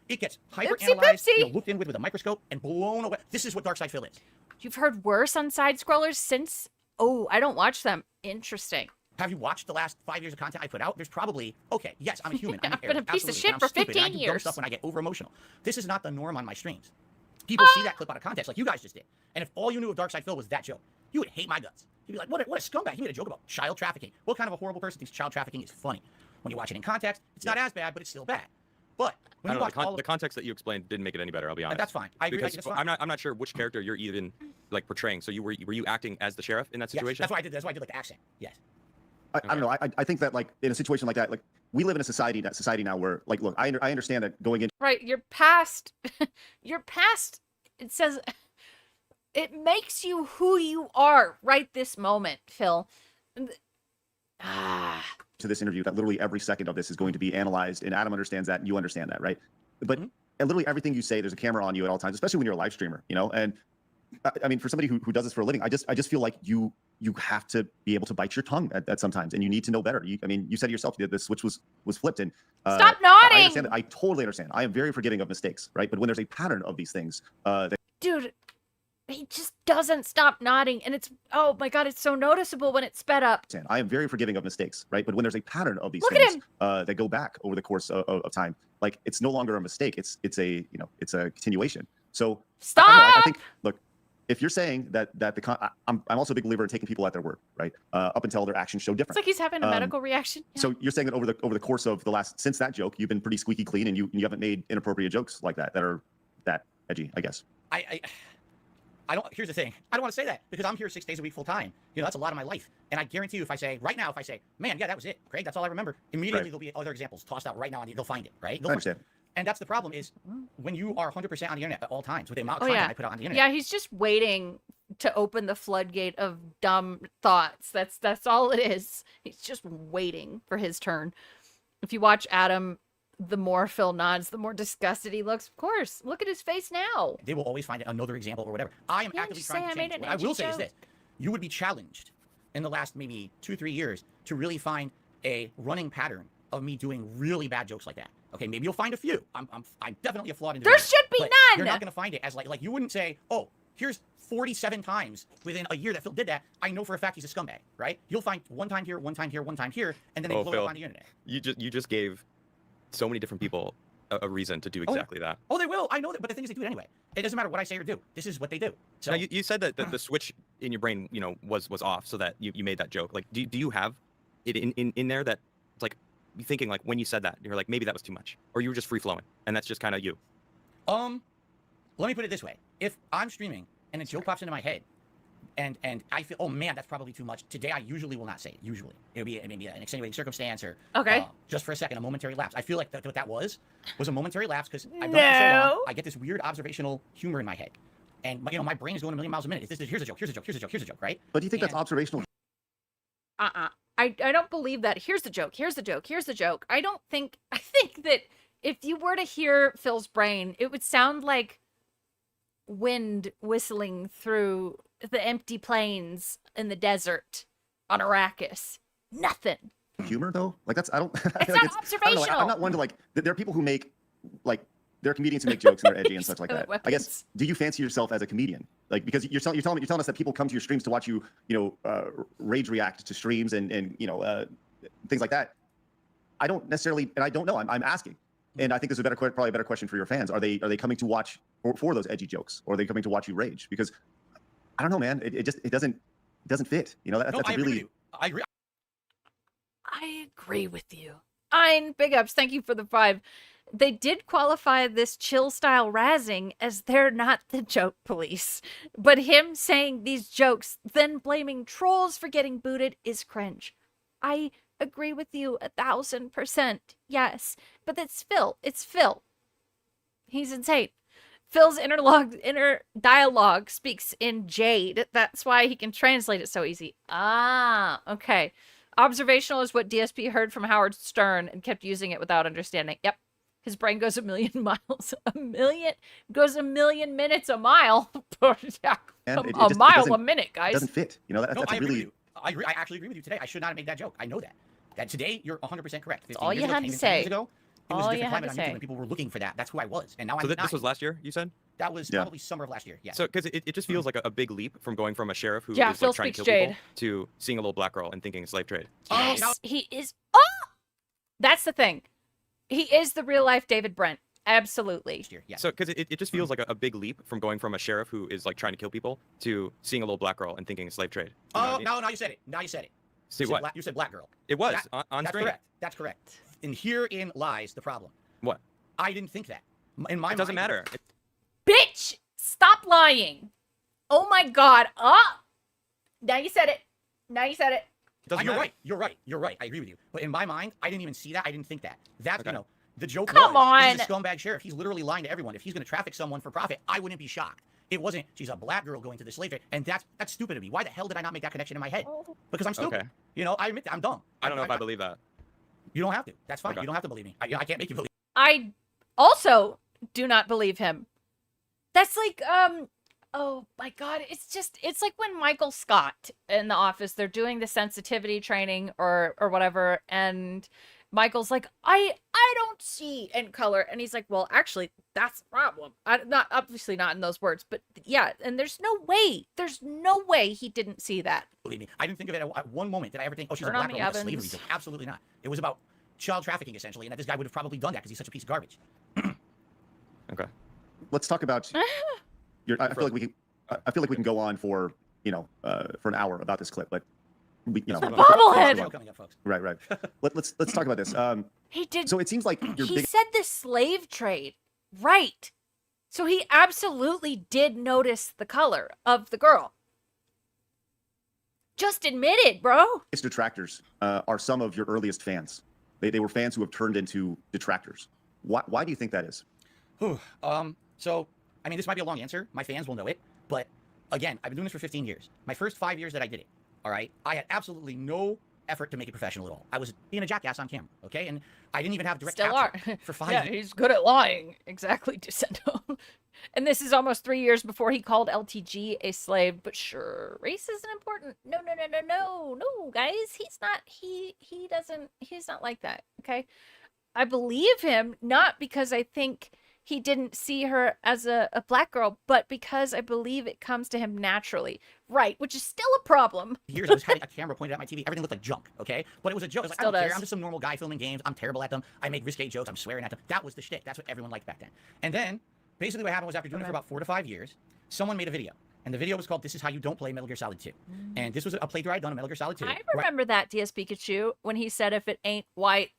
It gets hyper-analyzed, looked in with a microscope, and blown away. This is what Dark Side Phil is. You've heard worse on side-scrollers since... Oh, I don't watch them. Interesting. Have you watched the last 5 years of content I put out? There's probably... Okay, yes, I'm a human. I'm I've been a piece of shit for 15 I do dumb years. stuff when I get over-emotional. This is not the norm on my streams. People see that clip out of context like you guys just did. And if all you knew of Dark Side Phil was that joke, you would hate my guts. You'd be like, what a scumbag. He made a joke about child trafficking. What kind of a horrible person thinks child trafficking is funny? When you watch it in context, it's not as bad, but it's still bad. But when you watch the context that you explained didn't make it any better, I'll be honest. That's fine. I agree. Because I'm not sure which character you're even like portraying. So were you acting as the sheriff in that situation? Yes, that's why I did. That's why I did like the accent. Yes. I don't know. I think that like in a situation like that, like we live in a society now where like, look, I understand that going into Right, your past, it says, it makes you who you are right this moment, Phil. to this interview that literally every second of this is going to be analyzed, and Adam understands that, and you understand that, right? But and literally everything you say, there's a camera on you at all times, especially when you're a live streamer, you know? And I mean, for somebody who does this for a living, I just feel like you have to be able to bite your tongue at sometimes, and you need to know better. I mean, you said yourself that the switch was flipped, and stop nodding. I understand that. I totally understand. I am very forgiving of mistakes, right? But when there's a pattern of these things, Dude, he just doesn't stop nodding, and it's, oh my god, it's so noticeable when it's sped up. I am very forgiving of mistakes, right? But when there's a pattern of these Look things that go back over the course of time, like it's no longer a mistake. It's a continuation. So stop. I think, look, if you're saying that I'm also a big believer in taking people at their word, right? Up until their actions show different. It's like he's having a medical reaction. Yeah. So you're saying that over the course of since that joke, you've been pretty squeaky clean, and you haven't made inappropriate jokes like that are that edgy, I guess. I don't. Here's the thing. I don't want to say that because I'm here 6 days a week full time. You know, that's a lot of my life. And I guarantee you, if I say, man, yeah, that was it, Craig, that's all I remember. Immediately there'll be other examples tossed out right now, and they'll find it, right? I understand. And that's the problem is when you are 100% on the internet at all times with the amount of content I put out on the internet. Yeah, he's just waiting to open the floodgate of dumb thoughts. That's all it is. He's just waiting for his turn. If you watch Adam, the more Phil nods, the more disgusted he looks. Of course, look at his face now. They will always find another example or whatever. I am actively trying to change. What I will say is this: you would be challenged in the last maybe 2-3 years to really find a running pattern of me doing really bad jokes like that. Okay, maybe you'll find a few. I'm definitely a flawed individual. There should be but none. You're not going to find it as like you wouldn't say, oh, here's 47 times within a year that Phil did that. I know for a fact he's a scumbag, right? You'll find one time here, one time here, one time here, and then they blow it up on the internet. You just gave so many different people a reason to do exactly that. Oh, they will. I know that, but the thing is, they do it anyway. It doesn't matter what I say or do. This is what they do. So now, you said that the switch in your brain, was off, so that you made that joke. Like, do you have it in there that it's like you thinking like when you said that you're like maybe that was too much, or you were just free flowing, and that's just kind of you? Let me put it this way: if I'm streaming and a joke pops into my head, and I feel, oh man, that's probably too much. Today, I usually will not say it. Usually, it'll be maybe an extenuating circumstance or just for a second, a momentary lapse. I feel like what that was a momentary lapse because I've done it for so long. I get this weird observational humor in my head, and my brain is going a million miles a minute. Here's a joke, here's a joke, here's a joke, here's a joke, right? But do you think that's observational? I don't believe that. Here's the joke. Here's the joke. Here's the joke. I think that if you were to hear Phil's brain, it would sound like wind whistling through the empty plains in the desert on Arrakis. Nothing. Humor though, like that's I don't. It's not observational. I'm not one to like. There are people who make like. There are comedians who make jokes and they're edgy and such like that. I guess. Do you fancy yourself as a comedian? Like because you're telling us that people come to your streams to watch you, rage react to streams and things like that. I don't necessarily, and I don't know. I'm asking, and I think this is probably a better question for your fans. Are they coming to watch for those edgy jokes, or are they coming to watch you rage? Because I don't know, man. It doesn't fit. That's I really. Agree. I agree with you. Big ups. Thank you for the 5. They did qualify this chill style razzing as they're not the joke police. But him saying these jokes, then blaming trolls for getting booted is cringe. I agree with you 1,000%. Yes. But it's Phil. It's Phil. He's insane. Phil's inner dialogue speaks in Jade. That's why he can translate it so easy. Okay. Observational is what DSP heard from Howard Stern and kept using it without understanding. Yep. His brain goes a million miles. Goes a million minutes a mile. Yeah, And a it just mile doesn't- a minute, It guys. doesn't fit. You know, No, that's I a agree with really. you. I agree. I actually agree with you today. I should not have made that joke. I know that. That today you're 100% correct. 15 all years you ago, had 10 to years say. ago, it was All a you different had climate to on say. YouTube, and people were looking for that. That's who I was, and now I'm So not. this was last year, you said? That was probably summer of last year. Yeah. So, because it just feels like a big leap from going from a sheriff who Yeah, is Phil like trying to speaks kill people Jade. to seeing a little black girl and thinking slave trade. Yes, he is. Oh, that's the thing. He is the real life David Brent. Absolutely. So, because it just feels like a big leap from going from a sheriff who is like trying to kill people to seeing a little black girl and thinking slave trade. You know what I mean? No, now you said it. Now you said it. See you said what? You said black girl. It was That- on that's screen. correct. That's correct. And herein lies the problem. What? I didn't think that. In my It doesn't mind, matter. Bitch, stop lying. Oh my God. Now you said it. Now you said it. Doesn't you're matter. right. You're right. You're right. I agree with you. But in my mind, I didn't even see that. I didn't think that. That's Okay. you know the joke. Come was, He's a on. scumbag sheriff. He's literally lying to everyone. If he's going to traffic someone for profit, I wouldn't be shocked. It wasn't. She's a black girl going to the slave trade, and that's stupid to me. Why the hell did I not make that connection in my head? Because I'm stupid. Okay. You know, I admit that I'm dumb. I don't know if I believe that. You don't have to. That's fine. Okay. You don't have to believe me. I can't make you believe. I also do not believe him. That's like, oh my God. It's like when Michael Scott in The Office, they're doing the sensitivity training or whatever. And Michael's like, I don't see in color. And he's like, well, actually, that's the problem. Not obviously not in those words, but yeah. And there's no way he didn't see that. Believe me, I didn't think of it at one moment. Did I ever think, oh, she's Turn a on black the girl with a slavery ovens. joke? Absolutely not. It was about child trafficking essentially, and that this guy would have probably done that because he's such a piece of garbage. Okay. Let's talk about. I feel like we can. I feel like we can go on for for an hour about this clip, but we bobblehead. Coming up, folks. Right. Let's talk about this. He did. So it seems like your He big. said the slave trade. Right. So he absolutely did notice the color of the girl. Just admit it, bro. biggest detractors are some of your earliest fans. They were fans who have turned into detractors. Why do you think that is? So, I mean, this might be a long answer. My fans will know it. But again, I've been doing this for 15 years. My first 5 years that I did it, all right, I had absolutely no effort to make it professional at all. I was being a jackass on camera, okay? And I didn't even have direct Still are. capture for 5 Yeah, years. he's good at lying. Exactly, Ducendo. And this is almost 3 years before he called LTG a slave. But sure, race isn't important. No, guys. He's not like that, okay? I believe him, not because I think he didn't see her as a black girl, but because I believe it comes to him naturally. Right, which is still a problem. Years I was having a camera pointed at my TV. Everything looked like junk, okay? But it was a joke. I was like, Still I don't care. does. I'm just some normal guy filming games. I'm terrible at them. I make risque jokes. I'm swearing at them. That was the shtick. That's what everyone liked back then. And then, basically what happened was after doing it for about 4 to 5 years, someone made a video. And the video was called This Is How You Don't Play Metal Gear Solid 2. And this was a playthrough I'd done of Metal Gear Solid 2. I remember that, DS Pikachu, when he said if it ain't white.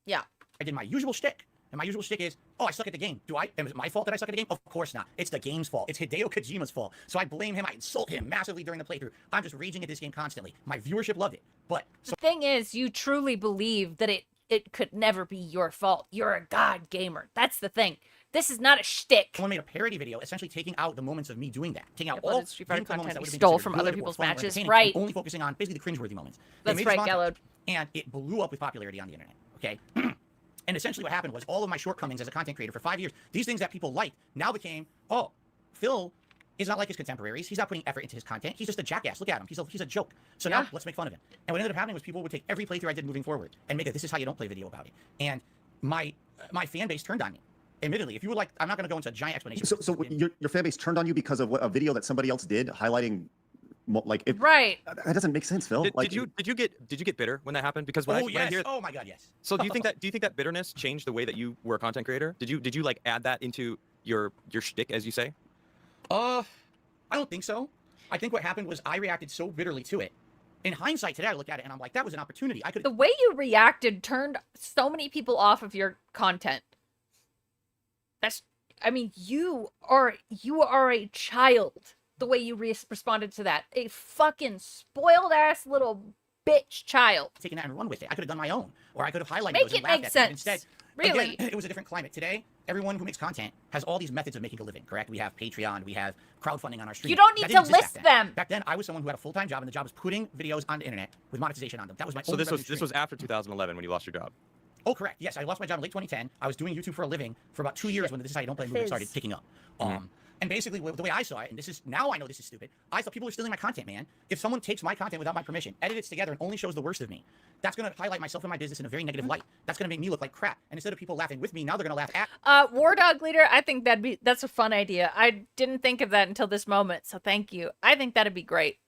Yeah. I did my usual shtick. And my usual shtick is, oh, I suck at the game. Is it my fault that I suck at the game? Of course not. It's the game's fault. It's Hideo Kojima's fault. So I blame him. I insult him massively during the playthrough. I'm just raging at this game constantly. My viewership loved it. But The thing is, you truly believe that it could never be your fault. You're a god gamer. That's the thing. This is not a shtick. someone made a parody video essentially taking out the moments of me doing that. Taking out Yeah, but all it's Street Fighter gameplay moments content that you would have been stole considered from good other or people's fun or matches, entertaining, right. and only focusing on basically the cringeworthy moments. They That's made right, this Gallowed. And it blew up with popularity on the internet, okay? And essentially what happened was all of my shortcomings as a content creator for 5 years, these things that people liked now became, oh, Phil is not like his contemporaries. He's not putting effort into his content. He's just a jackass. Look at him. He's a joke. So now let's make fun of him. And what ended up happening was people would take every playthrough I did moving forward and make a This Is How You Don't Play video about it. And my fan base turned on me. Admittedly, if you would like, I'm not going to go into a giant explanation. So your fan base turned on you because of a video that somebody else did highlighting, right. That doesn't make sense, Phil. Did you get bitter when that happened? Because when I hear, oh my God, yes. So do you think that bitterness changed the way that you were a content creator? Did you like add that into your shtick, as you say? I don't think so. I think what happened was I reacted so bitterly to it. In hindsight, today I look at it and I'm like, that was an opportunity. I could. The way you reacted turned so many people off of your content. You are a child. The way you responded to that, a fucking spoiled ass little bitch child. Taking that and run with it. I could have done my own, or I could have highlighted Make those and it laughed make at them. sense. Instead, Really? again, it was a different climate. Today, everyone who makes content has all these methods of making a living, correct? We have Patreon, we have crowdfunding on our stream. You don't need That to didn't exist list back then. them. Back then, I was someone who had a full-time job, and the job was putting videos on the internet with monetization on them. That was my So only this revenue was stream. after 2011 when you lost your job. Oh, correct. Yes, I lost my job in late 2010. I was doing YouTube for a living for about 2 years when This Is How You Don't Play movement started picking up. And basically, the way I saw it, and this is, now I know this is stupid, I thought people are stealing my content, man. If someone takes my content without my permission, edits together, and only shows the worst of me, that's going to highlight myself and my business in a very negative light. That's going to make me look like crap. And instead of people laughing with me, now they're going to laugh at War Dog Leader, I think that's a fun idea. I didn't think of that until this moment, so thank you. I think that'd be great.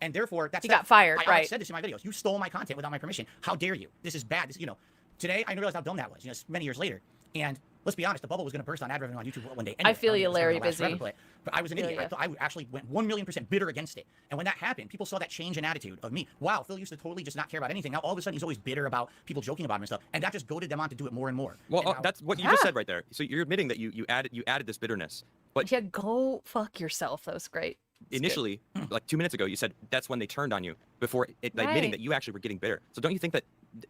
And therefore, that's he got fired, I right? said this in my videos. You stole my content without my permission. How dare you? This is bad. This, you know, today I realized how dumb that was. You know, many years later. And let's be honest, the bubble was going to burst on ad revenue on YouTube one day. Anyway. I feel you, Larry Busy. But I was an idiot. I actually went 1,000,000% bitter against it. And when that happened, people saw that change in attitude of me. Wow, Phil used to totally just not care about anything. Now all of a sudden he's always bitter about people joking about him and stuff. And that just goaded them on to do it more and more. Well, and now, that's what you just said right there. So you're admitting that you added this bitterness. But yeah, go fuck yourself. That was great. Initially, like 2 minutes ago, you said that's when they turned on you before admitting that you actually were getting bitter. So don't you think that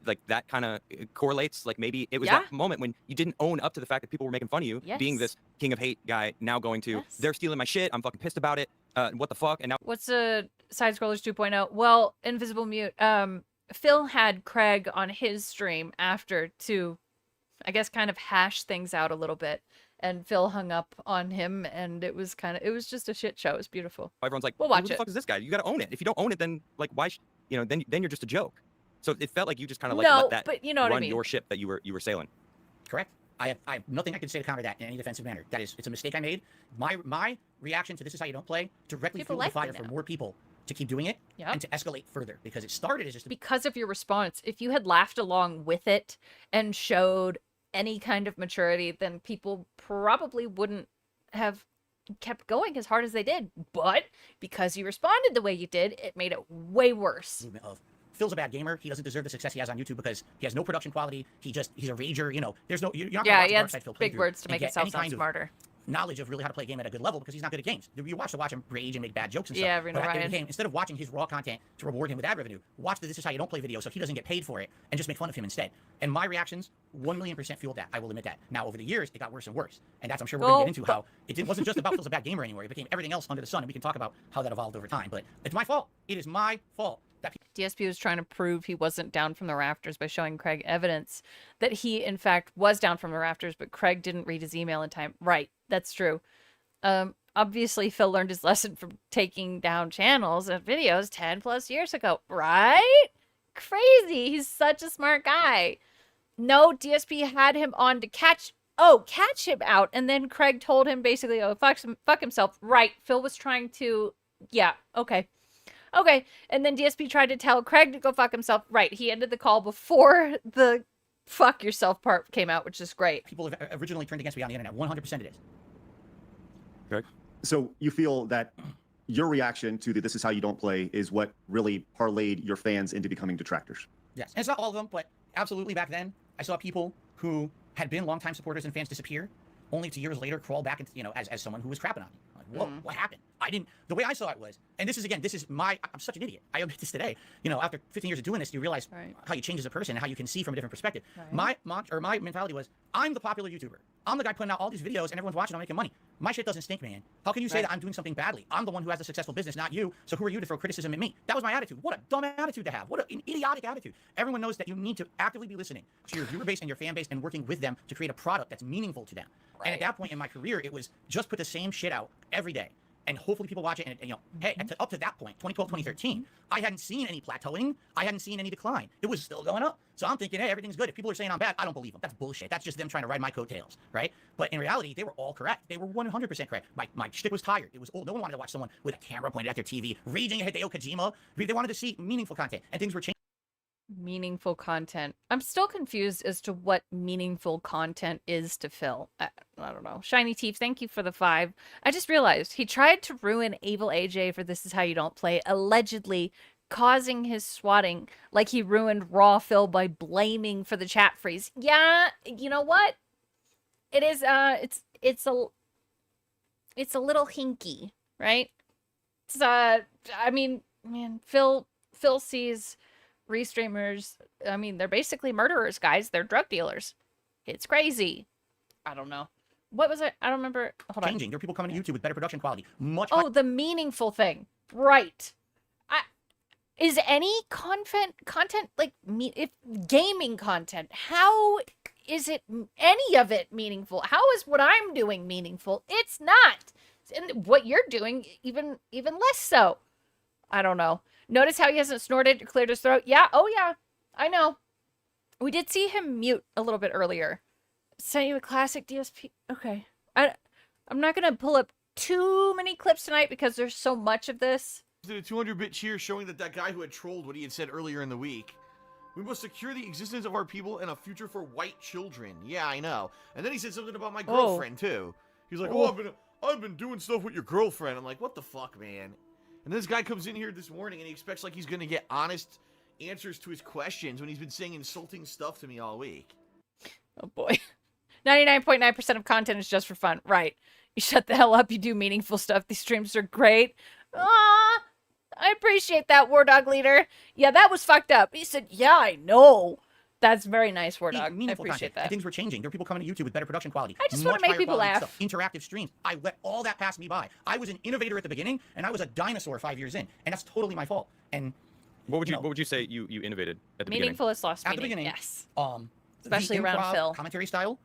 like that kind of correlates? Like maybe it was that moment when you didn't own up to the fact that people were making fun of you, being this king of hate guy, now going to they're stealing my shit. I'm fucking pissed about it. What the fuck? And now what's a Side Scrollers 2.0? Well, Invisible Mute. Phil had Craig on his stream after to, I guess, kind of hash things out a little bit. And Phil hung up on him, and it was just a shit show. It was beautiful. Everyone's like, we'll watch who the fuck is this guy? You got to own it. If you don't own it, then like why? Then you're just a joke. So it felt like you just kind of like let that but you know what run I mean. your ship that you were sailing. Correct. I have nothing I can say to counter that in any defensive manner. It's a mistake I made. My reaction to This Is How You Don't Play directly fueled the fire for more people to keep doing it and to escalate further, because it started as just because of your response. If you had laughed along with it and showed any kind of maturity, then people probably wouldn't have kept going as hard as they did. But because you responded the way you did, it made it way worse. Phil's a bad gamer. He doesn't deserve the success he has on YouTube because he has no production quality. He's a rager. You know, there's no. You're not yeah, gonna watch he the had dark side Phil big words to make himself sound smarter. Knowledge of really how to play a game at a good level, because he's not good at games. You watch him rage and make bad jokes and yeah, stuff. Instead of watching his raw content to reward him with ad revenue, watch the This Is How You Don't Play video so he doesn't get paid for it and just make fun of him instead. And my reactions 1,000,000% fueled that. I will admit that. Now over the years it got worse and worse, and that's I'm sure we're gonna get into how it wasn't just about Phil's a bad gamer anymore. It became everything else under the sun, and we can talk about how that evolved over time. But it's my fault. It is my fault. DSP was trying to prove he wasn't down from the rafters by showing Craig evidence that he, in fact, was down from the rafters, but Craig didn't read his email in time. Right, that's true. Obviously, Phil learned his lesson from taking down channels and videos 10+ years ago, right? Crazy. He's such a smart guy. No, DSP had him on to catch him out, and then Craig told him basically, fuck himself. Right, Phil was trying to, okay, and then DSP tried to tell Craig to go fuck himself. Right, he ended the call before the fuck yourself part came out, which is great. People have originally turned against me on the internet. 100% it is. Okay. So you feel that your reaction to the This Is How You Don't Play is what really parlayed your fans into becoming detractors? Yes. And it's not all of them, but absolutely back then, I saw people who had been longtime supporters and fans disappear, only to years later crawl back into, as someone who was crapping on me. Whoa, what happened? The way I saw it was, and this is I'm such an idiot. I admit this today. After 15 years of doing this, you realize how you change as a person and how you can see from a different perspective. Right. My mentality was, I'm the popular YouTuber. I'm the guy putting out all these videos and everyone's watching, I'm making money. My shit doesn't stink, man. How can you say that I'm doing something badly? I'm the one who has a successful business, not you. So who are you to throw criticism at me? That was my attitude. What a dumb attitude to have. What an idiotic attitude. Everyone knows that you need to actively be listening to your viewer base and your fan base and working with them to create a product that's meaningful to them. Right. And at that point in my career, it was just put the same shit out every day. And hopefully people watch it. And hey, up to that point, 2012, 2013, I hadn't seen any plateauing. I hadn't seen any decline. It was still going up. So I'm thinking, hey, everything's good. If people are saying I'm bad, I don't believe them. That's bullshit. That's just them trying to ride my coattails, right? But in reality, they were all correct. They were 100% correct. My shtick was tired. It was old. No one wanted to watch someone with a camera pointed at their TV, raging at Hideo Kojima. They wanted to see meaningful content, and things were changing. Meaningful content. I'm still confused as to what meaningful content is to Phil. I don't know. Shiny Teeth, thank you for the 5. I just realized he tried to ruin Evil AJ for This Is How You Don't Play, allegedly causing his swatting, like he ruined Raw Phil by blaming for the chat freeze. Yeah, you know what? It is it's a little hinky, right? It's I mean, man, Phil sees restreamers, I mean, they're basically murderers, guys. They're drug dealers. It's crazy. I don't know. What was it? I don't remember. Hold on. There are people coming to YouTube with better production quality. The meaningful thing. Right. is any content like if gaming content, how is it any of it meaningful? How is what I'm doing meaningful? It's not. And what you're doing even less so. I don't know. Notice how he hasn't snorted or cleared his throat? Yeah, oh yeah. I know. We did see him mute a little bit earlier. Sent you a classic DSP. Okay. I'm not going to pull up too many clips tonight because there's so much of this. Did a 200-bit cheer showing that guy who had trolled what he had said earlier in the week. We must secure the existence of our people and a future for white children. Yeah, I know. And then he said something about my girlfriend too. He's like, "Oh, I've been doing stuff with your girlfriend." I'm like, "What the fuck, man?" And this guy comes in here this morning and he expects like he's gonna get honest answers to his questions when he's been saying insulting stuff to me all week. Oh boy. 99.9% of content is just for fun. Right. You shut the hell up. You do meaningful stuff. These streams are great. Ah, I appreciate that, War Dog Leader. Yeah, that was fucked up. He said, yeah, I know. That's very nice, War Dog. I appreciate content. that. And things were changing. There were people coming to YouTube with better production quality. I just want to make people laugh. Stuff, interactive streams. I let all that pass me by. I was an innovator at the beginning, and I was a dinosaur 5 years in, and that's totally my fault. And what would you say you innovated at the meaningful is lost at the meaning. beginning? Yes. Especially around Phil. Commentary style.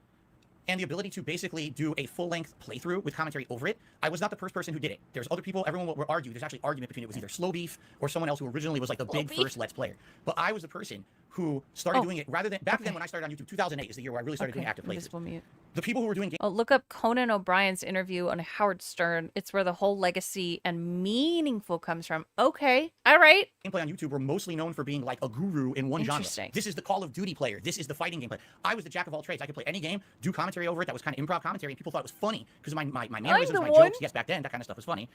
And the ability to basically do a full-length playthrough with commentary over it. I was not the first person who did it. There's other people, everyone will argue. There's actually argument between it was either Slow Beef or someone else who originally was like the big first Let's Player. But I was the person who started doing it rather than, back then when I started on YouTube, 2008 is the year where I really started doing active playthroughs. The people who were doing Oh, look up Conan O'Brien's interview on Howard Stern. It's where the whole legacy and meaningful comes from. Okay. All right. Gameplay on YouTube were mostly known for being like a guru in one genre. This is the Call of Duty player. This is the fighting game player. I was the jack of all trades. I could play any game, do commentary over it. That was kind of improv commentary, and people thought it was funny because of my mannerisms, my jokes. Yes, back then that kind of stuff was funny.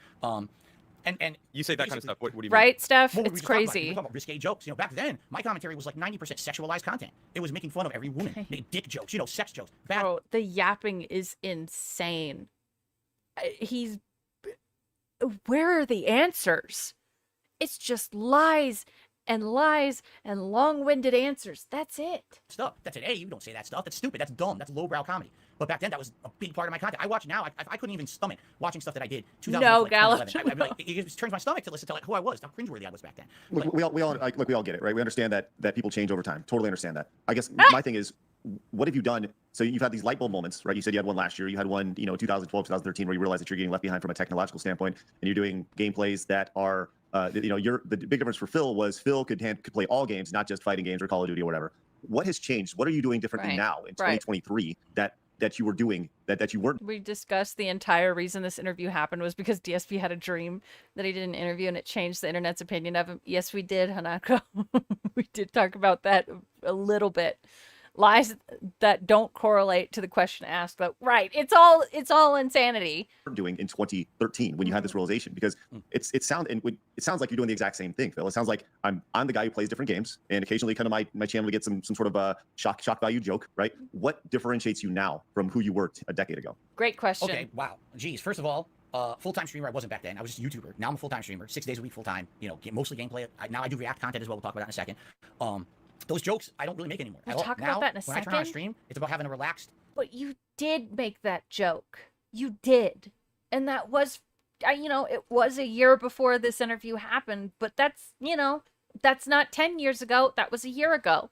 And you say that kind of stuff. What do you mean? Right, Steph? Well, it's crazy. We talk about risque jokes. You know, back then my commentary was like 90% sexualized content. It was making fun of every woman, dick jokes, you know, sex jokes. Bro, the yapping is insane. Where are the answers? It's just lies and lies and long-winded answers. That's it. Stuff. That's it. Hey, you don't say that stuff. That's stupid. That's dumb. That's lowbrow comedy. But back then, that was a big part of my content. I watch now. I couldn't even stomach watching stuff that I did. No, Gallo. It turns my stomach to listen to like who I was. How cringeworthy I was back then. Look, we all get it, right? We understand that people change over time. Totally understand that. I guess my thing is, what have you done? So you've had these light bulb moments, right? You said you had one last year. You had one, 2012, 2013, where you realized that you're getting left behind from a technological standpoint, and you're doing gameplays that are, the big difference for Phil was Phil could play all games, not just fighting games or Call of Duty or whatever. What has changed? What are you doing differently now in 2023 that you were doing that you weren't? We discussed the entire reason this interview happened was because DSP had a dream that he did an interview and it changed the internet's opinion of him. Yes, we did, Hanako. We did talk about that a little bit. Lies that don't correlate to the question asked, but right, it's all insanity. Doing in 2013 when you had this realization, because it sounds like you're doing the exact same thing, Phil. It sounds like I'm the guy who plays different games and occasionally come to my channel to get some sort of a shock value joke, right? What differentiates you now from who you were a decade ago? Great question. Okay, wow. Geez, first of all, full-time streamer I wasn't back then. I was just a YouTuber. Now I'm a full-time streamer, 6 days a week full-time. Mostly gameplay. Now I do React content as well. We'll talk about that in a second. Those jokes I don't really make anymore. We'll talk about that in a second. When I turn on a stream, it's about having a relaxed. But you did make that joke. You did. And that was, it was a year before this interview happened, but that's not 10 years ago. That was a year ago.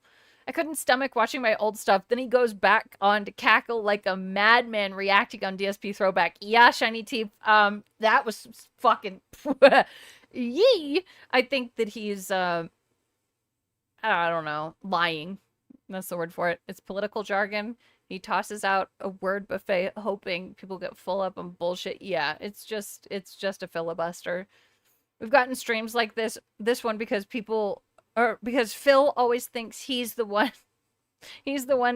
I couldn't stomach watching my old stuff. Then he goes back on to cackle like a madman reacting on DSP Throwback. Yeah, Shiny Teeth. That was fucking yee. I think that he's I don't know, lying. That's the word for it. It's political jargon. He tosses out a word buffet hoping people get full up on bullshit. Yeah, it's just a filibuster. We've gotten streams like this one because Phil always thinks he's one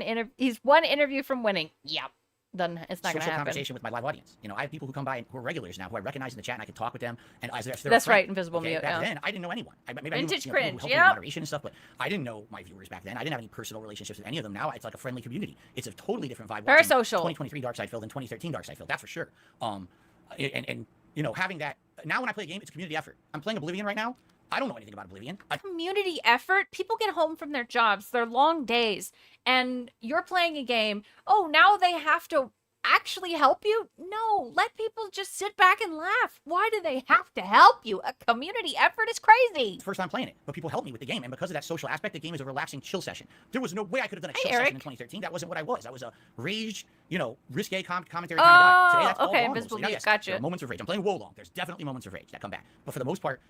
interview from winning. Yep. Then it's not going to happen. Conversation with my live audience. I have people who come by who are regulars now who I recognize in the chat and I can talk with them. And as that's right, Invisible Mute. Back then, I didn't know anyone. Maybe Vintage I knew, cringe. People who helped with moderation and stuff, but I didn't know my viewers back then. I didn't have any personal relationships with any of them. Now it's like a friendly community. It's a totally different vibe. Parasocial. 2023 Dark Side Phil than 2013 Dark Side Phil. That's for sure. And having that now when I play a game, it's a community effort. I'm playing Oblivion right now. I don't know anything about Oblivion. Community effort. People get home from their jobs, their long days, and you're playing a game. Oh, now they have to actually help you? No, let people just sit back and laugh. Why do they have to help you? A community effort is crazy. First time playing it, but people helped me with the game, and because of that social aspect, the game is a relaxing chill session. There was no way I could have done a chill session in 2013. That wasn't what I was. I was a raged, risque commentary kind of guy. Today, that's all okay, wrong, invisible mostly. Now, mute, yes, gotcha. there are moments of rage. I'm playing Wolong. There's definitely moments of rage that come back, but for the most part,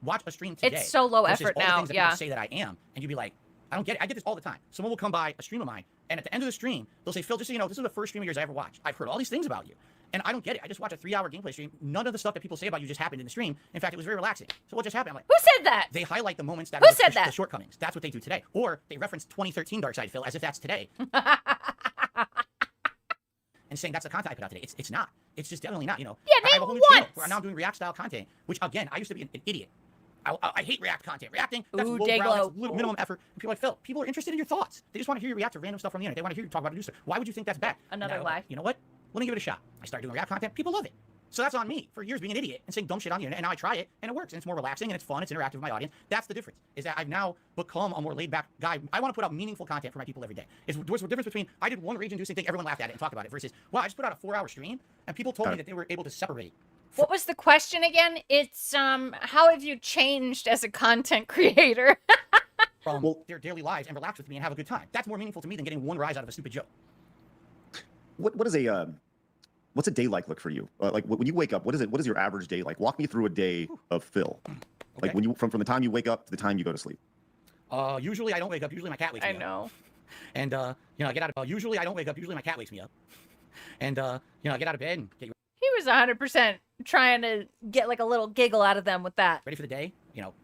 watch a stream today. It's so low versus effort all the now, things that people say that I am, and you'd be like, I don't get it. I get this all the time. Someone will come by a stream of mine, and at the end of the stream, they'll say, Phil, just so you know, this is the first stream of yours I ever watched. I've heard all these things about you. And I don't get it. I just watch a 3-hour gameplay stream. None of the stuff that people say about you just happened in the stream. In fact, it was very relaxing. So what just happened? I'm like, who said that? They highlight the moments that Who are said the that? shortcomings. That's what they do today. Or they reference 2013 Darkside Phil as if that's today. And saying that's the content I put out today. It's not. It's just definitely not, Yeah, I have a whole new channel where now I'm doing React style content, which again, I used to be an idiot. I hate React content. Reacting, that's low brow, that's little minimum effort. And people are like, Phil, people are interested in your thoughts. They just want to hear you react to random stuff from the internet. They want to hear you talk about a new stuff. Why would you think that's bad? Another lie. You know what? Let me give it a shot. I started doing React content. People love it. So that's on me for years being an idiot and saying dumb shit on the internet. And now I try it and it works. And it's more relaxing and it's fun. It's interactive with my audience. That's the difference. Is that I've now become a more laid back guy. I want to put out meaningful content for my people every day. There's a difference between I did one rage-inducing thing, everyone laughed at it and talked about it, versus, well, I just put out a 4-hour stream and people told me that they were able to separate. What was the question again? It's how have you changed as a content creator? From their daily lives and relax with me and have a good time. That's more meaningful to me than getting one rise out of a stupid joke. What's a day like for you? Like when you wake up, what is your average day like? Walk me through a day of Phil. Okay. Like when you from the time you wake up to the time you go to sleep. Usually I don't wake up. Usually my cat wakes me up. I know. And I get out of usually I don't wake up. Usually my cat wakes me up. And I get out of bed and get He was 100% trying to get like a little giggle out of them with that. ready for the day.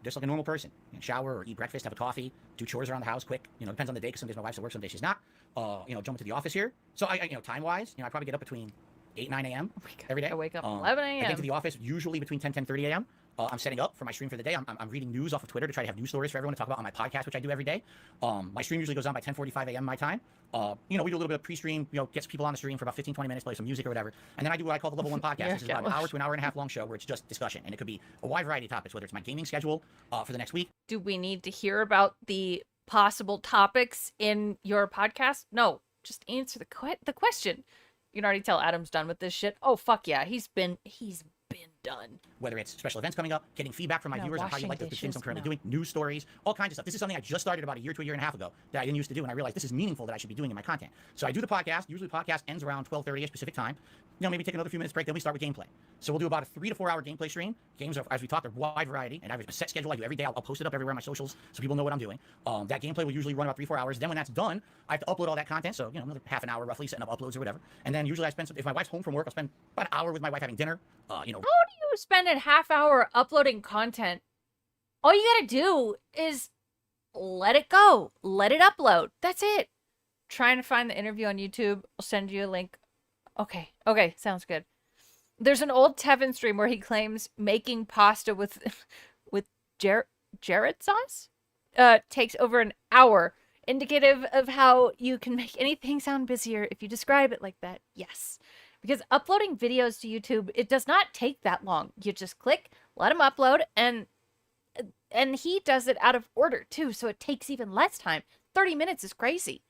Just like a normal person. Shower or eat breakfast, have a coffee, do chores around the house quick. Depends on the day because some days my wife's at work, some days she's not. Jump into the office here. So I time-wise, I probably get up between 8, 9 a.m. every day. I wake up 11 a.m. I get to the office usually between 10, 10:30 a.m. I'm setting up for my stream for the day. I'm reading news off of Twitter to try to have news stories for everyone to talk about on my podcast, which I do every day. My stream usually goes on by 10:45 a.m. my time. We do a little bit of pre-stream, gets people on the stream for about 15, 20 minutes, play some music or whatever. And then I do what I call the Level 1 podcast, which is about an hour to an hour and a half long show where it's just discussion. And it could be a wide variety of topics, whether it's my gaming schedule for the next week. Do we need to hear about the possible topics in your podcast? No, just answer the question. You can already tell Adam's done with this shit. Oh, fuck yeah. He's been done. Whether it's special events coming up, getting feedback from my viewers on how you like the things I'm currently no. doing, news stories, all kinds of stuff. This is something I just started about a year to a year and a half ago that I didn't used to do, and I realized this is meaningful that I should be doing in my content. So I do the podcast. Usually the podcast ends around 12:30ish Pacific time. Maybe take another few minutes break, then we start with gameplay. So we'll do about a 3 to 4 hour gameplay stream. Games are, as we talked, are wide variety, and I have a set schedule I do every day. I'll post it up everywhere on my socials so people know what I'm doing. That gameplay will usually run about 3-4 hours. Then when that's done, I have to upload all that content. So another half an hour roughly setting up uploads or whatever. And then usually I spend if my wife's home from work, I'll spend about an hour with my wife having dinner. How do you spend a half hour uploading content? All you gotta do is let it go. Let it upload. That's it. Trying to find the interview on YouTube. I'll send you a link. Okay, sounds good. There's an old Tevin stream where he claims making pasta with Jarrett sauce takes over an hour, indicative of how you can make anything sound busier if you describe it like that. Yes. Because uploading videos to YouTube, it does not take that long. You just click, let him upload, and he does it out of order too, so it takes even less time. 30 minutes is crazy.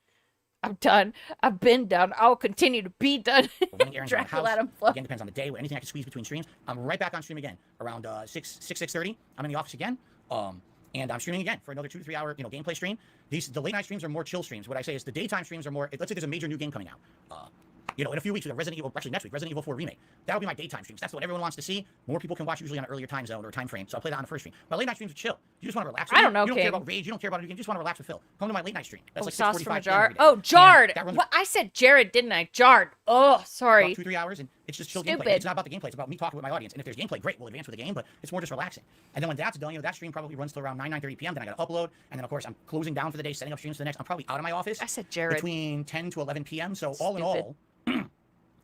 I'm done. I've been done. I'll continue to be done. Dracula Adam Flow. Again, depends on the day. Anything I can squeeze between streams. I'm right back on stream again around 6:30. I'm in the office again. And I'm streaming again for another 2 to 3 hour gameplay stream. The late night streams are more chill streams. What I say is the daytime streams are more. Let's say there's a major new game coming out. In a few weeks, we have Resident Evil, actually next week, Resident Evil 4 Remake. That'll be my daytime streams. That's what everyone wants to see. More people can watch usually on an earlier time zone or time frame, so I'll play that on the first stream. My late night streams are chill. You just want to relax. I don't know, You don't care King. about rage. You don't care about anything. You just want to relax with Phil. Come to my late night stream. That's like sauce from a 6:45 jar. every day. Oh, jarred. And that runs What? I said Jared, didn't I? Jarred. Oh, sorry. about 2-3 hours, and it's just chill Stupid. gameplay. It's not about the gameplay. It's about me talking with my audience. And if there's gameplay, great, we'll advance with the game, but it's more just relaxing. And then when that's done, that stream probably runs till around 9:30 p.m. Then I got to upload, and then of course I'm closing down for the day, setting up streams for the next. I'm probably out of my office. I said Jared. Between 10 to 11 p.m. So all in all,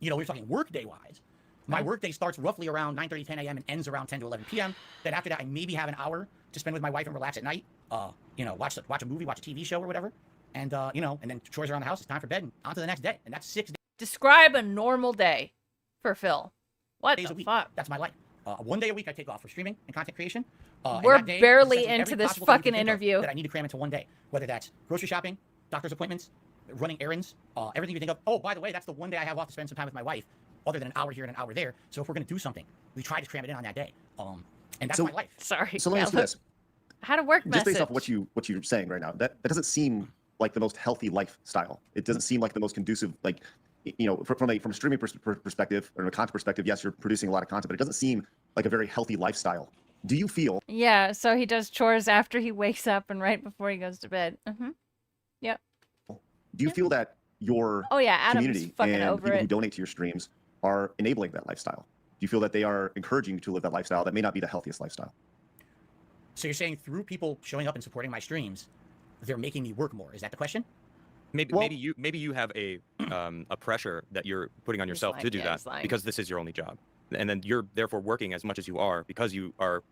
we're talking work day wise. My work day starts roughly around 9:30, 10 a.m. and ends around 10 to 11 p.m. Then after that, I maybe have an hour to spend with my wife and relax at night. Watch a movie, watch a TV show or whatever. And and then chores around the house. It's time for bed and on to the next day. And that's 6 days. Describe a normal day for Phil. What days the a week. fuck? That's my life. 1 day a week I take off for streaming and content creation. And We're that day is barely essentially into every this possible thing you fucking can think of interview. that I need to cram into 1 day. Whether that's grocery shopping, doctor's appointments, running errands, everything you think of. Oh, by the way, that's the one day I have off to spend some time with my wife, other than an hour here and an hour there. So if we're going to do something, we try to cram it in on that day. And that's my life. Sorry. So let me ask you this. How to work Just message. based off what you're saying right now, that doesn't seem like the most healthy lifestyle. It doesn't seem like the most conducive, like, you know, from a streaming perspective or a content perspective. Yes, you're producing a lot of content, but it doesn't seem like a very healthy lifestyle. Do you feel? Yeah, so he does chores after he wakes up and right before he goes to bed. Yep. Do you feel that your Oh, yeah, Adam's community fucking and over people who it. donate to your streams are enabling that lifestyle? Do you feel that they are encouraging you to live that lifestyle that may not be the healthiest lifestyle? So you're saying through people showing up and supporting my streams, they're making me work more. Is that the question? Maybe you have a pressure that you're putting on yourself to do that because this is your only job, and then you're therefore working as much as you are because you are,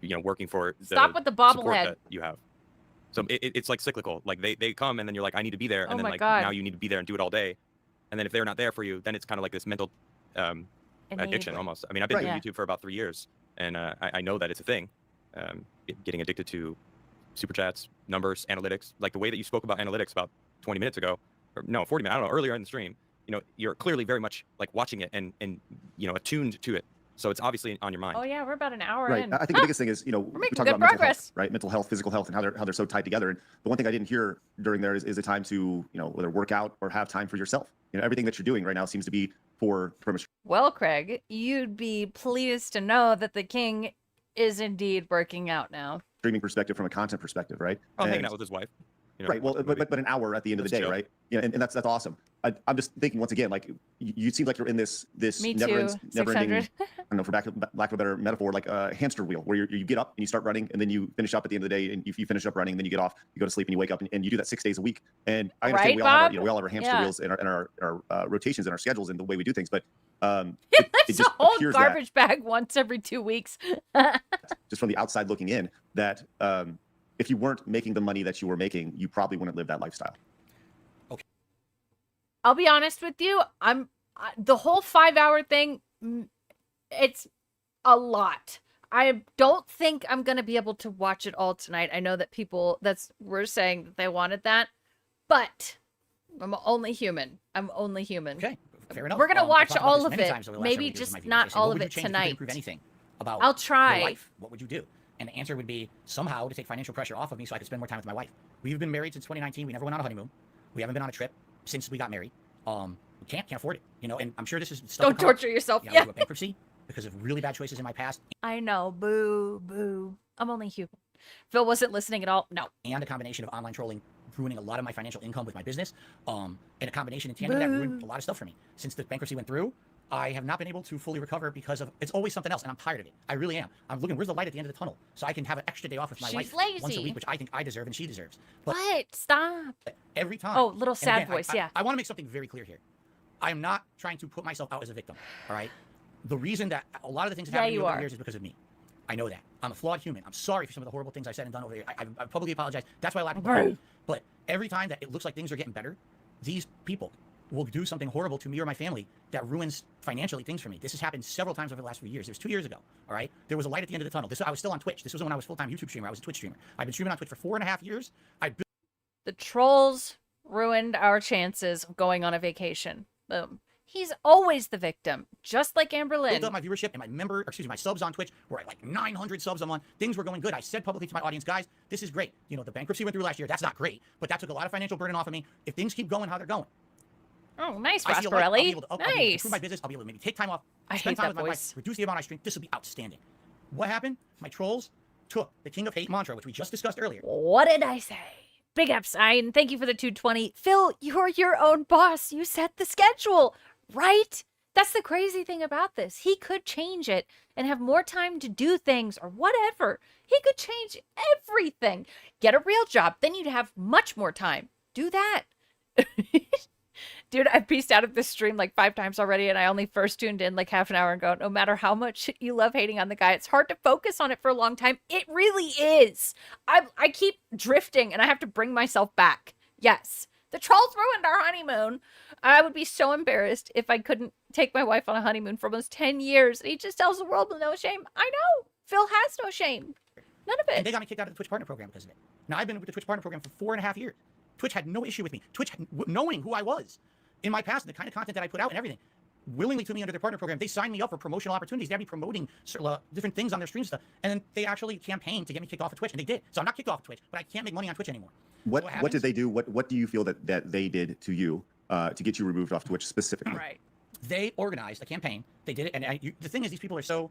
you know, working for the Stop with the support bobblehead. that you have. So it's like cyclical. Like they come and then you're like, I need to be there, and Oh then my like God. now you need to be there and do it all day, and then if they're not there for you, then it's kind of like this mental addiction Enabler. almost. I mean, I've been Right. doing YouTube for about 3 years, and I know that it's a thing. Getting addicted to super chats, numbers, analytics, like the way that you spoke about analytics about 20 minutes ago, or no, 40 minutes, I don't know, earlier in the stream, you know, you're clearly very much like watching it and you know, attuned to it. So it's obviously on your mind. Oh yeah, we're about an hour Right. in. I think the biggest thing is, you know, we making talk good about mental progress. health, right? Mental health, physical health, and how they're so tied together. And the one thing I didn't hear during there is a time to, you know, whether work out or have time for yourself. You know, everything that you're doing right now seems to be from a Well, Craig, you'd be pleased to know that the king is indeed working out now. streaming perspective, from a content perspective, right? Oh, hanging And- out with his wife. You know, right. Well, but an hour at the end of the day, Let's chill. right? Yeah, and that's awesome. I'm just thinking once again, like you seem like you're in this Me never too. ending. 600. I don't know, for lack of a better metaphor, like a hamster wheel, where you get up and you start running, and then you finish up at the end of the day, and you finish up running, and then you get off, you go to sleep, and you wake up, and you do that 6 days a week. And I understand Right, we all have our, Bob? we all have our hamster Yeah. wheels and our rotations and our schedules and the way we do things, but He it lifts just a whole appears garbage bag once every 2 weeks. that just from the outside looking in, that if you weren't making the money that you were making, you probably wouldn't live that lifestyle. I'll be honest with you. The whole 5-hour thing. It's a lot. I don't think I'm gonna be able to watch it all tonight. I know that people were saying that they wanted that, but I'm only human. Okay, fair enough. We're gonna I've watch talked about all this of many it. times over the last Maybe several years with my just viewers. not They say, all "What of would you it change if you could tonight. improve anything about I'll try. your life? What would you do?" And the answer would be somehow to take financial pressure off of me so I could spend more time with my wife. We've been married since 2019. We never went on a honeymoon. We haven't been on a trip since we got married. We can't afford it, you know. And I'm sure this is stuff. Don't torture yourself. Yeah. I Yeah. went through a bankruptcy because of really bad choices in my past, I know. Boo, boo. I'm only human. Phil wasn't listening at all. No. and a combination of online trolling ruining a lot of my financial income with my business, and a combination in tandem that ruined a lot of stuff for me. Since the bankruptcy went through, I have not been able to fully recover because of it's always something else, and I'm tired of it. I really am. I'm looking, where's the light at the end of the tunnel, so I can have an extra day off with my She's wife once a lazy. week, which I think I deserve and she deserves. But What? Stop. every time. Oh, little and sad again, voice, yeah. I want to make something very clear here. I am not trying to put myself out as a victim. All right. The reason that a lot of the things that Yeah, happened to you me over are. the years is because of me. I know that. I'm a flawed human. I'm sorry for some of the horrible things I've said and done over the years. I publicly apologize. That's why a lot of people Right. call me. But every time that it looks like things are getting better, these people will do something horrible to me or my family that ruins financially things for me. This has happened several times over the last few years. It was 2 years ago. All right. There was a light at the end of the tunnel. I was still on Twitch. This was when I was full-time YouTube streamer. I was a Twitch streamer. I've been streaming on Twitch for 4.5 years. The trolls ruined our chances of going on a vacation. Boom. He's always the victim, just like Amber built Lynn. up my viewership and my subs on Twitch. We're at like 900 subs a month. Things were going good. I said publicly to my audience, guys, this is great. You know, the bankruptcy went through last year. That's not great, but that took a lot of financial burden off of me. If things keep going how they're going, Oh, nice, I see a light. I'll be Rasparelli. able to I'll be able to Nice. improve my business. I'll be able to maybe take time off, I spend hate time that with my voice. wife, reduce the amount I stream. This will be outstanding. What happened? My trolls took the King of Hate mantra, which we just discussed earlier. What did I say? Big up sign. Thank you for the 220. Phil, you're your own boss. You set the schedule, right? That's the crazy thing about this. He could change it and have more time to do things or whatever. He could change everything. Get a real job. Then you'd have much more time. Do that. Dude, I've pieced out of this stream like 5 times already, and I only first tuned in like half an hour ago. No matter how much you love hating on the guy, it's hard to focus on it for a long time. It really is. I keep drifting, and I have to bring myself back. Yes, the trolls ruined our honeymoon. I would be so embarrassed if I couldn't take my wife on a honeymoon for almost 10 years. And he just tells the world with no shame. I know. Phil has no shame. None of it. And they got me kicked out of the Twitch Partner Program because of it. Now, I've been with the Twitch Partner Program for 4.5 years. Twitch had no issue with me. Twitch, knowing who I was in my past and the kind of content that I put out and everything, willingly took me under their partner program. They signed me up for promotional opportunities. They had me promoting different things on their stream stuff. And then they actually campaigned to get me kicked off of Twitch, and they did. So I'm not kicked off of Twitch, but I can't make money on Twitch anymore. What did they do? What do you feel that they did to you to get you removed off Twitch specifically? Right. They organized a campaign. They did it, and the thing is, these people are so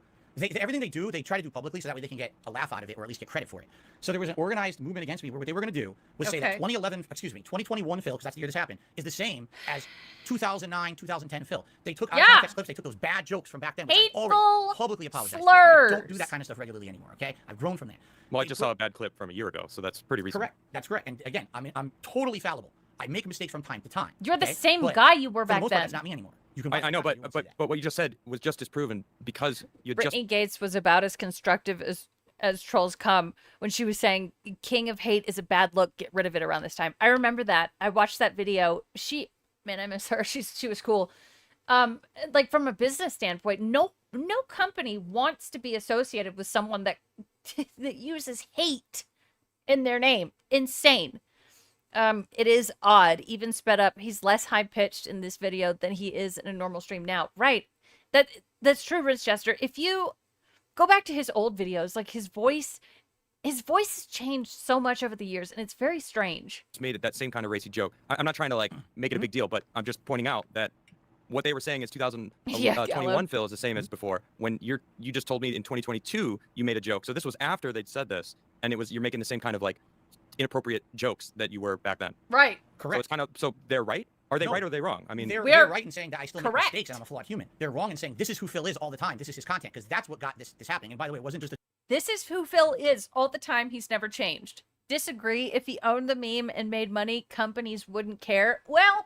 everything they do, they try to do publicly, so that way they can get a laugh out of it, or at least get credit for it. So there was an organized movement against me where what they were going to do was say that 2021 Phil, because that's the year this happened, is the same as 2009, 2010 Phil. They took out of context clips, they took those bad jokes from back then, which I already publicly apologized for. I don't do that kind of stuff regularly anymore, okay? I've grown from that. Well, I just saw a bad clip from a year ago, so that's pretty recent. Correct. That's correct. And again, I'm totally fallible. I make mistakes from time to time. You're the same guy you were back for the most then. part, that's not me anymore. You can I know, but what you just said was just disproven because you Brittany Gates was about as constructive as trolls come when she was saying King of Hate is a bad look, get rid of it around this time. I remember that. I watched that video. Man, I miss her. She was cool. Like from a business standpoint, no company wants to be associated with someone that that uses hate in their name. Insane. It is odd, even sped up. He's less high-pitched in this video than he is in a normal stream now. Right. That's true, Ridgechester. If you go back to his old videos, like his voice has changed so much over the years, and it's very strange. It's made it that same kind of racy joke. I'm not trying to like make it a big deal, but I'm just pointing out that what they were saying is 2021 Phil is the same as before. When you just told me in 2022 you made a joke, so this was after they'd said this, and you're making the same kind of like inappropriate jokes that you were back then. Right. Correct. So it's kind of, so they're right? Are they right or are they wrong? I mean, they're right in saying that I still make mistakes and I'm a flawed human. They're wrong in saying this is who Phil is all the time. This is his content, because that's what got this happening. And by the way, it wasn't just a... This is who Phil is all the time. He's never changed. Disagree. If he owned the meme and made money, companies wouldn't care. Well,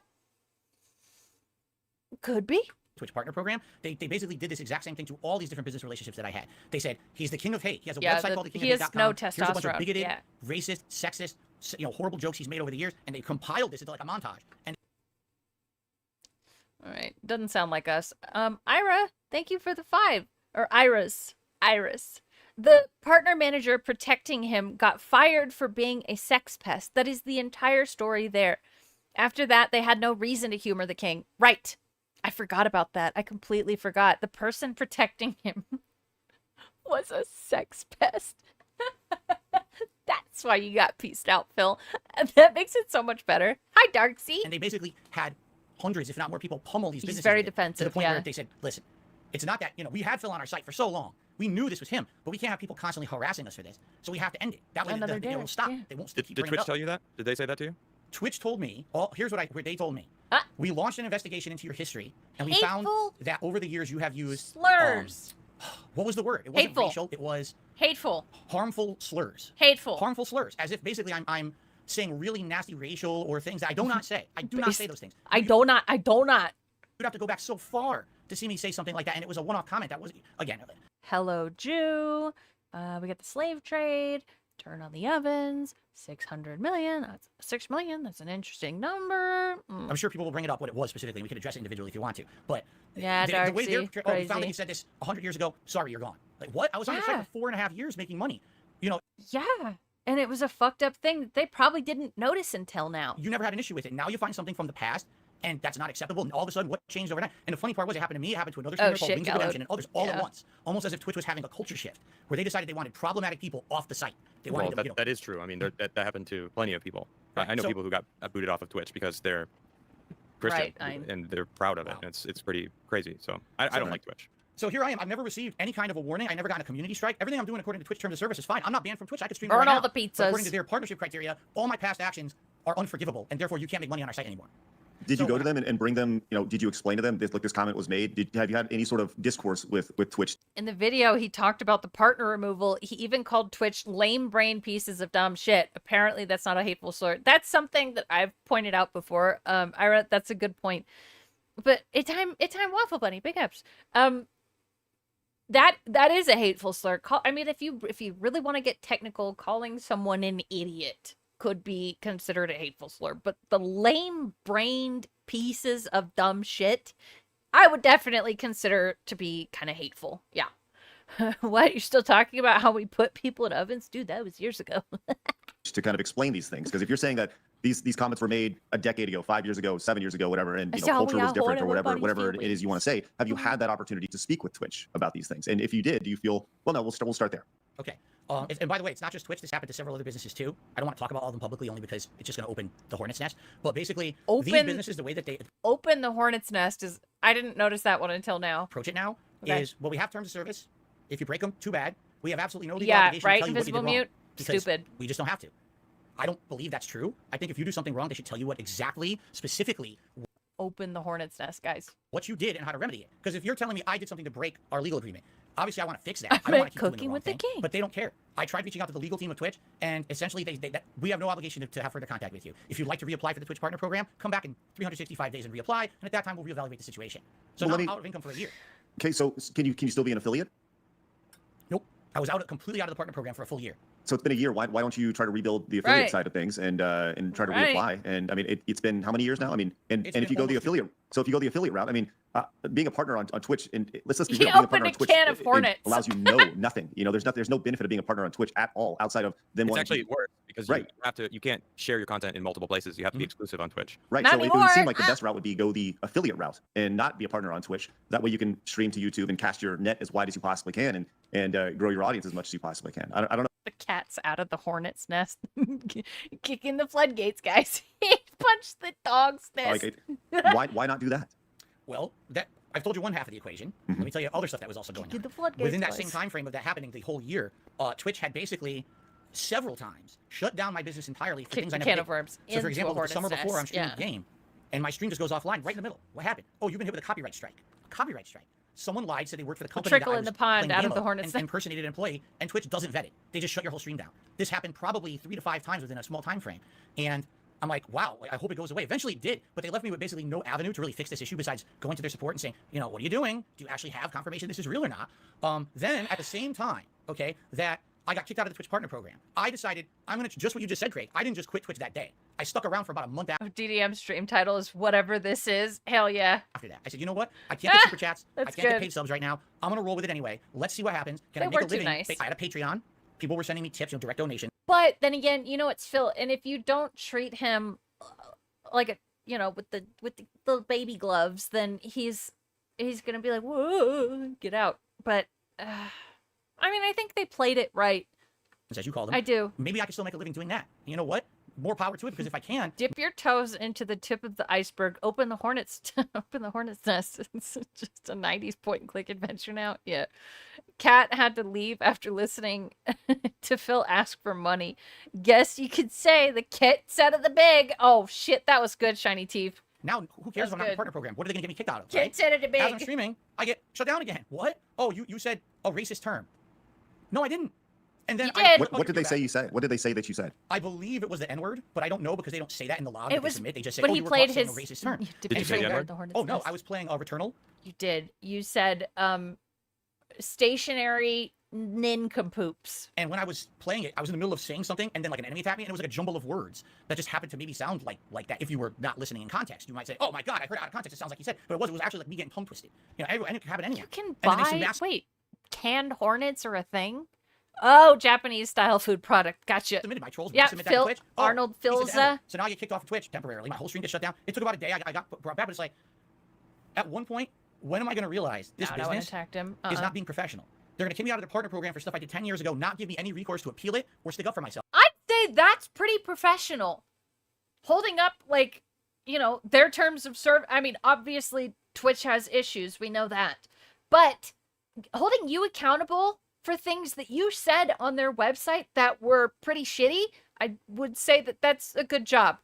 could be. Twitch partner program, they basically did this exact same thing to all these different business relationships that I had. They said, he's the king of hate. He has a website called thekingofhate.com. He has no testosterone. Here's a bunch of bigoted, racist, sexist, horrible jokes he's made over the years, and they compiled this into like a montage. And all right, doesn't sound like us. Ira, thank you for the 5. Or Iris. The partner manager protecting him got fired for being a sex pest. That is the entire story there. After that, they had no reason to humor the king. Right. I forgot about that. I completely forgot. The person protecting him was a sex pest. That's why you got pieced out, Phil. That makes it so much better. Hi, Darksy. And they basically had hundreds, if not more, people pummel these businesses. He's very defensive, to the point where they said, listen, it's not that, we had Phil on our site for so long. We knew this was him, but we can't have people constantly harassing us for this. So we have to end it. That way it will stop. They won't keep Did Twitch tell you that? Did they say that to you? Twitch told me, here's what they told me. We launched an investigation into your history, and we found that over the years you have used slurs. What was the word? It wasn't hateful. Racial. It was hateful. Harmful slurs. Hateful. Harmful slurs. As if basically I'm saying really nasty racial or things that I do not say. I do not say those things. I do not. You'd have to go back so far to see me say something like that, and it was a one-off comment. That was, again. Hello, Jew. We got the slave trade. Turn on the ovens. 600 million. That's 6 million. That's an interesting number. I'm sure people will bring it up what it was specifically. We can address it individually if you want to. But yeah, the way they're, we found that he said this 100 years ago. Sorry, you're gone. Like what? I was on the site for 4.5 years making money. Yeah. And it was a fucked up thing that they probably didn't notice until now. You never had an issue with it. Now you find something from the past, and that's not acceptable. And all of a sudden, what changed overnight? And the funny part was, it happened to me. It happened to another streamer called Wings of Redemption, and others all at once. Almost as if Twitch was having a culture shift, where they decided they wanted problematic people off the site. They wanted that is true. I mean, that happened to plenty of people. Right. I know people who got booted off of Twitch because they're Christian and they're proud of it. And it's pretty crazy. So I don't like Twitch. So here I am. I've never received any kind of a warning. I never gotten a community strike. Everything I'm doing according to Twitch terms of service is fine. I'm not banned from Twitch. I could stream Burn right all now. the pizzas. But according to their partnership criteria, all my past actions are unforgivable, and therefore you can't make money on our site anymore. Did you go to them and bring them, did you explain to them this comment was made? Have you had any sort of discourse with Twitch? In the video, he talked about the partner removal. He even called Twitch lame brain pieces of dumb shit. Apparently, that's not a hateful slur. That's something that I've pointed out before. Ira, that's a good point. But it's time Waffle Bunny, big ups. That is a hateful slur. If you really want to get technical, calling someone an idiot could be considered a hateful slur, but the lame-brained pieces of dumb shit, I would definitely consider to be kind of hateful. Yeah. What? You're still talking about how we put people in ovens? Dude, that was years ago. To kind of explain these things, because if you're saying that these comments were made a decade ago, 5 years ago, 7 years ago, whatever, and So culture we was are different or holding whatever everybody's it is you want to say. Have you had that opportunity to speak with Twitch about these things? And if you did, do you feel, well, no, we'll start there. Okay. And by the way, it's not just Twitch. This happened to several other businesses too. I don't want to talk about all of them publicly, only because it's just going to open the hornet's nest. But basically, these businesses, the way that they open the hornet's nest is, I didn't notice that one until now. approach it now Okay. is, well, we have terms of service. If you break them, too bad. We have absolutely no legal Yeah, obligation right, to tell you what you invisible did wrong. mute, Because stupid. We just don't have to. I don't believe that's true. I think if you do something wrong, they should tell you what exactly, specifically, Open the hornet's nest, guys. what you did and how to remedy it. Because if you're telling me I did something to break our legal agreement, obviously I want to fix that. I don't want to keep doing the cooking wrong with the thing. king. But they don't care. I tried reaching out to the legal team of Twitch, and essentially we have no obligation to have further contact with you. If you'd like to reapply for the Twitch Partner Program, come back in 365 days and reapply, and at that time we'll reevaluate the situation. So Well, now I'm out of income for a year. Okay, so can you still be an affiliate? Nope. I was completely out of the Partner Program for a full year. So it's been a year. Why don't you try to rebuild the affiliate Right. side of things and try to Right. reapply? And I mean, it's been how many years now? I mean, and It's if been you go the almost- affiliate, so if you go the affiliate route, I mean, being a partner on Twitch, and let's just be He real, being a opened partner a on Twitch can of it hornets. allows you nothing. You know, there's no benefit of being a partner on Twitch at all outside of them It's wanting actually to, worse because you can't share your content in multiple places. You have to be exclusive on Twitch. Right. Not so it would anymore. seem like the best route would be go the affiliate route and not be a partner on Twitch. That way you can stream to YouTube and cast your net as wide as you possibly can and grow your audience as much as you possibly can. I don't know. The cat's out of the hornet's nest. Kicking the floodgates, guys. He punched the dog's nest. Why not do that? Well, I've told you one half of the equation. Let me tell you other stuff that was also going on. the floodgates, Within that boys. same time frame of that happening, the whole year, Twitch had basically several times shut down my business entirely for Kicked things the I never can did. of worms So, into for a example, the hornet's summer before, I'm nest, streaming yeah. a game, and my stream just goes offline right in the middle. What happened? Oh, you've been hit with a copyright strike. A copyright strike. Someone lied, said they worked for the company trickle that I in the was pond playing out game of the hornet's and nest. impersonated an employee, and Twitch doesn't vet it. They just shut your whole stream down. This happened probably 3 to 5 times within a small time frame, and I'm like, wow, I hope it goes away. Eventually it did, but they left me with basically no avenue to really fix this issue besides going to their support and saying, you know, what are you doing? Do you actually have confirmation this is real or not? Then at the same time, okay, that I got kicked out of the Twitch Partner Program, I decided I'm going to, just what you just said, Craig, I didn't just quit Twitch that day. I stuck around for about a month after DDM stream title is whatever this is. Hell yeah. that. I said, you know what? I can't get super chats. I That's can't get good. paid subs right now. I'm going to roll with it anyway. Let's see what happens. Can I They make a were too living? nice. I had a Patreon. People were sending me tips, direct donation. But then again, you know, it's Phil, and if you don't treat him like a, you know, with the little baby gloves, then he's gonna be like, whoa, get out. But I mean, I think they played it right. As you call them. I do. Maybe I can still make a living doing that. You know what? More power to it, because if I can, Dip your toes into the tip of the iceberg. Open the hornet's nest. It's just a 90s point and click adventure now. Yeah. Kat had to leave after listening to Phil ask for money. Guess you could say the kit's out of the bag. Oh shit, that was good, Shiny Teeth. now who cares That's if I'm not in the good. partner program? What are they gonna get me kicked out of? Kit's Right? out of the As I'm bag. streaming, I get shut down again. What? Oh, you said a racist term. No, I didn't. And then What did they say you said? What did they say that you said? I believe it was the N-word, but I don't know because they don't say that in the log. It that they was submit. They just say, when oh, he you were played caught saying his- a racist term. Did you say that? The Hornet's Oh no, Nest. I was playing Returnal. You did. You said stationary nincompoops. And when I was playing it, I was in the middle of saying something, and then like an enemy attacked me, and it was like a jumble of words that just happened to maybe sound like that. If you were not listening in context, you might say, "Oh my God, I heard it out of context. It sounds like you said," but it was actually like me getting tongue twisted. You know, and it could happen anyhow. You can And then they buy. said, Wait, canned hornets are a thing? Oh, Japanese style food product. Gotcha. Submitted my trolls. Yeah, Submit that to Phil Twitch. Oh, Arnold he said the Filza. N-word. So now I get kicked off of Twitch temporarily. My whole stream gets shut down. It took about a day. I got brought back, but it's like, at one point, when am I going to realize this No one business attacked him. is not being professional? They're going to kick me out of the partner program for stuff I did 10 years ago, not give me any recourse to appeal it or stick up for myself. I'd say that's pretty professional. Holding up, like, you know, their terms of service. I mean, obviously, Twitch has issues. We know that. But holding you accountable for things that you said on their website that were pretty shitty, I would say that that's a good job.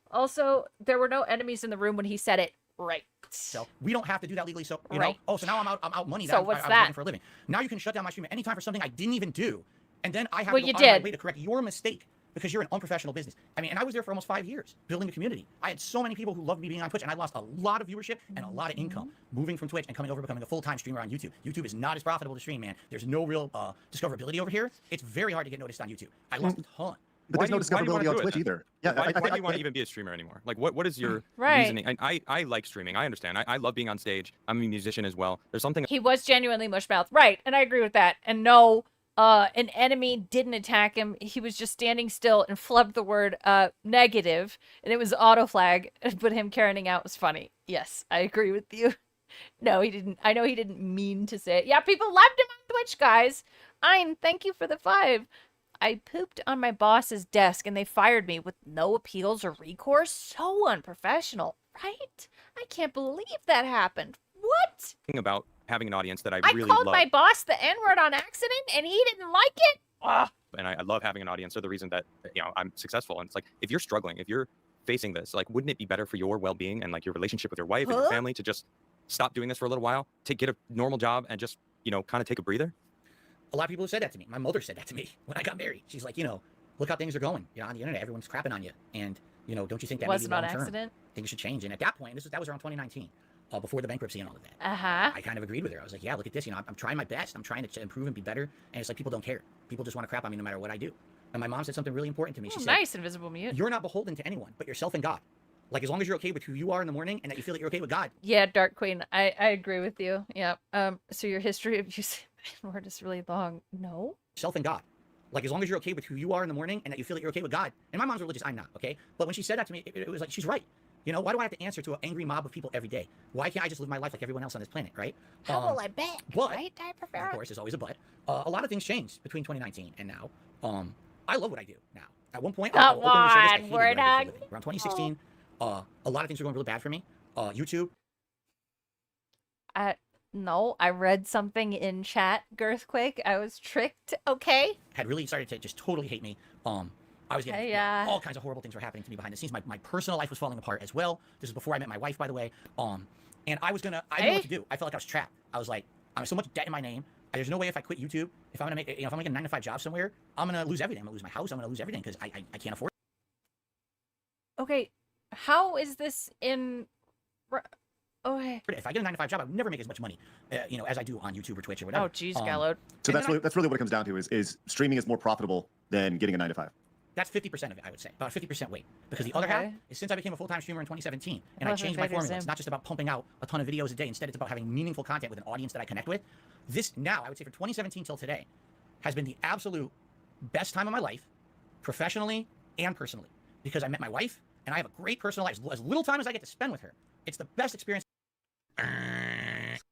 Also, there were no enemies in the room when he said it. Right. So we don't have to do that legally. So you Right. know, oh, so now I'm out money. So That what's I was that? making for a living. Now you can shut down my stream at any time for something I didn't even do, and then I have Well, to you go out of my did. way to correct your mistake because you're an unprofessional business. I mean, and I was there for almost 5 years building a community. I had so many people who loved me being on Twitch, and I lost a lot of viewership and a lot of income moving from Twitch and coming over becoming a full-time streamer on YouTube. YouTube is not as profitable to stream, man. There's no real discoverability over here. It's very hard to get noticed on YouTube. I lost a ton. But there's no discoverability on Twitch either. Yeah, Why, I why do think you want to even be a streamer anymore? Like, what is your Right. reasoning? And I like streaming. I understand. I love being on stage. I'm a musician as well. There's something. He was genuinely mushmouth. Right. And I agree with that. And no, an enemy didn't attack him. He was just standing still and flubbed the word negative, and it was auto flag, but him carrying out was funny. Yes, I agree with you. No, he didn't. I know he didn't mean to say it. Yeah, people loved him on Twitch, guys. Ein, thank you for the 5. I pooped on my boss's desk and they fired me with no appeals or recourse. So unprofessional, right? I can't believe that happened. What? Thing about having an audience that I really called love. my boss the N-word on accident and he didn't like it? Ugh. And I love having an audience. They're the reason that, you know, I'm successful. And it's like, if you're struggling, if you're facing this, like, wouldn't it be better for your well-being and like your relationship with your wife and your family to just stop doing this for a little while, to get a normal job and just, you know, kind of take a breather? A lot of people have said that to me. My mother said that to me when I got married. She's like, you know, look how things are going. You know, on the internet, everyone's crapping on you. And, you know, don't you think that maybe long term things should change? And at that point, that was around 2019, before the bankruptcy and all of that. I kind of agreed with her. I was like, yeah, look at this. You know, I'm trying my best. I'm trying to improve and be better. And it's like, people don't care. People just want to crap on me no matter what I do. And my mom said something really important to me. She said, nice, invisible mute. You're not beholden to anyone but yourself and God. Like, as long as you're okay with who you are in the morning and that you feel that you're okay with God. Yeah, Dark Queen, I agree with you. Yeah. So your history of using the word is really long. No. Self and God. Like, as long as you're okay with who you are in the morning and that you feel that you're okay with God. And my mom's religious, I'm not, okay? But when she said that to me, it was like, she's right. You know, why do I have to answer to an angry mob of people every day? Why can't I just live my life like everyone else on this planet, right? How will I bet? But, right? I prefer. Of course, there's always a but. A lot of things changed between 2019 and now. I love what I do now. At one point, Come on, we're not. Around 2016, a lot of things were going really bad for me. YouTube. No, I read something in chat, Girthquake. I was tricked, okay? Had really started to just totally hate me. I was getting all kinds of horrible things were happening to me behind the scenes. My personal life was falling apart as well. This is before I met my wife, by the way. And I didn't know what to do. I felt like I was trapped. I was like, I'm so much debt in my name. There's no way if I quit YouTube, if I'm gonna make, if I'm making a 9-to-5 job somewhere, I'm gonna lose everything. I'm gonna lose my house. I'm gonna lose everything because I can't afford it. Okay, how is this in? Okay. If I get a 9-to-5 job, I would never make as much money, you know, as I do on YouTube or Twitch or whatever. Oh, geez, Gallo. So that's really what it comes down to is streaming is more profitable than getting a 9-to-5. That's 50% of it, I would say. About 50% weight. Because the other half is since I became a full-time streamer in 2017, and I changed my formula. It's not just about pumping out a ton of videos a day. Instead, it's about having meaningful content with an audience that I connect with. This now, I would say from 2017 till today, has been the absolute best time of my life, professionally and personally. Because I met my wife, and I have a great personal life. As little time as I get to spend with her, it's the best experience I've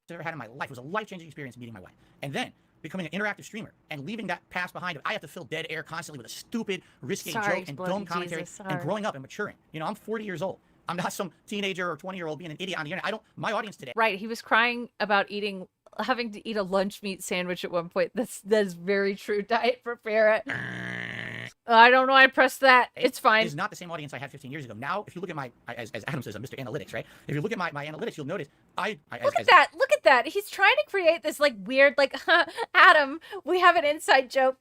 ever had in my life. It was a life-changing experience meeting my wife. And then becoming an interactive streamer and leaving that past behind. I have to fill dead air constantly with a stupid, risque joke and dumb commentary and growing up and maturing. You know, I'm 40 years old. I'm not some teenager or 20-year-old being an idiot on the internet. My audience today. Right, he was crying about having to eat a lunch meat sandwich at one point. That is very true. Diet prepare it. I don't know. I pressed that. It's fine. It's not the same audience I had 15 years ago. Now, if you look at my, as Adam says, I'm Mr. Analytics, right? If you look at my analytics, you'll notice look at that. Look at that. He's trying to create this like weird, like, Adam, we have an inside joke.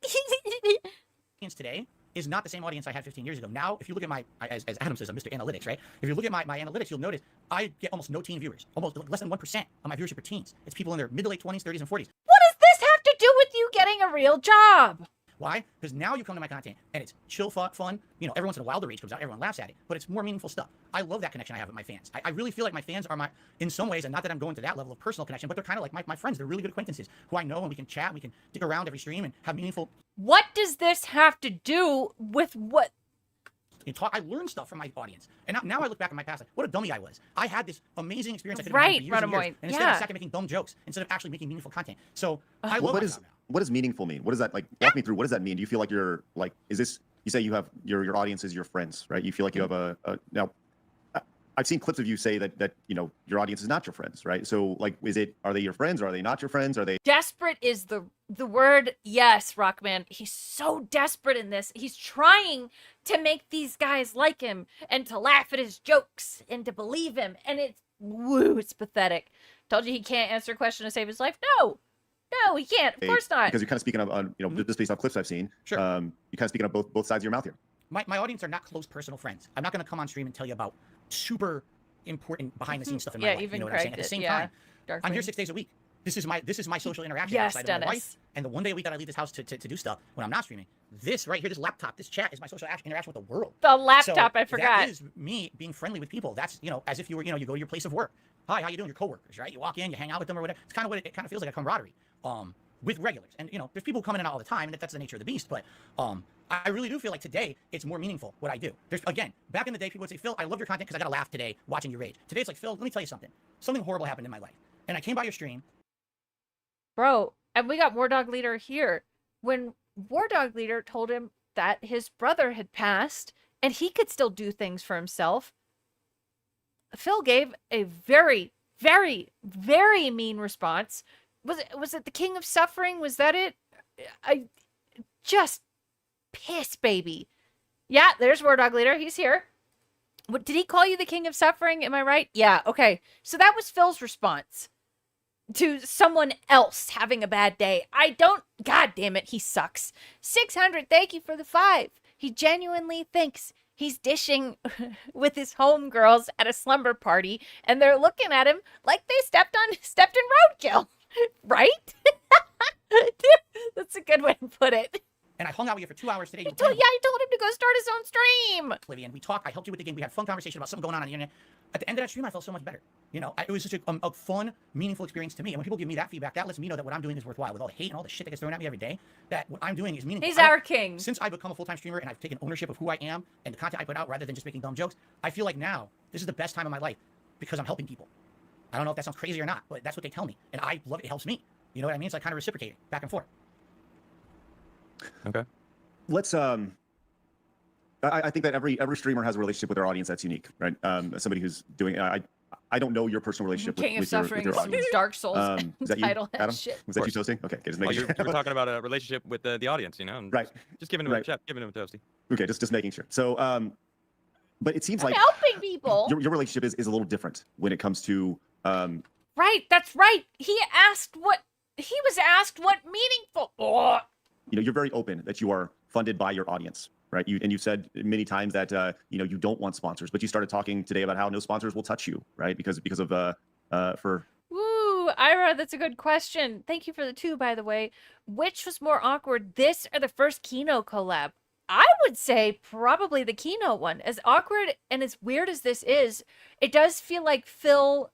Audience today is not the same audience I had 15 years ago. Now, if you look at my, as Adam says, I'm Mr. Analytics, right? If you look at my analytics, you'll notice I get almost no teen viewers. Almost less than 1% of my viewership are teens. It's people in their mid to late 20s, 30s, and 40s. What does this have to do with you getting a real job? Why? Because now you come to my content and it's chill, fun. You know, every once in a while the rage comes out, everyone laughs at it, but it's more meaningful stuff. I love that connection I have with my fans. I really feel like my fans are in some ways, and not that I'm going to that level of personal connection, but they're kind of like my friends. They're really good acquaintances who I know, and we can chat, and we can dig around every stream and have meaningful. What does this have to do with what? I learned stuff from my audience, and now I look back at my past, like, what a dummy I was. I had this amazing experience I could have had for years and years, and instead I sat there making dumb jokes instead of actually making meaningful content. So I love what does meaningful mean? What does that, like, walk me through? What does that mean? Do you feel like you're, like, is this, you say you have, your audience is your friends, right? You feel like you have now, I've seen clips of you say that, you know, your audience is not your friends, right? So, like, are they your friends, or are they not your friends? Are they? Desperate is the word. Yes, Rockman. He's so desperate in this. He's trying to make these guys like him and to laugh at his jokes and to believe him. And it's pathetic. Told you he can't answer a question to save his life? No, he can't. Of course not. Because you're kind of speaking on, you know, just based off clips I've seen. Sure. You're kind of speaking of both sides of your mouth here. My audience are not close personal friends. I'm not going to come on stream and tell you about super important behind the scenes stuff in my life. Even you know what I'm saying? At the same time, I'm here 6 days a week. This is my social interaction outside of my wife. And the one day a week that I leave this house to do stuff when I'm not streaming, this right here, this laptop, this chat is my social interaction with the world. The laptop, so I forgot. That is me being friendly with people. That's, you know, as if you were, you know, you go to your place of work. Hi, how you doing? Your coworkers, right? You walk in, you hang out with them or whatever. It's kind of what it kind of feels like, a camaraderie. with regulars. And, you know, there's people coming in and out all the time, and that's the nature of the beast. But I really do feel like today it's more meaningful what I do. There's, again, back in the day, people would say, Phil, I love your content because I got to laugh today watching you rage. Today it's like, Phil, let me tell you something. Something horrible happened in my life. And I came by your stream. Bro, and we got War Dog Leader here. When War Dog Leader told him that his brother had passed and he could still do things for himself, Phil gave a very, very, very mean response. Was it the King of Suffering? Was that it? I just piss baby. Yeah, there's War Dog Leader. He's here. What, did he call you the King of Suffering? Am I right? Yeah, okay. So that was Phil's response to someone else having a bad day. God damn it, he sucks. 600, thank you for the 5. He genuinely thinks he's dishing with his homegirls at a slumber party, and they're looking at him like they stepped in roadkill. Right? That's a good way to put it. And I hung out with you for 2 hours today. I told him to go start his own stream. Olivia, and we talked. I helped you with the game. We had a fun conversation about something going on the internet. At the end of that stream, I felt so much better. You know, it was such a fun, meaningful experience to me. And when people give me that feedback, that lets me know that what I'm doing is worthwhile. With all the hate and all the shit that gets thrown at me every day, that what I'm doing is meaningful. He's our king. Since I've become a full-time streamer and I've taken ownership of who I am and the content I put out rather than just making dumb jokes, I feel like now this is the best time of my life because I'm helping people. I don't know if that sounds crazy or not, but that's what they tell me. And I love it. It helps me. You know what I mean? It's like kind of reciprocating back and forth. Okay. Let's I think that every streamer has a relationship with their audience that's unique, right? As somebody who's doing I don't know your personal relationship King with of Suffering, your audience. Dark Souls Is that you, title Adam? shit. Was that you toasting? Okay, just Well, making you sure. were talking about a relationship with the audience, you know? And Right. Just giving him a chip, giving him a toasty. Okay, just making sure. So, but it seems like helping people. Your relationship is a little different when it comes to. Right, that's right. He was asked what meaningful. Oh. You know, you're very open that you are funded by your audience, right? You've said many times that you know, you don't want sponsors, but you started talking today about how no sponsors will touch you, right? Because of for. Woo, Ira, that's a good question. Thank you for the 2, by the way. Which was more awkward, this or the first Kino collab? I would say probably the Kino one. As awkward and as weird as this is, it does feel like Phil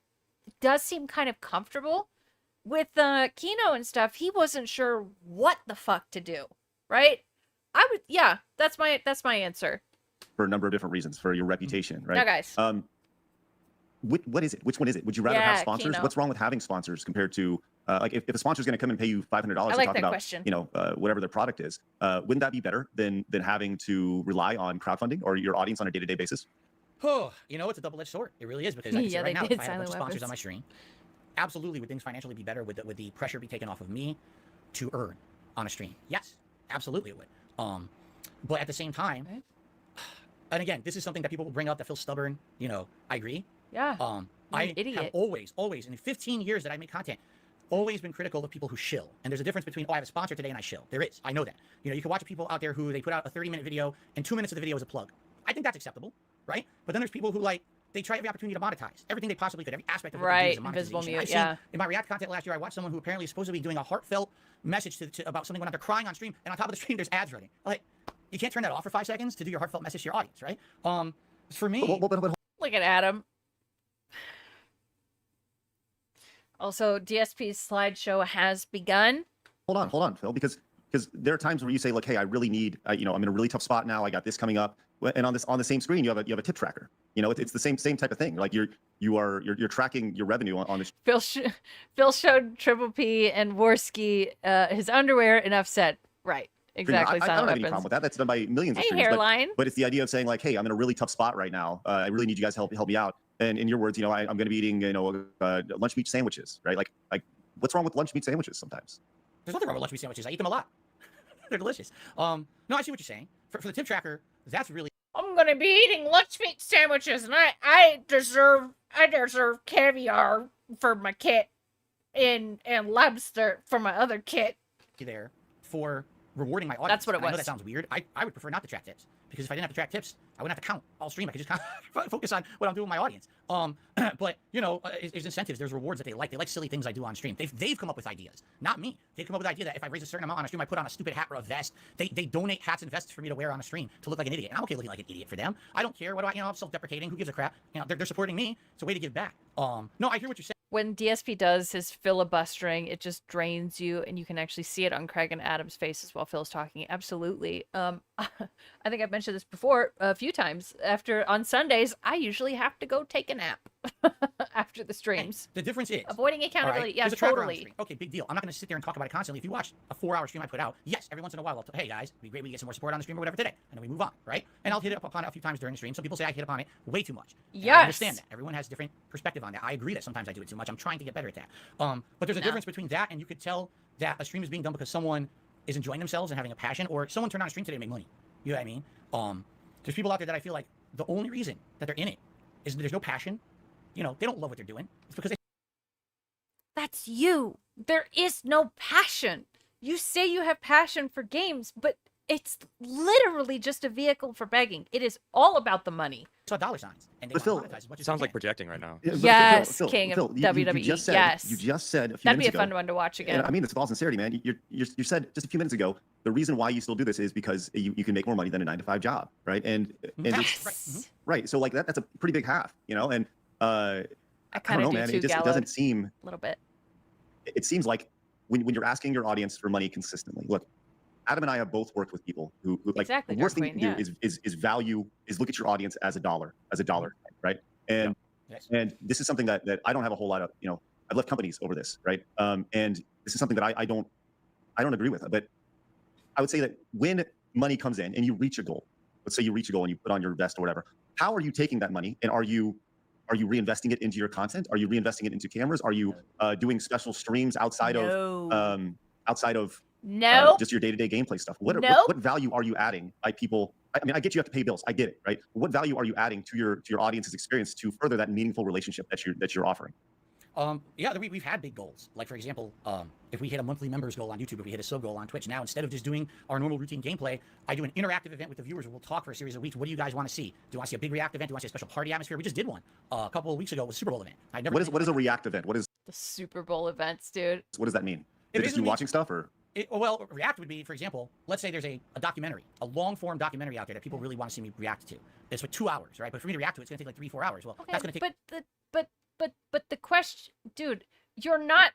does seem kind of comfortable with Kino and stuff. He wasn't sure what the fuck to do, right? Yeah, that's my answer. For a number of different reasons, for your reputation, right? Now, guys. What is it? Which one is it? Would you rather have sponsors? Kino. What's wrong with having sponsors compared to like if a sponsor's going to come and pay you $500 to like talk that about question. you know whatever their product is? Wouldn't that be better than having to rely on crowdfunding or your audience on a day-to-day basis? Oh, you know, it's a double-edged sword. It really is, because like I said, right now, if I had a bunch of sponsors weapons on my stream, absolutely would things financially be better? Would the pressure be taken off of me to earn on a stream? Yes, absolutely it would. But at the same time, and again, this is something that people will bring up that feels stubborn. You know, I agree. Yeah. I have always, in the 15 years that I make content, always been critical of people who shill. And there's a difference between, oh, I have a sponsor today and I shill. There is. I know that. You know, you can watch people out there who they put out a 30-minute video and 2 minutes of the video is a plug. I think that's acceptable, right? But then there's people who they try every opportunity to monetize everything they possibly could. Every aspect of what they do is a monetization. Invisible mute, I've seen in my React content last year, I watched someone who apparently is supposed to be doing a heartfelt message about something when they're crying on stream, and on top of the stream, there's ads running. Like, you can't turn that off for 5 seconds to do your heartfelt message to your audience, right? For me, Look at Adam. Also, DSP's slideshow has begun. Hold on, Phil, because there are times where you say, like, hey, I really need, you know, I'm in a really tough spot now. I got this coming up, and on the same screen, you have a tip tracker. You know, it's the same type of thing. Like you're tracking your revenue on the. Phil showed Triple P and Worski his underwear. Enough said. Right. Exactly. I don't have any problem with that. That's done by millions of Hey, streamers. hairline. But it's the idea of saying, like, hey, I'm in a really tough spot right now. I really need you guys to help me out. And in your words, you know, I'm going to be eating, you know, lunch meat sandwiches, right? Like, what's wrong with lunch meat sandwiches sometimes? There's nothing wrong with lunch meat sandwiches. I eat them a lot. They're delicious. No, I see what you're saying. For the tip tracker, that's really. I'm gonna be eating lunch meat sandwiches, and I deserve caviar for my kit, and lobster for my other kit. There for rewarding my audience. That's what it I know was. that sounds weird. I would prefer not to track tips, because if I didn't have to track tips, I wouldn't have to count all stream. I could just kind of focus on what I'm doing with my audience. But you know, there's incentives, there's rewards that they like. They like silly things I do on stream. They've come up with ideas, not me. They've come up with the idea that if I raise a certain amount on a stream, I put on a stupid hat or a vest. They donate hats and vests for me to wear on a stream to look like an idiot. And I'm okay looking like an idiot for them. I don't care. What do I, you know, I'm self-deprecating. Who gives a crap? You know, they're supporting me. It's a way to give back. No, I hear what you're saying. When DSP does his filibustering, it just drains you, and you can actually see it on Craig and Adam's faces while Phil's talking. Absolutely. I think I've mentioned this before a few times. On Sundays, I usually have to go take a nap after the streams. The difference is avoiding accountability. Right? Yeah, There's a tracker on the totally. stream. Okay, big deal. I'm not going to sit there and talk about it constantly. If you watch a 4-hour stream I put out, yes, every once in a while hey guys, it'd be great we get some more support on the stream or whatever today, and then we move on, right? And I'll hit it upon it a few times during the stream. Some people say I hit upon it way too much. Yes. I understand that. Everyone has a different perspective on that. I agree that sometimes I do it too much. I'm trying to get better at that. But there's a difference between that and you could tell that a stream is being done because someone is enjoying themselves and having a passion, or someone turned on a stream today to make money. You know what I mean? There's people out there that I feel like the only reason that they're in it is there's no passion. You know, they don't love what they're doing. It's because That's you. There is no passion. You say you have passion for games, but it's literally just a vehicle for begging. It is all about the money. saw dollar signs, and they But Phil, want to monetize as much as Sounds they like projecting right now. Yeah, but Yes, Phil, king of Phil, WWE. You just said, Yes. You just said a few That'd be a minutes ago. fun one to watch again. And I mean this with all sincerity, man. You said just a few minutes ago the reason why you still do this is because you can make more money than a 9-to-5 job, right? And it's, right. So like that's a pretty big half, you know. And I don't kinda know, do man. too, It just Gallo. doesn't seem A little bit. It seems like when you're asking your audience for money consistently. Look, Adam and I have both worked with people who like Exactly, the worst Dark thing you can Queen, do is look at your audience as a dollar, right? And and this is something that I don't have a whole lot of, you know, I've left companies over this, right? And this is something that I don't agree with. But I would say that when money comes in and you reach a goal, let's say you reach a goal and you put on your vest or whatever, how are you taking that money and are you reinvesting it into your content? Are you reinvesting it into cameras? Are you doing special streams outside of just your day-to-day gameplay stuff? What value are you adding by people? I mean, I get you have to pay bills. I get it, right? What value are you adding to your audience's experience to further that meaningful relationship that you're offering? Yeah, we've had big goals. Like, for example, if we hit a monthly members goal on YouTube, if we hit a sub goal on Twitch, now instead of just doing our normal routine gameplay, I do an interactive event with the viewers where we'll talk for a series of weeks. What do you guys want to see? Do you want to see a big React event? Do you want to see a special party atmosphere? We just did one a couple of weeks ago with a Super Bowl event. What is a React event? What is the Super Bowl events, dude? What does that mean? Is it just you watching stuff or? Well, React would be, for example, let's say there's a documentary, a long-form documentary out there that people really want to see me react to. It's for 2 hours, right? But for me to react to it, it's going to take like 3-4 hours. Well, Okay, that's going to take... but the question, dude, you're not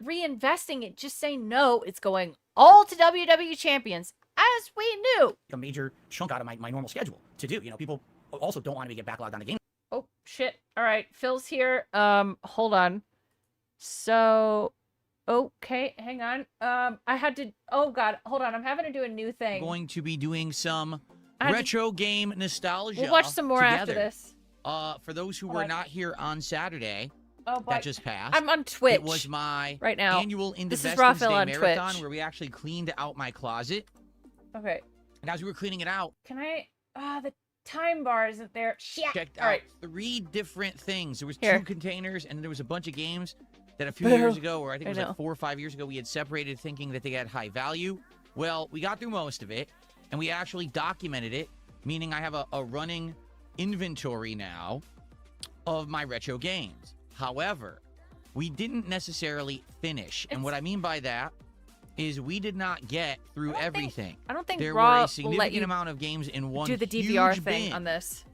reinvesting it. Just say no. It's going all to WWE champions, as we knew. a major chunk out of my normal schedule to do. You know, people also don't want to get backlogged on the game. Oh, shit. All right, Phil's here. Hold on. So, okay, hang on. I had to, oh God, hold on. I'm having to do a new thing. Going to be doing some I had to- retro game nostalgia. We'll watch some more after together. this. For those who Hold were on. not here on Saturday, Oh, boy. that just passed. I'm on Twitch. It was my right now. annual This is Indivestments Rafael Day on marathon Twitch. where we actually cleaned out my closet. Okay. And as we were cleaning it out, Can I, the time bar isn't there. Shit. checked All out right. 3 different things. There was Here. 2 containers, and then there was a bunch of games that a few Boo. years ago, or I think it was I know. like 4 or 5 years ago, we had separated thinking that they had high value. Well, we got through most of it, and we actually documented it, meaning I have a running inventory now of my retro games. However, we didn't necessarily finish. And what I mean by that is we did not get through everything. I don't think there Raw were will a significant let you amount of games in one do the DVR huge thing bin on this.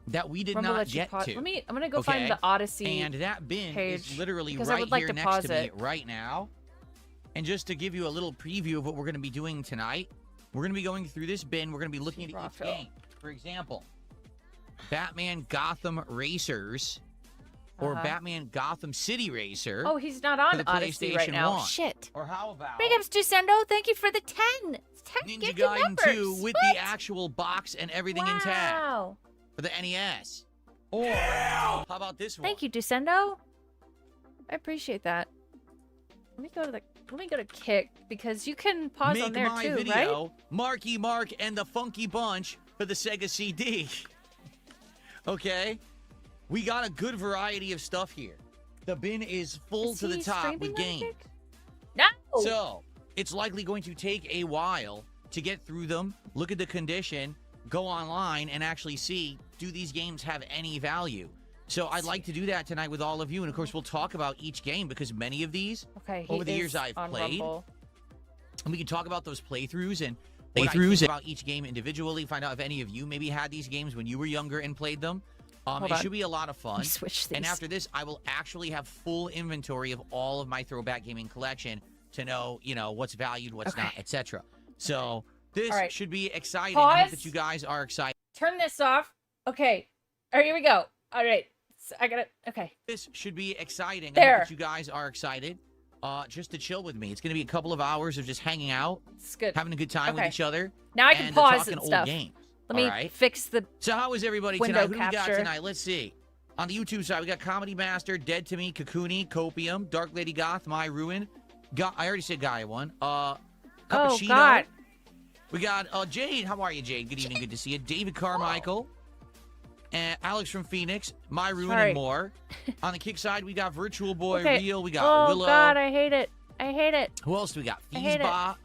that we did Rumble not lets you get pause- to. I'm gonna go find the Odyssey And that bin page, is literally because I right would like here to next pause to me it. right now. And just to give you a little preview of what we're going to be doing tonight, we're going to be going through this bin. We're going to be looking at each Rafael. game. For example, Batman Gotham Racers or Batman Gotham City Racer. Oh, he's not for on the Odyssey right PlayStation now. 1. Shit. Or how about Big ups to Sendo. Thank you for the 10. 10 Ninja gifted Gaiden members. 2 with the actual box and everything intact Wow. for the NES? Or how about this one? Thank you, Descendo. I appreciate that. Let me go to Kick because you can pause Make on there my too, video, right? Marky Mark and the Funky Bunch for the Sega CD. Okay? We got a good variety of stuff here. The bin is full Is to the he top streaming with on games. Kick? No. So, it's likely going to take a while to get through them, look at the condition, go online, and actually see, do these games have any value? So I'd like to do that tonight with all of you, and of course we'll talk about each game because many of these over the years I've played, and we can talk about those playthroughs and about each game individually. Find out if any of you maybe had these games when you were younger and played them. It should be a lot of fun. And after this, I will actually have full inventory of all of my throwback gaming collection to know, what's valued, what's not, etc. So this should be exciting. I hope that you guys are excited. Turn this off. Okay. All right, here we go. All right. So I gotta. Okay. This should be exciting. I hope that you guys are excited. Just to chill with me. It's gonna be a couple of hours of just hanging out. It's good. Having a good time with each other. Now I can and pause talking and old stuff. Games. Let me fix the. So how is everybody window tonight? Who do we got capture. tonight? Let's see. On the YouTube side, we got Comedy Master, Dead to Me, Kakuni, Copium, Dark Lady Goth, My Ruin. I already said Gaia one. Cappuccino. Oh God. We got Jade. How are you, Jade? Good evening. Good to see you. David Carmichael. And Alex from Phoenix, My Ruin, and more. On the kick side, we got Virtual Boy, Real. We got Willow. Oh God, I hate it. I hate it. Who else do we got? I hate Feesbot,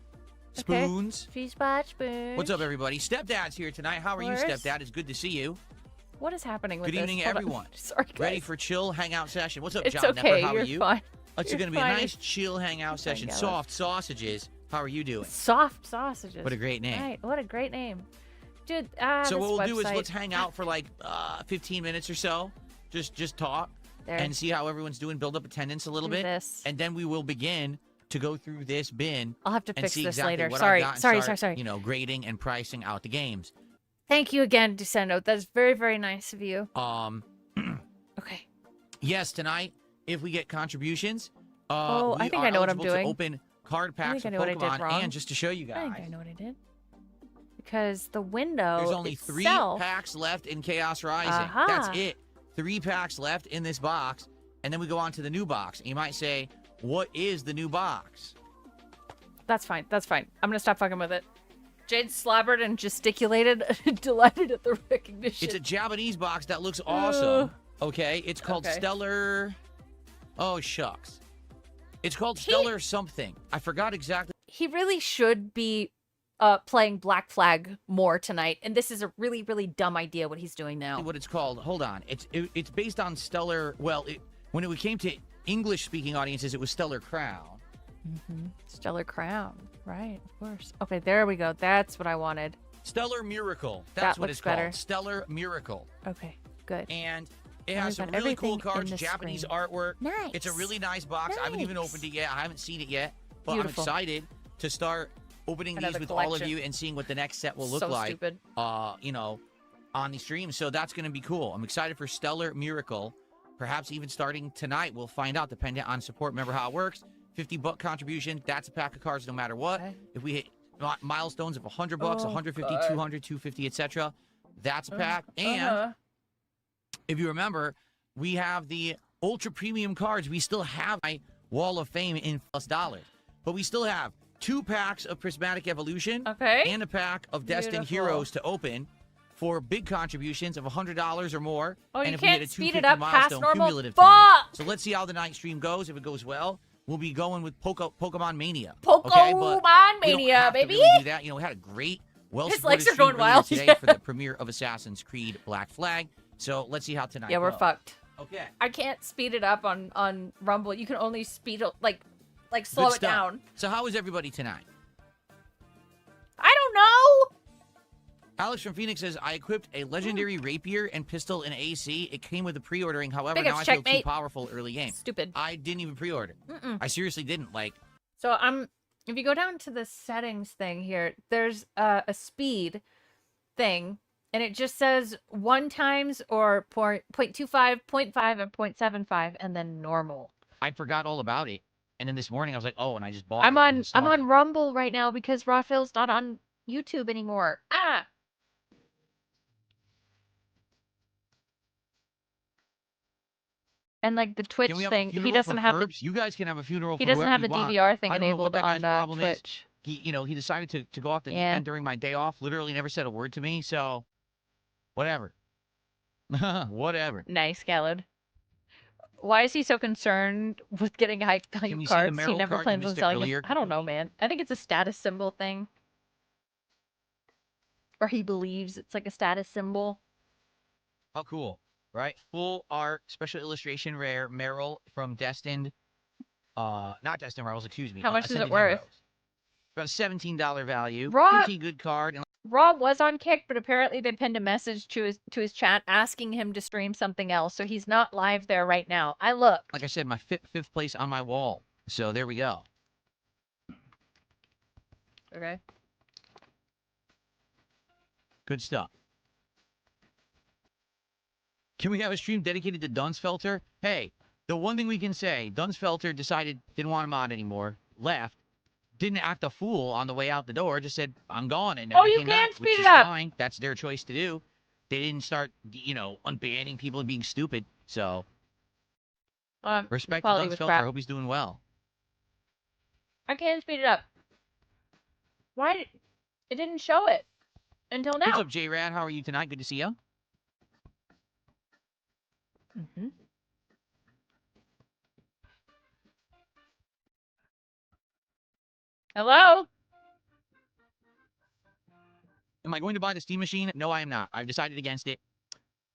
Spoons. Feesbot, Spoons. What's up, everybody? Stepdad's here tonight. How are you, Stepdad? It's good to see you. What is happening with Good this? evening, Hold on. everyone. Sorry, guys. Ready for chill hangout session? What's up, It's John okay. Nepper? How You're are you? fine. It's You're going to be a fine. nice chill hangout session. Gallo. Soft sausages. How are you doing? Soft sausages. What a great name. Right. What a great name. Dude, So what we'll this do is website- let's hang out for like 15 minutes or so. Just talk and see how everyone's doing. Build up attendance a little Do bit, this. and then we will begin to go through this bin. I'll have to and fix see this exactly later. what Sorry, I've got and sorry, start, sorry. Grading and pricing out the games. Thank you again, Descendo. That's very, very nice of you. Okay. Yes, tonight if we get contributions, Oh, we I think are I know what I'm eligible to doing. open card I packs think of I know what I Pokemon, did wrong. and just to show you I guys, think I know what I did. Because the window there's only 3 itself- packs left in Chaos Rising. Aha. That's it. 3 packs left in this box, and then we go on to the new box. And you might say, what is the new box? That's fine. That's fine. I'm gonna stop fucking with it. Jade slobbered and gesticulated, delighted at the recognition. It's a Japanese box that looks awesome. Okay, it's called Stellar. Oh shucks, it's called Stellar something. I forgot exactly. He really should be playing Black Flag more tonight, and this is a really, really dumb idea what he's doing now. What it's called? Hold on. It's based on Stellar. Well, when it came to English-speaking audiences, it was Stellar Crown. Stellar Crown, right? Of course. Okay, there we go. That's what I wanted. Stellar Miracle. That's That what looks it's called. better. Stellar Miracle. Okay, good. And it Now has we've some got really cool everything in cards, the Japanese screen. artwork. Nice. It's a really nice box. I haven't even Nice. opened it yet. I haven't seen it yet, but Beautiful. I'm excited to start opening Another these with all of collection. you and seeing what the next set will look So like. stupid. On the stream. So that's going to be cool. I'm excited for Stellar Miracle. Perhaps even starting tonight. We'll find out, depending on support. Remember how it works. $50 contribution. That's a pack of cards no matter what. If we hit milestones of $100, Oh, 150, God. 200, 250, etc., that's a pack. And if you remember, we have the ultra premium cards. We still have my Wall of Fame in $+. But we still have 2 packs of Prismatic Evolution and a pack of Destined Beautiful. Heroes to open for big contributions of $100 or more. Oh, and you if we hit can't a speed it 250 up past milestone normal? cumulative tonight. Fuck! So let's see how the night stream goes. If it goes well, we'll be going with Pokemon Mania. Pokemon Mania, baby. Really do that. We had a great, His well-supported legs are stream going earlier wild. today for the premiere of Assassin's Creed Black Flag. So let's see how tonight Yeah, we're goes. fucked. Okay. I can't speed it up on Rumble. You can only speed it like slow Good it stuff. down. So how is everybody tonight? I don't know. Alex from Phoenix says, I equipped a legendary rapier and pistol in AC. It came with the pre-ordering. However, Big now ups, I feel too checkmate. powerful early game. Stupid. I didn't even pre-order. I seriously didn't. So if you go down to the settings thing here, there's a speed thing, and it just says 1 times or 0.25, 0.5, and 0.75, and then normal. I forgot all about it. And then this morning I was like, oh, and I just bought I'm it. on Rumble right now because Raphael's not on YouTube anymore. Ah. And like the Twitch Can we have a thing, he funeral doesn't for have Herbs? You guys can have a funeral he for doesn't whoever have the you want. DVR thing I don't know enabled what that guy's on problem is. Twitch. He decided to go off the Yeah. end during my day off. Literally never said a word to me. So, whatever. Whatever. Nice, Gallad. Why is he so concerned with getting high value we see the cards? He Meryl never card you plans on missed it selling earlier? them. I don't know, man. I think it's a status symbol thing. or he believes it's like a status symbol. How cool, right? Full art, special illustration, rare, Meryl from Destined. Not Destined Rivals, excuse me. How much is it Ascended worth? Heroes. About a $17 value. Rob- Pretty good card. And Rob was on Kick, but apparently they pinned a message to his chat asking him to stream something else, so he's not live there right now. I looked. like I said, my fifth place on my wall. So there we go. Okay. Good stuff. Can we have a stream dedicated to Dunsfelter? Hey, the one thing we can say, Dunsfelter decided didn't want him on anymore, left, didn't act a fool on the way out the door, just said, I'm gone. And Oh, you came can back, speed which it is up. fine. That's their choice to do. They didn't start, unbanning people and being stupid. So, respect to quality was Dunsfelter. crap. I hope he's doing well. I can't speed it up. Why? It didn't show it until now. What's up, J-Rad? How are you tonight? Good to see you. Mm-hmm. Hello? Am I going to buy the Steam machine? No, I am not. I've decided against it.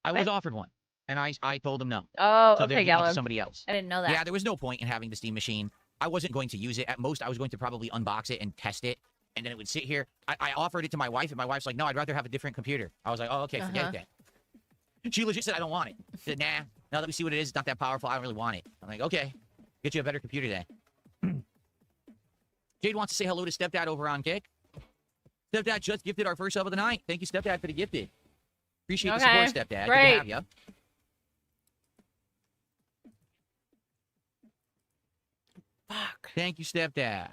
I was offered one, and I told them no. Oh, So they're okay, giving it to Gallo. somebody else. I didn't know that. Yeah, there was no point in having the Steam machine. I wasn't going to use it. At most, I was going to probably unbox it and test it, and then it would sit here. I offered it to my wife, and my wife's like, no, I'd rather have a different computer. I was like, oh, okay, forget it then. She legit said, I don't want it. She said, nah, now that we see what it is, it's not that powerful. I don't really want it. I'm like, okay, get you a better computer then. Jade wants to say hello to Stepdad over on Kick. Stepdad just gifted our first sub of the night. Thank you, Stepdad, for the gifted. Appreciate the support, Stepdad. Great. Good to have you. Fuck. Thank you, Stepdad.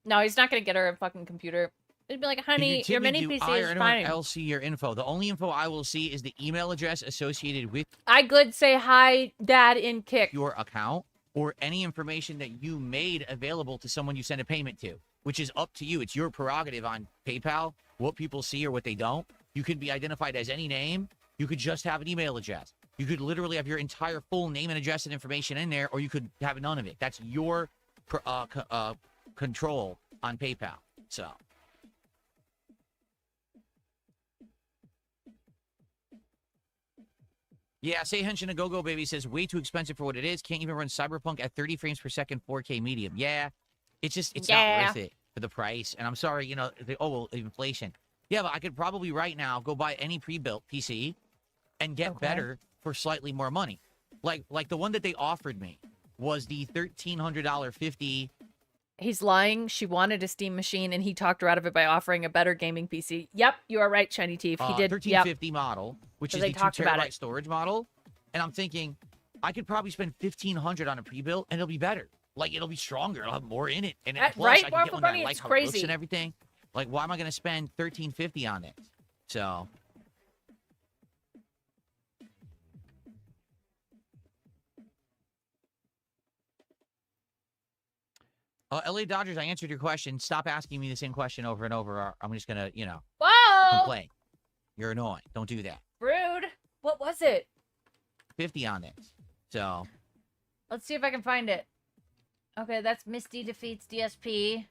No, he's not gonna get her a fucking computer. It'd be like, honey, your mini PC is fine. I'll see your info. The only info I will see is the email address associated with I could say hi, Dad, in Kick. your account or any information that you made available to someone you send a payment to, which is up to you. It's your prerogative on PayPal, what people see or what they don't. You could be identified as any name. You could just have an email address. You could literally have your entire full name and address and information in there, or you could have none of it. That's your control on PayPal. So. Yeah, say Henshin a Go-Go Baby says, way too expensive for what it is. Can't even run Cyberpunk at 30 frames per second, 4K medium. Yeah, it's not worth it for the price. And I'm sorry, inflation. Yeah, but I could probably right now go buy any pre-built PC and get better for slightly more money. Like the one that they offered me was the $1,300 50. He's lying. She wanted a Steam machine, and he talked her out of it by offering a better gaming PC. Yep, you are right, Shiny Teeth. He did. 1350 model, which So is they the 2 talked about terabyte it. storage model. And I'm thinking, I could probably spend $1,500 on a pre-built, and it'll be better. Like, it'll be stronger. It'll have more in it. And plus, right? I More can get for one that money, I like it's how it looks crazy. and everything. Like, why am I going to spend $1,350 on it? So... LA Dodgers, I answered your question. Stop asking me the same question over and over, or I'm just going to, Whoa! complain. You're annoying. Don't do that. Rude. What was it? 50 on this. So, Let's see if I can find it. Okay, that's Misty defeats DSP.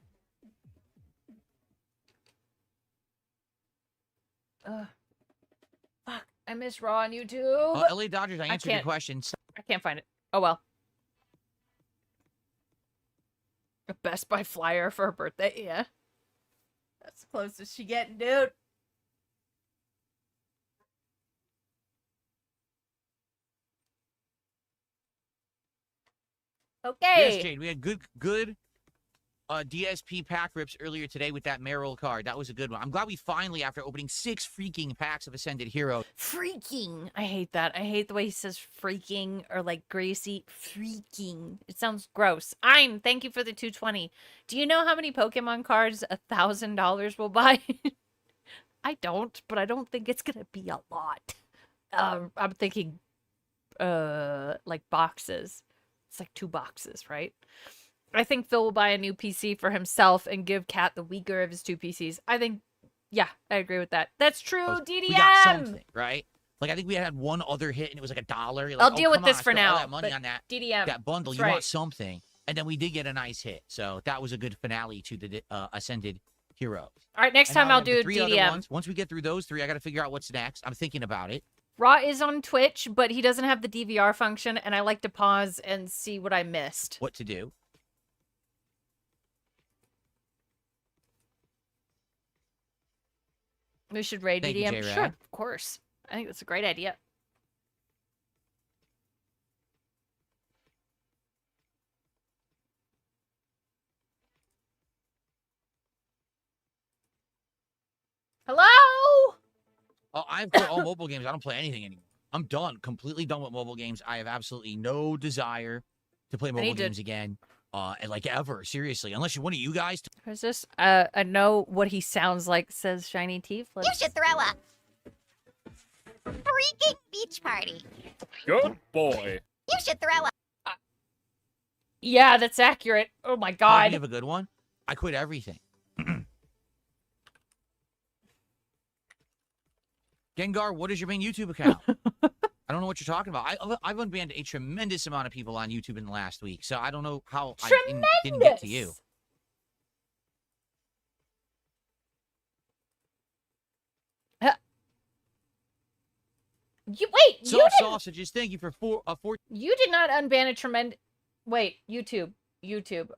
Fuck, I miss Raw on YouTube. LA Dodgers, I answered your can't- question. I can't find it. Oh well. A Best Buy flyer for her birthday, yeah. That's the closest she getting, dude. Okay. Yes, Jade, we had good DSP pack rips earlier today with that Meryl card. That was a good one. I'm glad we finally, after opening 6 freaking packs of Ascended Hero. Freaking. I hate that. I hate the way he says freaking or like Gracie. Freaking. It sounds gross. Thank you for the 220. Do you know how many Pokemon cards $1,000 will buy? I don't, but I don't think it's gonna be a lot. I'm thinking like boxes. It's like 2 boxes, right? I think Phil will buy a new PC for himself and give Kat the weaker of his 2 PCs. I think, yeah, I agree with that. That's true, DDM! We got something, right? Like, I think we had one other hit, and it was like $1. You're like, I'll deal with come this on, for I spent all now, that money but on that, DDM, that bundle. that's You want right. something. And then we did get a nice hit. So that was a good finale to the Ascended heroes. All right, next And time now we I'll have the do a 3 other DDM. ones. Once we get through those 3, I got to figure out what's next. I'm thinking about it. Raw is on Twitch, but he doesn't have the DVR function, and I like to pause and see what I missed. What to do. We should raid Thank you, DDM. J-Rad. Sure, of course. I think that's a great idea. Hello? Oh, I've quit all mobile games. I don't play anything anymore. I'm done. Completely done with mobile games. I have absolutely no desire to play mobile games again. And like ever, seriously. Unless you're one of you guys. Who's this? I know what he sounds like, says Shiny Teeth. You should throw a freaking beach party. Good boy. You should throw a. Yeah, that's accurate. Oh my god. You have a good one? I quit everything. Gengar, what is your main YouTube account? I don't know what you're talking about. I've unbanned a tremendous amount of people on YouTube in the last week, so I don't know how I didn't get to you. Wait, you Soft didn't. sausages. Thank you for four. You did not unban a tremendous. Wait, YouTube.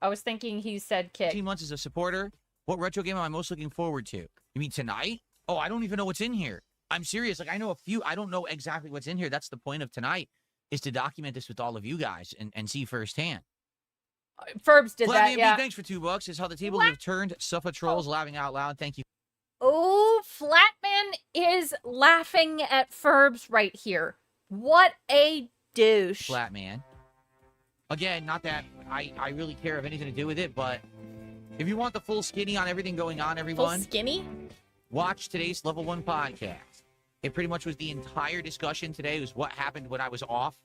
I was thinking he said kick. 18 months as a supporter. What retro game am I most looking forward to? You mean tonight? Oh, I don't even know what's in here. I'm serious. Like, I know a few. I don't know exactly what's in here. That's the point of tonight, is to document this with all of you guys and see firsthand. Ferbs did that, B, yeah. thanks for $2. Is how the tables have turned. Suffer trolls laughing out loud. Thank you. Oh, Flatman is laughing at Ferbs right here. What a douche. Flatman. Again, not that I really care of anything to do with it, but if you want the full skinny on everything going on, everyone. Full skinny? Watch today's Level 1 podcast. It pretty much was the entire discussion today. It was what happened when I was off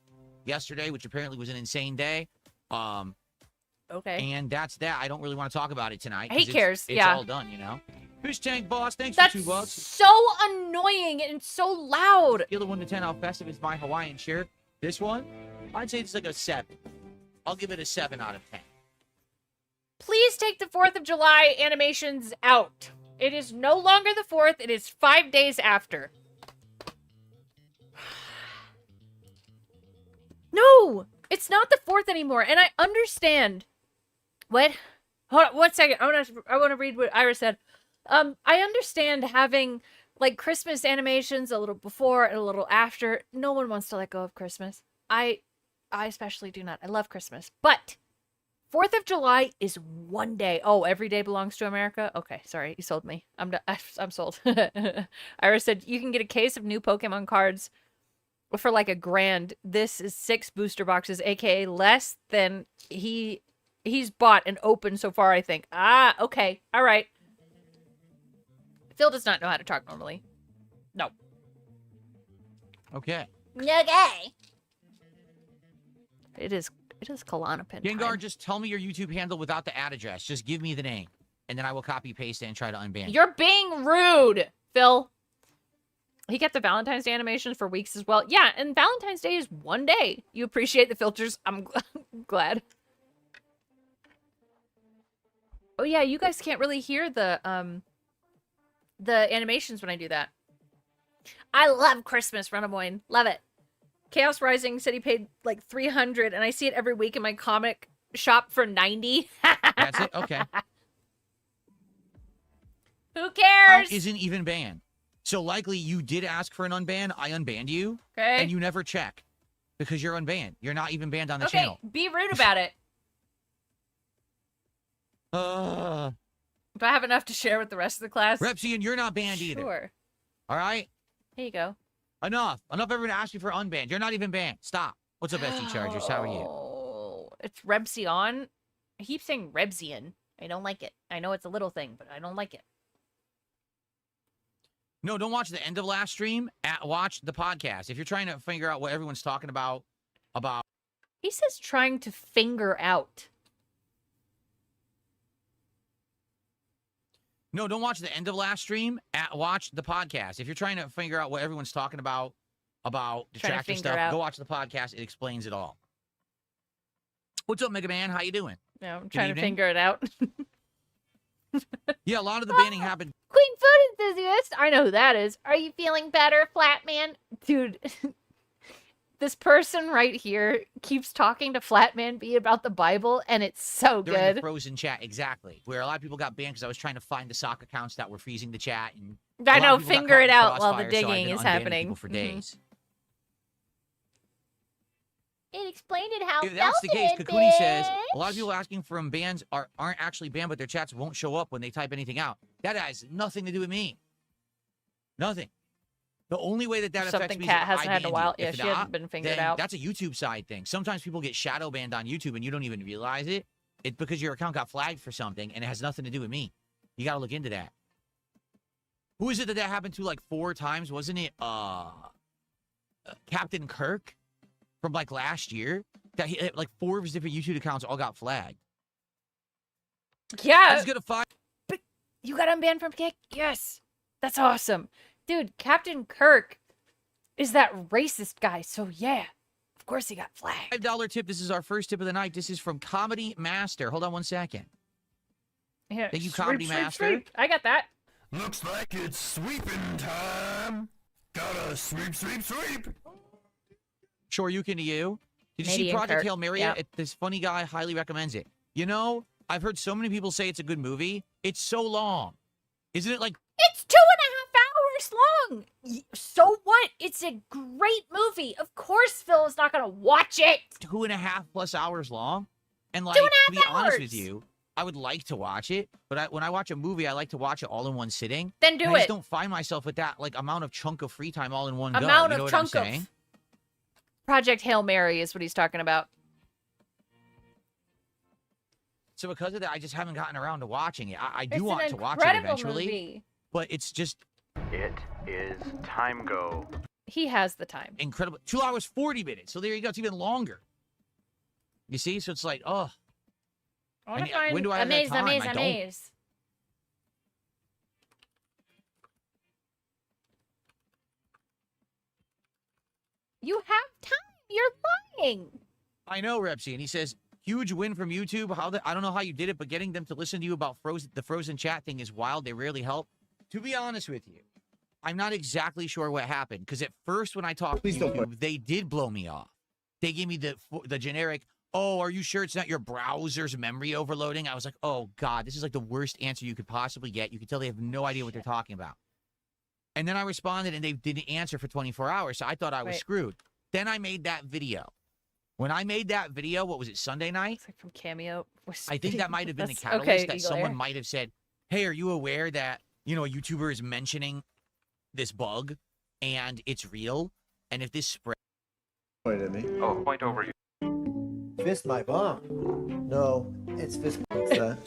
yesterday, which apparently was an insane day. Okay. And that's that. I don't really want to talk about it tonight. He 'cause cares, It's yeah. all done, you know? Fish Tank Boss, thanks That's for $2. so annoying and so loud. Scale of 1 to 10, how festive is my Hawaiian shirt? This one? I'd say it's like a 7. I'll give it a 7 out of 10. Please take the 4th of July animations out. It is no longer the 4th. It is 5 days after. No, it's not the 4th anymore. And I understand. What? Hold on 1 second. I want to read what Ira said. I understand having like Christmas animations a little before and a little after. No one wants to let go of Christmas. I especially do not. I love Christmas. But 4th of July is one day. Oh, every day belongs to America? Okay, sorry. You sold me. I'm sold. Ira said, you can get a case of new Pokemon cards for like $1,000. This is 6 booster boxes, aka less than he's bought and opened so far, I think. Ah, okay. All right. Phil does not know how to talk normally. No. Okay. Okay. It is Klonopin Gengar, time. just tell me your YouTube handle without the ad address. Just give me the name. And then I will copy paste it and try to unban it. You're being rude, Phil. He kept the Valentine's Day animations for weeks as well. Yeah, and Valentine's Day is one day. You appreciate the filters. I'm glad. Oh yeah, you guys can't really hear the animations when I do that. I love Christmas, Runamoyne. Love it. Chaos Rising said he paid like $300, and I see it every week in my comic shop for $90. That's it? Okay. Who cares? Isn't even banned. So likely you did ask for an unban. I unbanned you. Okay. And you never check. Because you're unbanned. You're not even banned on the Okay, channel. be rude about it. Do I have enough to share with the rest of the class? Repsian, you're not banned either. Sure. All right? Here you go. Enough. Enough everyone asked you for unbanned. You're not even banned. Stop. What's up, SC Chargers? How are you? Oh, it's Rebsion. I keep saying Rebsian. I don't like it. I know it's a little thing, but I don't like it. No, don't watch the end of last stream. Watch the podcast. If you're trying to figure out what everyone's talking about. He says trying to finger out. No, don't watch the end of last stream. Watch the podcast. If you're trying to figure out what everyone's talking about detractor stuff, go watch the podcast. It explains it all. What's up, Mega Man? How you doing? No, I'm Good trying to evening. finger it out. Yeah, a lot of the banning happened. Queen Food Enthusiast. I know who that is. Are you feeling better, Flatman? Dude, this person right here keeps talking to Flatman B about the Bible, and it's so During good. the frozen chat, exactly. Where a lot of people got banned because I was trying to find the sock accounts that were freezing the chat. And I a lot know, of people got finger caught it in out while the crossfire, so I've digging been is unbanning happening. people for days. It explained it how If that's the case, it, Kakuni says bitch. a lot of people asking for bans aren't actually banned, but their chats won't show up when they type anything out. That has nothing to do with me. Nothing. The only way that affects Something me Cat is if hasn't I had a banned while. you. Yeah, If she not, hasn't been fingered then out. that's a YouTube side thing. Sometimes people get shadow banned on YouTube and you don't even realize it. It's because your account got flagged for something and it has nothing to do with me. You got to look into that. Who is it that happened to like 4 times? Wasn't it Captain Kirk from like last year? That he, like 4 of his different YouTube accounts all got flagged. Yeah. I was gonna find. But you got unbanned from Kick? Yes. That's awesome. Dude, Captain Kirk is that racist guy, so yeah. Of course he got flagged. $5 tip. This is our first tip of the night. This is from Comedy Master. Hold on 1 second. Yeah. Thank you, Sweep, Comedy sweep, Master. sweep. I got that. Looks like it's sweeping time. Gotta sweep, sweep, sweep. Sure, you can to you. Did you see Canadian Project Kirk. Hail Mary? Yep. This funny guy highly recommends it. You know, I've heard so many people say it's a good movie. It's so long. Isn't it like... It's 2.5 hours long. So what? It's a great movie. Of course Phil is not going to watch it. 2.5+ hours long? And like, 2.5 to be honest with hours. you, I would like to watch it, but when I watch a movie, I like to watch it all in one sitting. Then do and I just it. don't find myself with that like amount of chunk of free time all in one go. Amount You know of what I'm chunk of- saying? Project Hail Mary is what he's talking about. So because of that, I just haven't gotten around to watching it. I do It's want an to watch it incredible eventually, movie. but it's just It is time go. He has the time. incredible. 2 hours 40 minutes. So there you go. It's even longer. You see? So it's like, oh, I want And to find when do I have that Amaze, time? Amaze, I don't. Amaze. You have time. You're lying. I know, Repsy. And he says, huge win from YouTube. I don't know how you did it, but getting them to listen to you about the frozen chat thing is wild. They rarely help. To be honest with you, I'm not exactly sure what happened. Because at first, when I talked to YouTube, they did blow me off. They gave me the generic, oh, are you sure it's not your browser's memory overloading? I was like, oh, God, this is like the worst answer you could possibly get. You could tell they have no idea what they're talking about. And then I responded, and they didn't answer for 24 hours, so I thought I was Right. screwed. Then I made that video. When I made that video, what was it, Sunday night? It's like from Cameo. I think that might have been the That's- catalyst okay, that Eagle someone Air. might have said, hey, are you aware that, you know, a YouTuber is mentioning this bug and it's real? And if this spread... Point at me. Oh, point over you. Fist my bum. No, it's fist. What's that?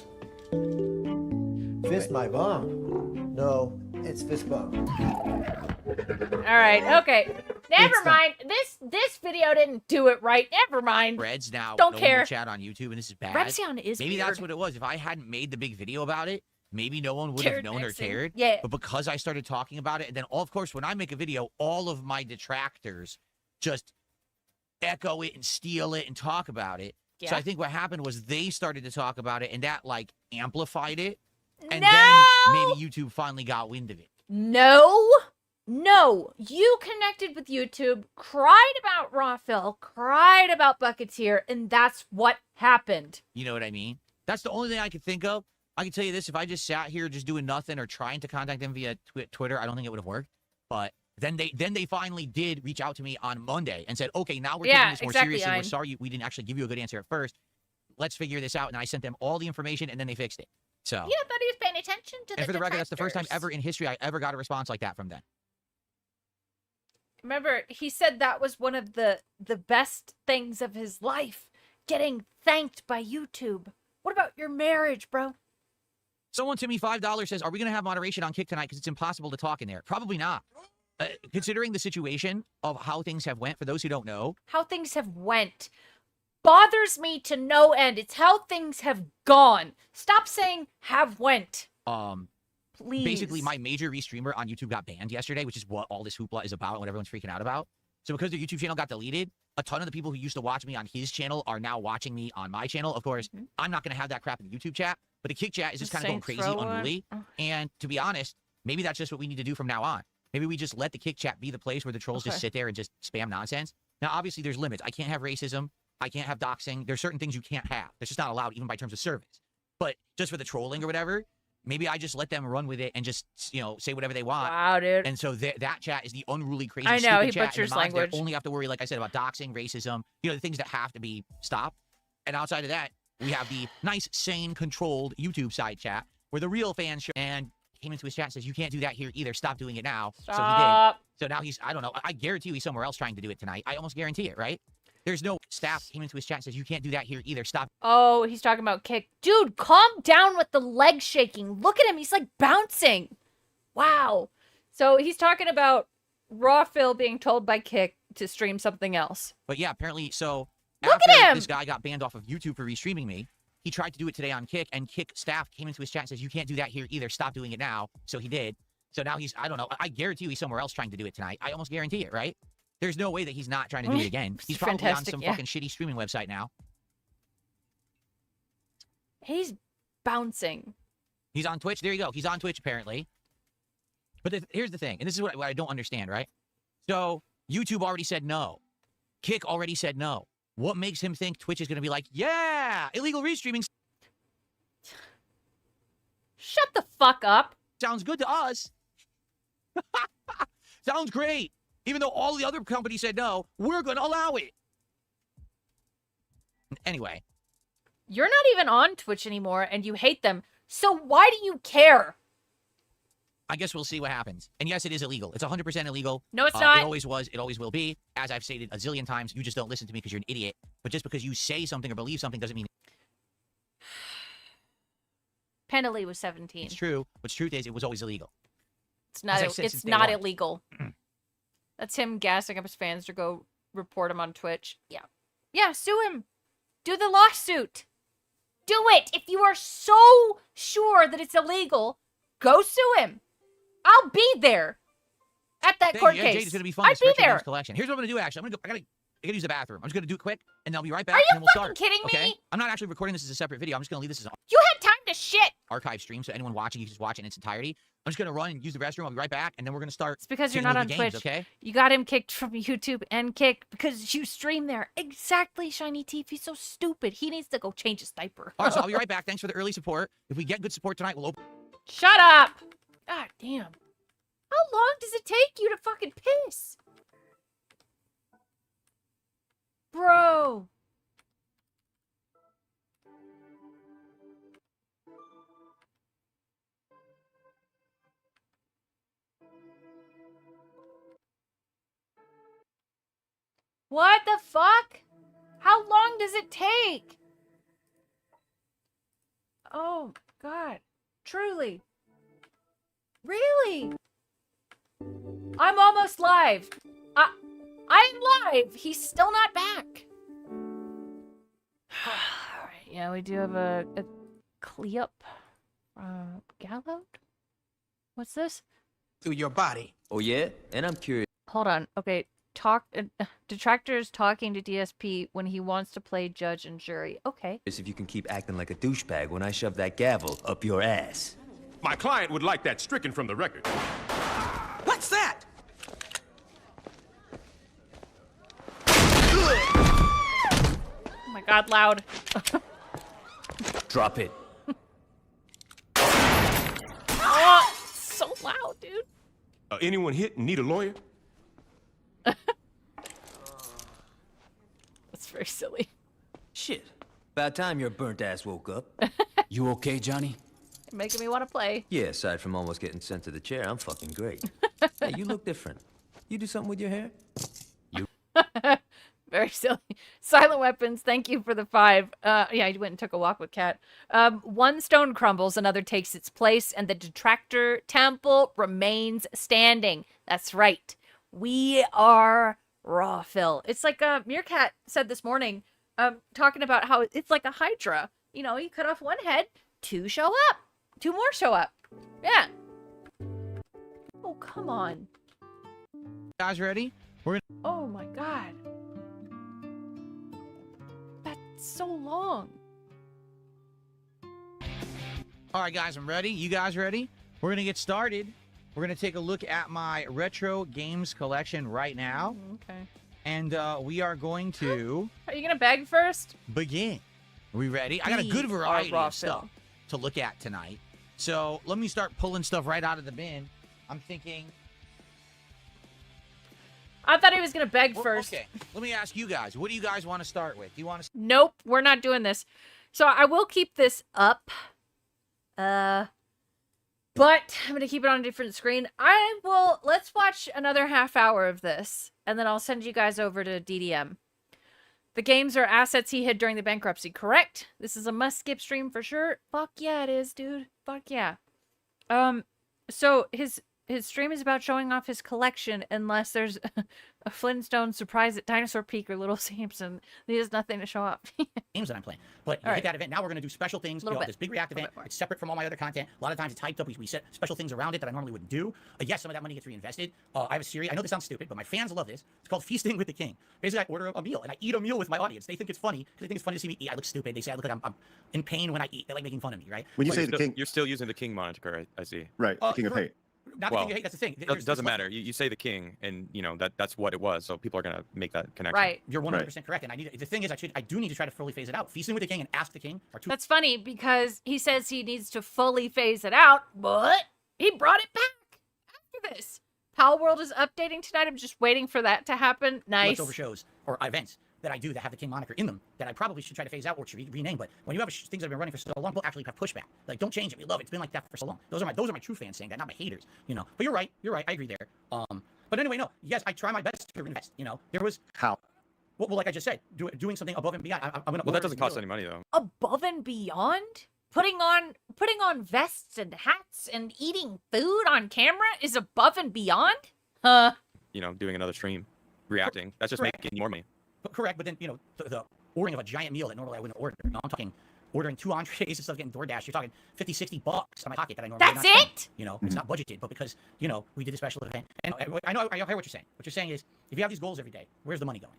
Fist my bum. No, it's fist bump. All right. Okay. Never mind. This video didn't do it right. Never mind. spreads now. Don't no one will care. chat on YouTube, and this is bad. Repsion is Maybe weird. that's what it was. If I hadn't made the big video about it, maybe no one would have Cared known or Nexing. cared. Yeah. But because I started talking about it, and then, of course, when I make a video, all of my detractors just echo it and steal it and talk about it. So Yeah. I think what happened was they started to talk about it, and that, like, amplified it. And No! then maybe YouTube finally got wind of it. No, you connected with YouTube, cried about Rawphil, cried about Bucketeer, and that's what happened. You know what I mean? That's the only thing I could think of. I can tell you this, if I just sat here just doing nothing or trying to contact them via Twitter, I don't think it would have worked. But then they finally did reach out to me on Monday and said, okay, now we're taking this more seriously. We're sorry we didn't actually give you a good answer at first. Let's figure this out. And I sent them all the information, and then they fixed it. So, You thought he was paying attention to and the for the record, that's the first time detractors. ever in history I ever got a response like that from them. Remember, he said that was one of the best things of his life, getting thanked by YouTube. What about your marriage, bro? Someone to me, $5 says, are we going to have moderation on Kick tonight because it's impossible to talk in there? Probably not. Considering the situation of how things have went, for those who don't know, How things have went bothers me to no end. It's how things have gone. Stop saying have went. Please. basically my major restreamer on YouTube got banned yesterday, which is what all this hoopla is about and what everyone's freaking out about. So because their YouTube channel got deleted, a ton of the people who used to watch me on his channel are now watching me on my channel. Of course, I'm not going to have that crap in the YouTube chat. But the kick chat is just kind of going Saints crazy, Row one? unruly. And to be honest, maybe that's just what we need to do from now on. Maybe we just let the kick chat be the place where the trolls just sit there and just spam nonsense. Now, obviously, there's limits. I can't have racism. I can't have doxing. There's certain things you can't have. That's just not allowed, even by terms of service. But just for the trolling or whatever, maybe I just let them run with it and just, say whatever they want. Wow, dude. And so that chat is the unruly, crazy, I know, stupid he chat. butchers and the mods there language. only have to worry, like I said, about doxing, racism, the things that have to be stopped. And outside of that, we have the nice, sane, controlled YouTube side chat where the real fans show. And came into his chat and says, you can't do that here either. Stop doing it now. So he did. So now he's, I don't know. I guarantee you he's somewhere else trying to do it tonight. I almost guarantee it, right? There's no staff came into his chat and says, you can't do that here either. Stop. Oh, he's talking about Kick. Dude, calm down with the leg shaking. Look at him. He's like bouncing. Wow. So he's talking about Raw Phil being told by Kick to stream something else. But yeah, apparently, so Look after at him! this guy got banned off of YouTube for restreaming me, he tried to do it today on Kick, and Kick staff came into his chat and says, you can't do that here either. Stop doing it now. So he did. So now he's, I don't know. I guarantee you he's somewhere else trying to do it tonight. I almost guarantee it, right? There's no way that he's not trying to do it again. He's probably on Fantastic, some yeah. fucking shitty streaming website now. He's bouncing. He's on Twitch. There you go. He's on Twitch, apparently. But here's the thing, and this is what I don't understand, right? So YouTube already said no. Kick already said no. What makes him think Twitch is going to be like, yeah, illegal restreaming Shut the fuck up. sounds good to us. Sounds great. Even though all the other companies said no, we're going to allow it. Anyway. You're not even on Twitch anymore, and you hate them. So why do you care? I guess we'll see what happens. And yes, it is illegal. It's 100% illegal. No, it's not. It always was. It always will be. As I've stated a zillion times, you just don't listen to me because you're an idiot. But just because you say something or believe something doesn't mean Penalty was 17. it's true. What's truth is it was always illegal. It's not. As I've said It's since day not one. illegal. That's him gassing up his fans to go report him on Twitch. Yeah. Yeah. Sue him. Do the lawsuit. Do it. If you are so sure that it's illegal, go sue him. I'll be there at that court Yeah, case. Jade, it's gonna be fun. I'd be Spectrum there. Games Collection. Here's what I'm gonna do. Actually, I gotta use the bathroom. I'm just gonna do it quick, and then I'll be right back. Are you and then we'll fucking start. kidding Okay? me? I'm not actually recording this as a separate video. I'm just gonna leave this as an You had time to shit. archive stream, so anyone watching, you can just watch it in its entirety. I'm just gonna run and use the restroom. I'll be right back, and then we're gonna start. It's because you're taking not over on the games, Twitch. Okay. You got him kicked from YouTube and Kick because you stream there. Exactly, Shiny Teeth. He's so stupid. He needs to go change his diaper. All right, so I'll be right back. Thanks for the early support. If we get good support tonight, we'll open. Shut up! God damn. How long does it take you to fucking piss? Bro. What the fuck? How long does it take? Oh, God. Truly. Really? I'm almost live. I'm live. He's still not back. All right. Yeah, we do have a clip. Gallowed? What's this? Through your body. Oh, yeah? And I'm curious. Hold on. Okay. Detractor's talking to DSP when he wants to play judge and jury. Okay. If you can keep acting like a douchebag when I shove that gavel up your ass. My client would like that stricken from the record. What's that? Oh my God, loud. Drop it. Oh, so loud, dude. Anyone hit and need a lawyer? That's very silly. Shit. About time your burnt ass woke up. You okay, Johnny? You're making me want to play. Yeah, aside from almost getting sent to the chair, I'm fucking great. Hey, you look different. You do something with your hair? Very silly. Silent Weapons, thank you for the 5. Yeah, I went and took a walk with Kat. One stone crumbles, another takes its place, and the Detractor Temple remains standing. That's right. We are Raw Phil. It's like Meerkat said this morning, talking about how it's like a Hydra. You know, you cut off one head, 2 show up. 2 more show up. Yeah. Oh, come on. Guys, ready? We're gonna. Oh my God. That's so long. All right, guys, I'm ready. You guys ready? We're going to get started. We're going to take a look at my retro games collection right now. Okay. And we are going to... Are you going to beg first? Begin. Are we ready? I got a good variety of stuff to look at tonight. So let me start pulling stuff right out of the bin. I'm thinking... I thought he was going to beg first. Okay, let me ask you guys. What do you guys want to start with? Do you want to... Nope, we're not doing this. So I will keep this up. But I'm going to keep it on a different screen. Let's watch another half hour of this, and then I'll send you guys over to DDM. The games are assets he hid during the bankruptcy, correct? This is a must-skip stream for sure. Fuck yeah, it is, dude. Fuck yeah. So his stream is about showing off his collection, unless there's a Flintstone surprise at Dinosaur Peak or Little Samson. He has nothing to show off. Games that I'm playing. But you hit that event. Now we're going to do special things. This big React event. It's separate from all my other content. A lot of times it's hyped up. We set special things around it that I normally wouldn't do. Yes, some of that money gets reinvested. I have a series. I know this sounds stupid, but my fans love this. It's called Feasting with the King. Basically, I order a meal, and I eat a meal with my audience. They think it's funny because they think it's funny to see me eat. I look stupid. They say I look like I'm in pain when I eat. They like making fun of me, right? When you say the king... You're still using the king moniker, I see. Right, the king of hate. Not the king of hate, that's the thing. It doesn't matter. You say the king, and that's what it was. So people are gonna make that connection. Right. You're 100% correct. And the thing is, I do need to try to fully phase it out. Feasting with the King and Ask the King are two. That's funny because he says he needs to fully phase it out, but he brought it back after this. Pal World is updating tonight. I'm just waiting for that to happen. Nice. Leftover shows or events that I do that have the King moniker in them that I probably should try to phase out or should rename. But when you have things that have been running for so long, people actually have pushback. Like, don't change it. We love it. It's been like that for so long. Those are my true fans saying that, not my haters. But you're right. You're right. I agree there. But anyway, no. Yes, I try my best to invest. There was how. Well, like I just said, doing something above and beyond. I'm gonna. Well, that doesn't cost any money though. Above and beyond? Putting on vests and hats and eating food on camera is above and beyond? Doing another stream, reacting. That's just making more money. Correct, but then, the ordering of a giant meal that normally I wouldn't order. I'm talking ordering 2 entrees and stuff, getting DoorDash. You're talking $50, $60 out of my pocket that I normally That's not it? spend. It's not budgeted, but because, we did a special event. And I hear what you're saying. What you're saying is, if you have these goals every day, where's the money going?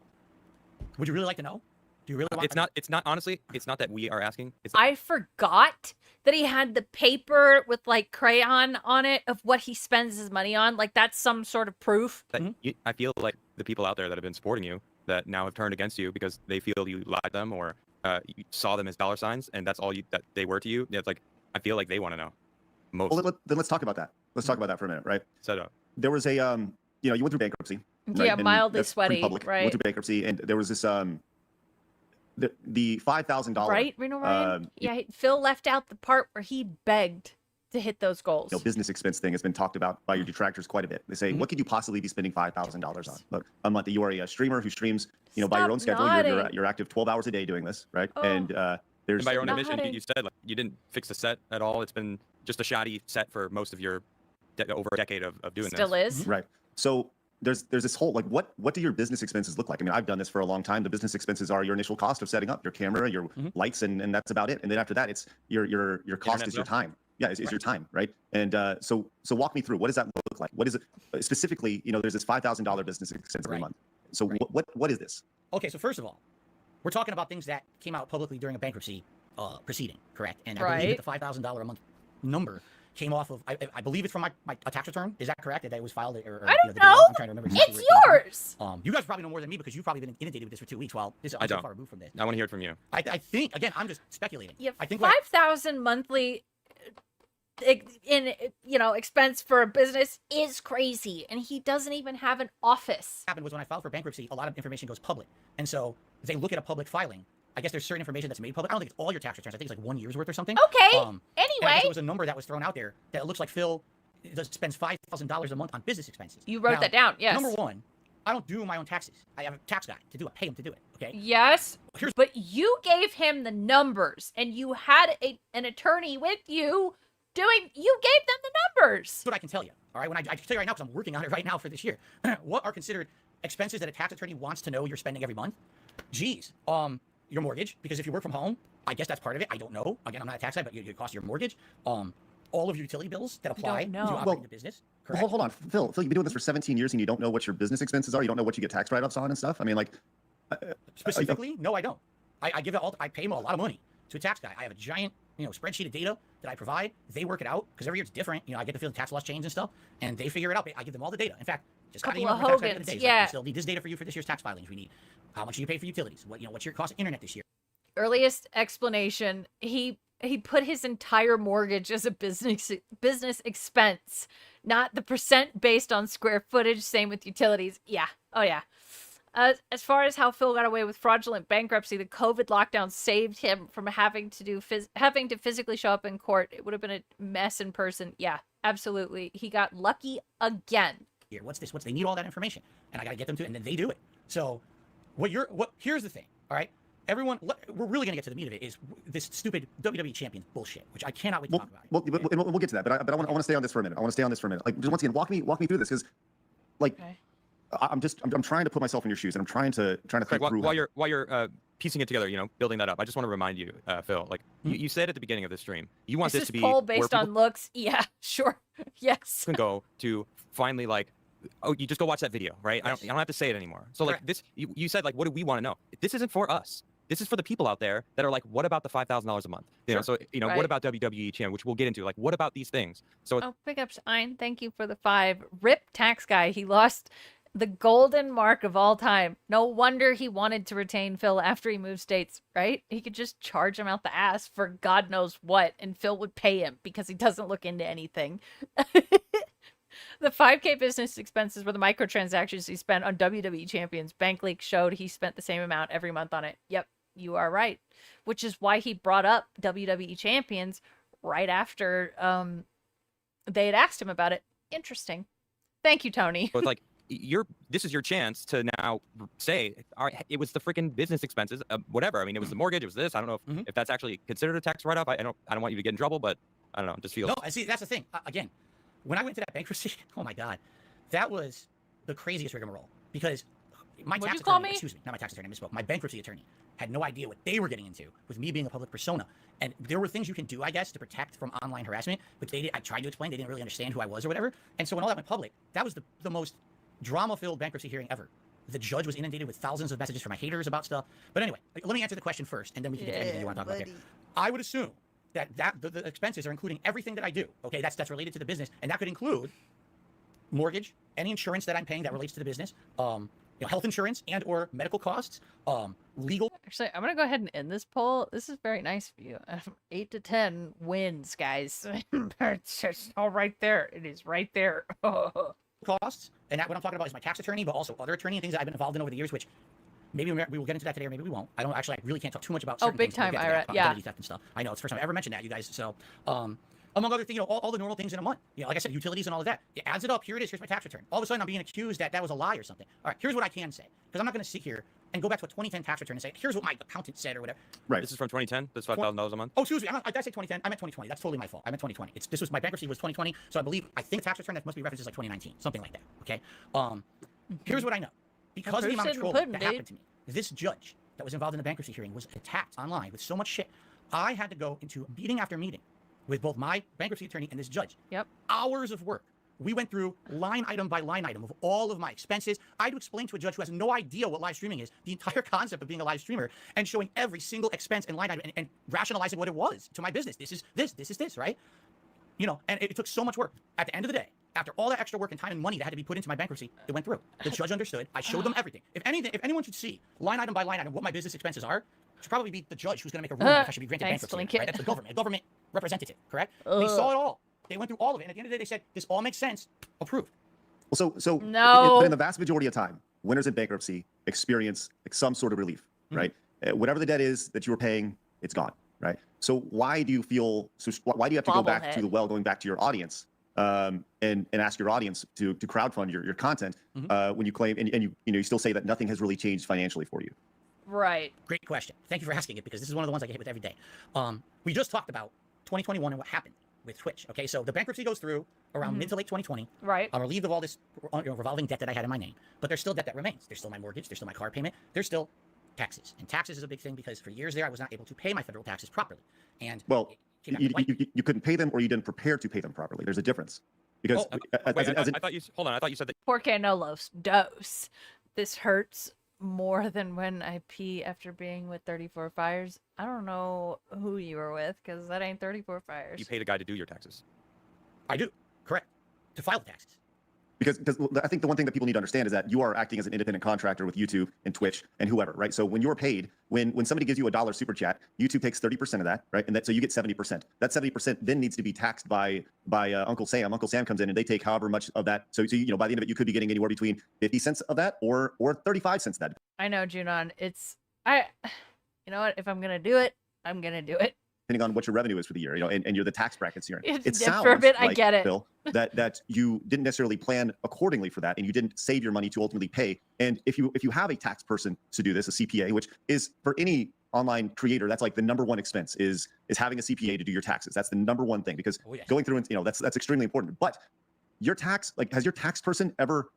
Would you really like to know? Do you really want It's not, honestly, it's not that we are asking. I forgot that he had the paper with, like, crayon on it of what he spends his money on. Like, that's some sort of proof. I feel like the people out there that have been supporting you that now have turned against you because they feel you lied to them or you saw them as dollar signs and that's all that they were to you. It's like, I feel like they want to know most. Well, then let's talk about that. Let's talk about that for a minute, right? Set up. There was a, you went through bankruptcy. Right? Yeah, And mildly that's sweaty, pretty public. right. Went through bankruptcy, and there was this, the $5,000. Right, Reno Ryan? Yeah, Phil left out the part where he begged to hit those goals. Business expense thing has been talked about by your detractors quite a bit. They say, what could you possibly be spending $5,000 on? Look, unlike you are a streamer who streams, by your own schedule. You're active 12 hours a day doing this, right? Oh. And there's and by your own admission, you said like you didn't fix the set at all. It's been just a shoddy set for most of your over a decade of doing this. Still is. Right. So there's this whole what do your business expenses look like? I mean, I've done this for a long time. The business expenses are your initial cost of setting up your camera, your lights, and that's about it. And then after that, it's your cost Internet is your bill? time. Yeah, is your time, right? And so walk me through, what does that look like? What is it specifically? There's this $5,000 business expense every month. So what is this? Okay, so first of all, we're talking about things that came out publicly during a bankruptcy proceeding, correct? And I believe that the $5,000 a month number came off of, I believe it's from my tax return. Is that correct? That it was filed? I don't know. I'm trying to remember. It's yours. You guys probably know more than me because you've probably been inundated with this for 2 weeks. Well, I'm so far removed from this. I want to hear it from you. I think, again, I'm just speculating. Yeah, I think 5,000 monthly expense for a business is crazy, and he doesn't even have an office. What happened was when I filed for bankruptcy, a lot of information goes public, and so they look at a public filing. I guess there's certain information that's made public. I don't think it's all your tax returns. I think it's like 1 year's worth or something. Okay. And Anyway, there was a number that was thrown out there that it looks like Phil spends $5,000 a month on business expenses. You wrote that down, yes. Number one, I don't do my own taxes. I have a tax guy to do it. Pay him to do it. Okay. Yes, but you gave him the numbers, and you had an attorney with you. You gave them the numbers. That's what I can tell you. All right. When I can tell you right now, because I'm working on it right now for this year. What are considered expenses that a tax attorney wants to know you're spending every month? Geez, your mortgage, because if you work from home, I guess that's part of it. I don't know. Again, I'm not a tax guy, but it costs your mortgage. All of your utility bills that apply to operating the business. Well, hold on, Phil, you've been doing this for 17 years and you don't know what your business expenses are. You don't know what you get tax write-offs on and stuff. I mean, like specifically, no, I don't. I give it all. I pay him a lot of money to a tax guy. I have a giant spreadsheet of data that I provide. They work it out because every year it's different. I get to feel the tax laws change and stuff, and they figure it out. I give them all the data. In fact, just got an email from tax guy the other day. Yeah. We still need this data for you for this year's tax filings. We need how much do you pay for utilities? What's your cost of internet this year? Earliest explanation, he put his entire mortgage as a business expense, not the percent based on square footage. Same with utilities. Yeah. Oh yeah. As far as how Phil got away with fraudulent bankruptcy, the COVID lockdown saved him from having to physically show up in court. It would have been a mess in person. Yeah, absolutely. He got lucky again. Here, what's this? They need all that information, and I got to get them to it, and then they do it. So, here's the thing. All right. Everyone, we're really going to get to the meat of it, is this stupid WWE champion bullshit, which I cannot wait to talk about. We'll get to that, but I want to stay on this for a minute. Like, just once again, walk me through this, because, like, okay. I'm trying to put myself in your shoes, and I'm trying to think through. While you're piecing it together, building that up, I just want to remind you, Phil, like you said at the beginning of the stream, you want this to be poll based on looks. Yeah, sure. Yes. Can go to finally, like, oh, you just go watch that video, right? Yes. I don't have to say it anymore. So like this, you said, like, what do we want to know? This isn't for us. This is for the people out there that are like, what about the $5,000 a month? So right. What about WWE Champ, which we'll get into? Like, what about these things? So pick up Shine. Thank you for the 5. Rip tax guy. He lost the golden mark of all time. No wonder he wanted to retain Phil after he moved states, right? He could just charge him out the ass for God knows what, and Phil would pay him because he doesn't look into anything. The 5K business expenses were the microtransactions he spent on WWE Champions. Bank leak showed he spent the same amount every month on it. Yep, you are right. Which is why he brought up WWE Champions right after they had asked him about it. Interesting. Thank you, Tony. But like, this is your chance to now say, all right, it was the freaking business expenses, whatever. I mean, it was the mortgage, it was this. I don't know if that's actually considered a tax write-off. I don't want you to get in trouble, but I don't know. It just feels. No, I see. That's the thing. Again, when I went to that bankruptcy, oh my God, that was the craziest rigmarole, because my tax attorney, excuse me, not my tax attorney, I misspoke. My bankruptcy attorney had no idea what they were getting into with me being a public persona. And there were things you can do, I guess, to protect from online harassment, but I tried to explain. They didn't really understand who I was or whatever. And so when all that went public, that was the most drama-filled bankruptcy hearing ever. The judge was inundated with thousands of messages from my haters about stuff. But anyway, let me answer the question first, and then we can get to anything you want to talk about there. I would assume that the expenses are including everything that I do. Okay, that's related to the business, and that could include mortgage, any insurance that I'm paying that relates to the business, health insurance and or medical costs, legal. Actually, I'm gonna go ahead and end this poll. This is very nice of you. 8 to 10 wins, guys. It's just all right there. It is right there. Costs, and that what I'm talking about is my tax attorney, but also other attorney and things that I've been involved in over the years, which maybe we will get into that today, or maybe we won't. I really can't talk too much about certain big things. time, Ira. Yeah. Theft and stuff. I know it's the first time I ever mentioned that, you guys. So, among other things, all the normal things in a month. Like I said, utilities and all of that. It adds it up. Here it is. Here's my tax return. All of a sudden, I'm being accused that was a lie or something. All right, here's what I can say, because I'm not going to sit here and go back to a 2010 tax return and say, here's what my accountant said or whatever. Right. This is from 2010. This is $5,000 a month. Oh, excuse me. Did I say 2010? I meant 2020. That's totally my fault. I meant 2020. This was my bankruptcy was 2020. So I think tax return that must be referenced as like 2019, something like that. Okay. Here's what I know. Because of the amount of trolling that happened to me, this judge that was involved in the bankruptcy hearing was attacked online with so much shit. I had to go into meeting after meeting with both my bankruptcy attorney and this judge. Yep. Hours of work. We went through line item by line item of all of my expenses. I had to explain to a judge who has no idea what live streaming is, the entire concept of being a live streamer, and showing every single expense and line item and rationalizing what it was to my business. This is this, right? And it took so much work. At the end of the day, after all that extra work and time and money that had to be put into my bankruptcy, it went through. The judge understood. I showed them everything. If anyone should see line item by line item what my business expenses are, it should probably be the judge who's going to make a ruling if I should be granted bankruptcy. Right? That's the government, a government representative, correct? They saw it all. They went through all of it, and at the end of the day, they said this all makes sense. Approved. Well, so no. In the vast majority of time, winners in bankruptcy experience some sort of relief, right? Whatever the debt is that you were paying, it's gone, right? So why do you have to go back to going back to your audience and ask your audience to crowdfund your content when you claim and you still say that nothing has really changed financially for you? Right. Great question. Thank you for asking it, because this is one of the ones I get hit with every day. We just talked about 2021 and what happened with Twitch. Okay, so the bankruptcy goes through around mid to late 2020. Right. I'm relieved of all this revolving debt that I had in my name, but there's still debt that remains. There's still my mortgage. There's still my car payment. There's still taxes, and taxes is a big thing because for years there I was not able to pay my federal taxes properly. And you couldn't pay them, or you didn't prepare to pay them properly. There's a difference, because I thought you said that. Porque no los dos. This hurts more than when I pee after being with 34 Fires. I don't know who you were with, because that ain't 34 Fires. You paid a guy to do your taxes. I do. Correct. To file the taxes. Because I think the one thing that people need to understand is that you are acting as an independent contractor with YouTube and Twitch and whoever, right? So when you're paid, when somebody gives you $1 super chat, YouTube takes 30% of that, right? And that so you get 70%. That 70% then needs to be taxed by Uncle Sam. Uncle Sam comes in and they take however much of that. So you know, by the end of it, you could be getting anywhere between 50 cents of that or 35 cents of that. I know, Junon. You know what? If I'm gonna do it, I'm gonna do it. Depending on what your revenue is for the year, you know, and you're the tax brackets here. It sounds for a bit, like, I get it. Phil, that you didn't necessarily plan accordingly for that, and you didn't save your money to ultimately pay. And if you have a tax person to do this, a CPA, which is for any online creator, that's like the #1 expense is having a CPA to do your taxes. That's the #1 thing, because going through and, you know, that's extremely important. But your tax, like, has your tax person ever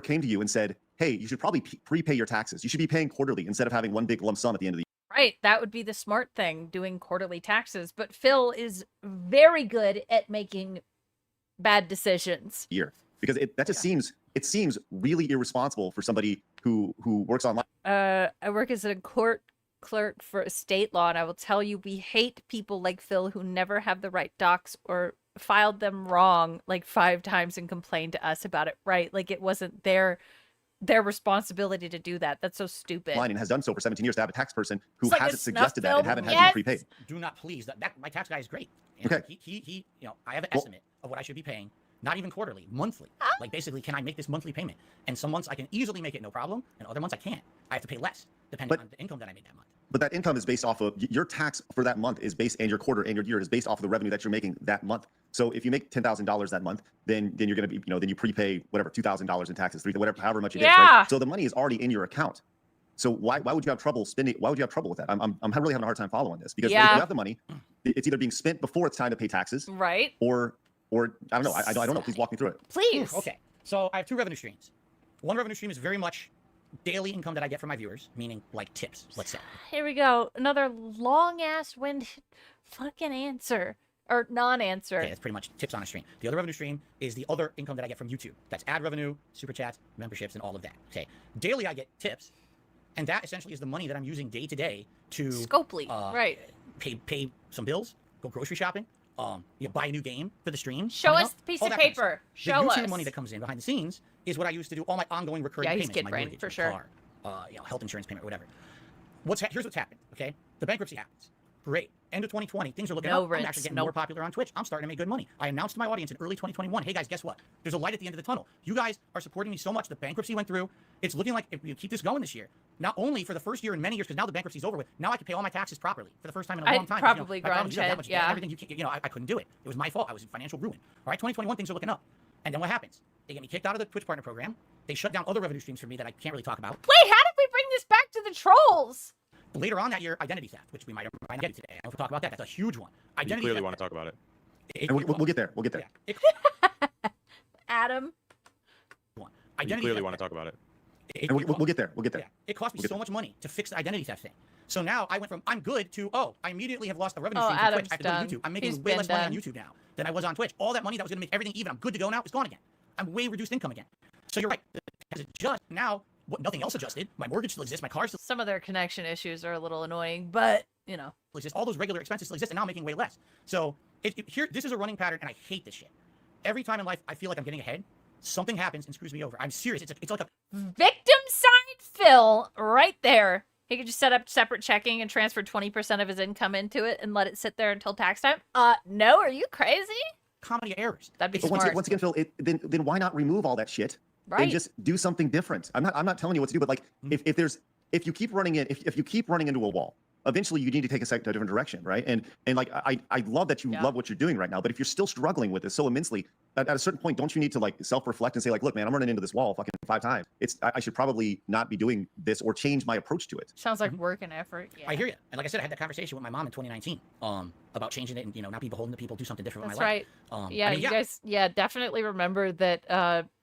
came to you and said, hey, you should probably prepay your taxes. You should be paying quarterly instead of having one big lump sum at the end of the year. Right, that would be the smart thing, doing quarterly taxes. But Phil is very good at making bad decisions. Because that just seems really irresponsible for somebody who works online. I work as a court clerk for estate law, and I will tell you, we hate people like Phil who never have the right docs or filed them wrong like 5 times and complained to us about it. Right, like it wasn't their responsibility to do that. That's so stupid. And has done so for 17 years, to have a tax person who It's like hasn't a suggested that snuff and haven't film. had you prepaid. Do not please. That my tax guy is great. And Okay. He you know, I have an estimate of what I should be paying. Not even quarterly, monthly. Like basically, can I make this monthly payment? And some months I can easily make it no problem, and other months I can't. I have to pay less depending on the income that I made that month. But that income is based off of your tax for that month is based, and your quarter and your year is based off of the revenue that you're making that month. So if you make $10,000 that month, then you're going to be, you know, then you prepay whatever, $2,000 in taxes, however much it is, right? So the money is already in your account. So why would you have trouble spending? Why would you have trouble with that? I'm really having a hard time following this, because if you have the money, it's either being spent before it's time to pay taxes, right? Or I don't know. I don't know. Please walk me through it. Please. Okay. So I have 2 revenue streams. One revenue stream is very much daily income that I get from my viewers, meaning like tips, let's say. Here we go. Another long-ass winded fucking answer. Or non-answer. Okay, that's pretty much tips on a stream. The other revenue stream is the other income that I get from YouTube. That's ad revenue, super chats, memberships, and all of that. Okay. Daily I get tips, and that essentially is the money that I'm using day to day to Scopely, right. Pay some bills, go grocery shopping, you know, buy a new game for the stream. Show us the piece of paper. Show us. The YouTube us. money that comes in behind the scenes is what I use to do all my ongoing recurring Yeah, he's payments. kid My brain, mortgage, for my sure. car, you know, health insurance payment, whatever. Here's what's happened, okay? The bankruptcy happens. Great. End of 2020, things are looking up. I'm actually getting more popular on Twitch. I'm starting to make good money. I announced to my audience in early 2021, hey guys, guess what? There's a light at the end of the tunnel. You guys are supporting me so much. The bankruptcy went through. It's looking like if you keep this going this year, not only for the first year in many years, because now the bankruptcy's over with, now I can pay all my taxes properly for the first time in a long time. Probably grunge head, yeah. Everything I couldn't do it. It was my fault. I was in financial ruin. All right, 2021, things are looking up. And then what happens? They get me kicked out of the Twitch partner program. They shut down other revenue streams for me that I can't really talk about. Wait, how did we bring this back to the trolls? Later on that year, identity theft, which we might get to today. I don't talk about that. That's a huge one. You clearly want to talk about it. And we'll get there. We'll get there. Adam. You clearly want to talk about it. And we'll get there. We'll get there. It cost me so much money to fix the identity theft thing. So now I went from I'm good to, I immediately have lost the revenue stream from Twitch. I have to go to YouTube. I'm making way less money on YouTube now than I was on Twitch. All that money that was going to make everything even, I'm good to go now, is gone again. I'm way reduced income again. So you're right. It has adjusted. Now, nothing else adjusted. My mortgage still exists. My car still Some of their connection issues are a little annoying, but, you know. exists. All those regular expenses still exist, and now I'm making way less. So this is a running pattern, and I hate this shit. Every time in life I feel like I'm getting ahead, something happens and screws me over. I'm serious. It's like a Victim side Phil right there. He could just set up separate checking and transfer 20% of his income into it and let it sit there until tax time. No, are you crazy? comedy of errors. That'd be But smart. once again, Phil, then why not remove all that shit Right. and just do something different? I'm not telling you what to do, but like if you keep running if you keep running into a wall, eventually you need to take a different direction, right? And like I love that you love what you're doing right now, but if you're still struggling with it so immensely, at a certain point, don't you need to like self-reflect and say like, look, man, I'm running into this wall fucking 5 times. I should probably not be doing this or change my approach to it. Sounds like work and effort. Yeah. I hear you. And like I said, I had that conversation with my mom in 2019 about changing it and, not be beholden to people, do something different That's with my right. life. Yeah, you guys, definitely remember that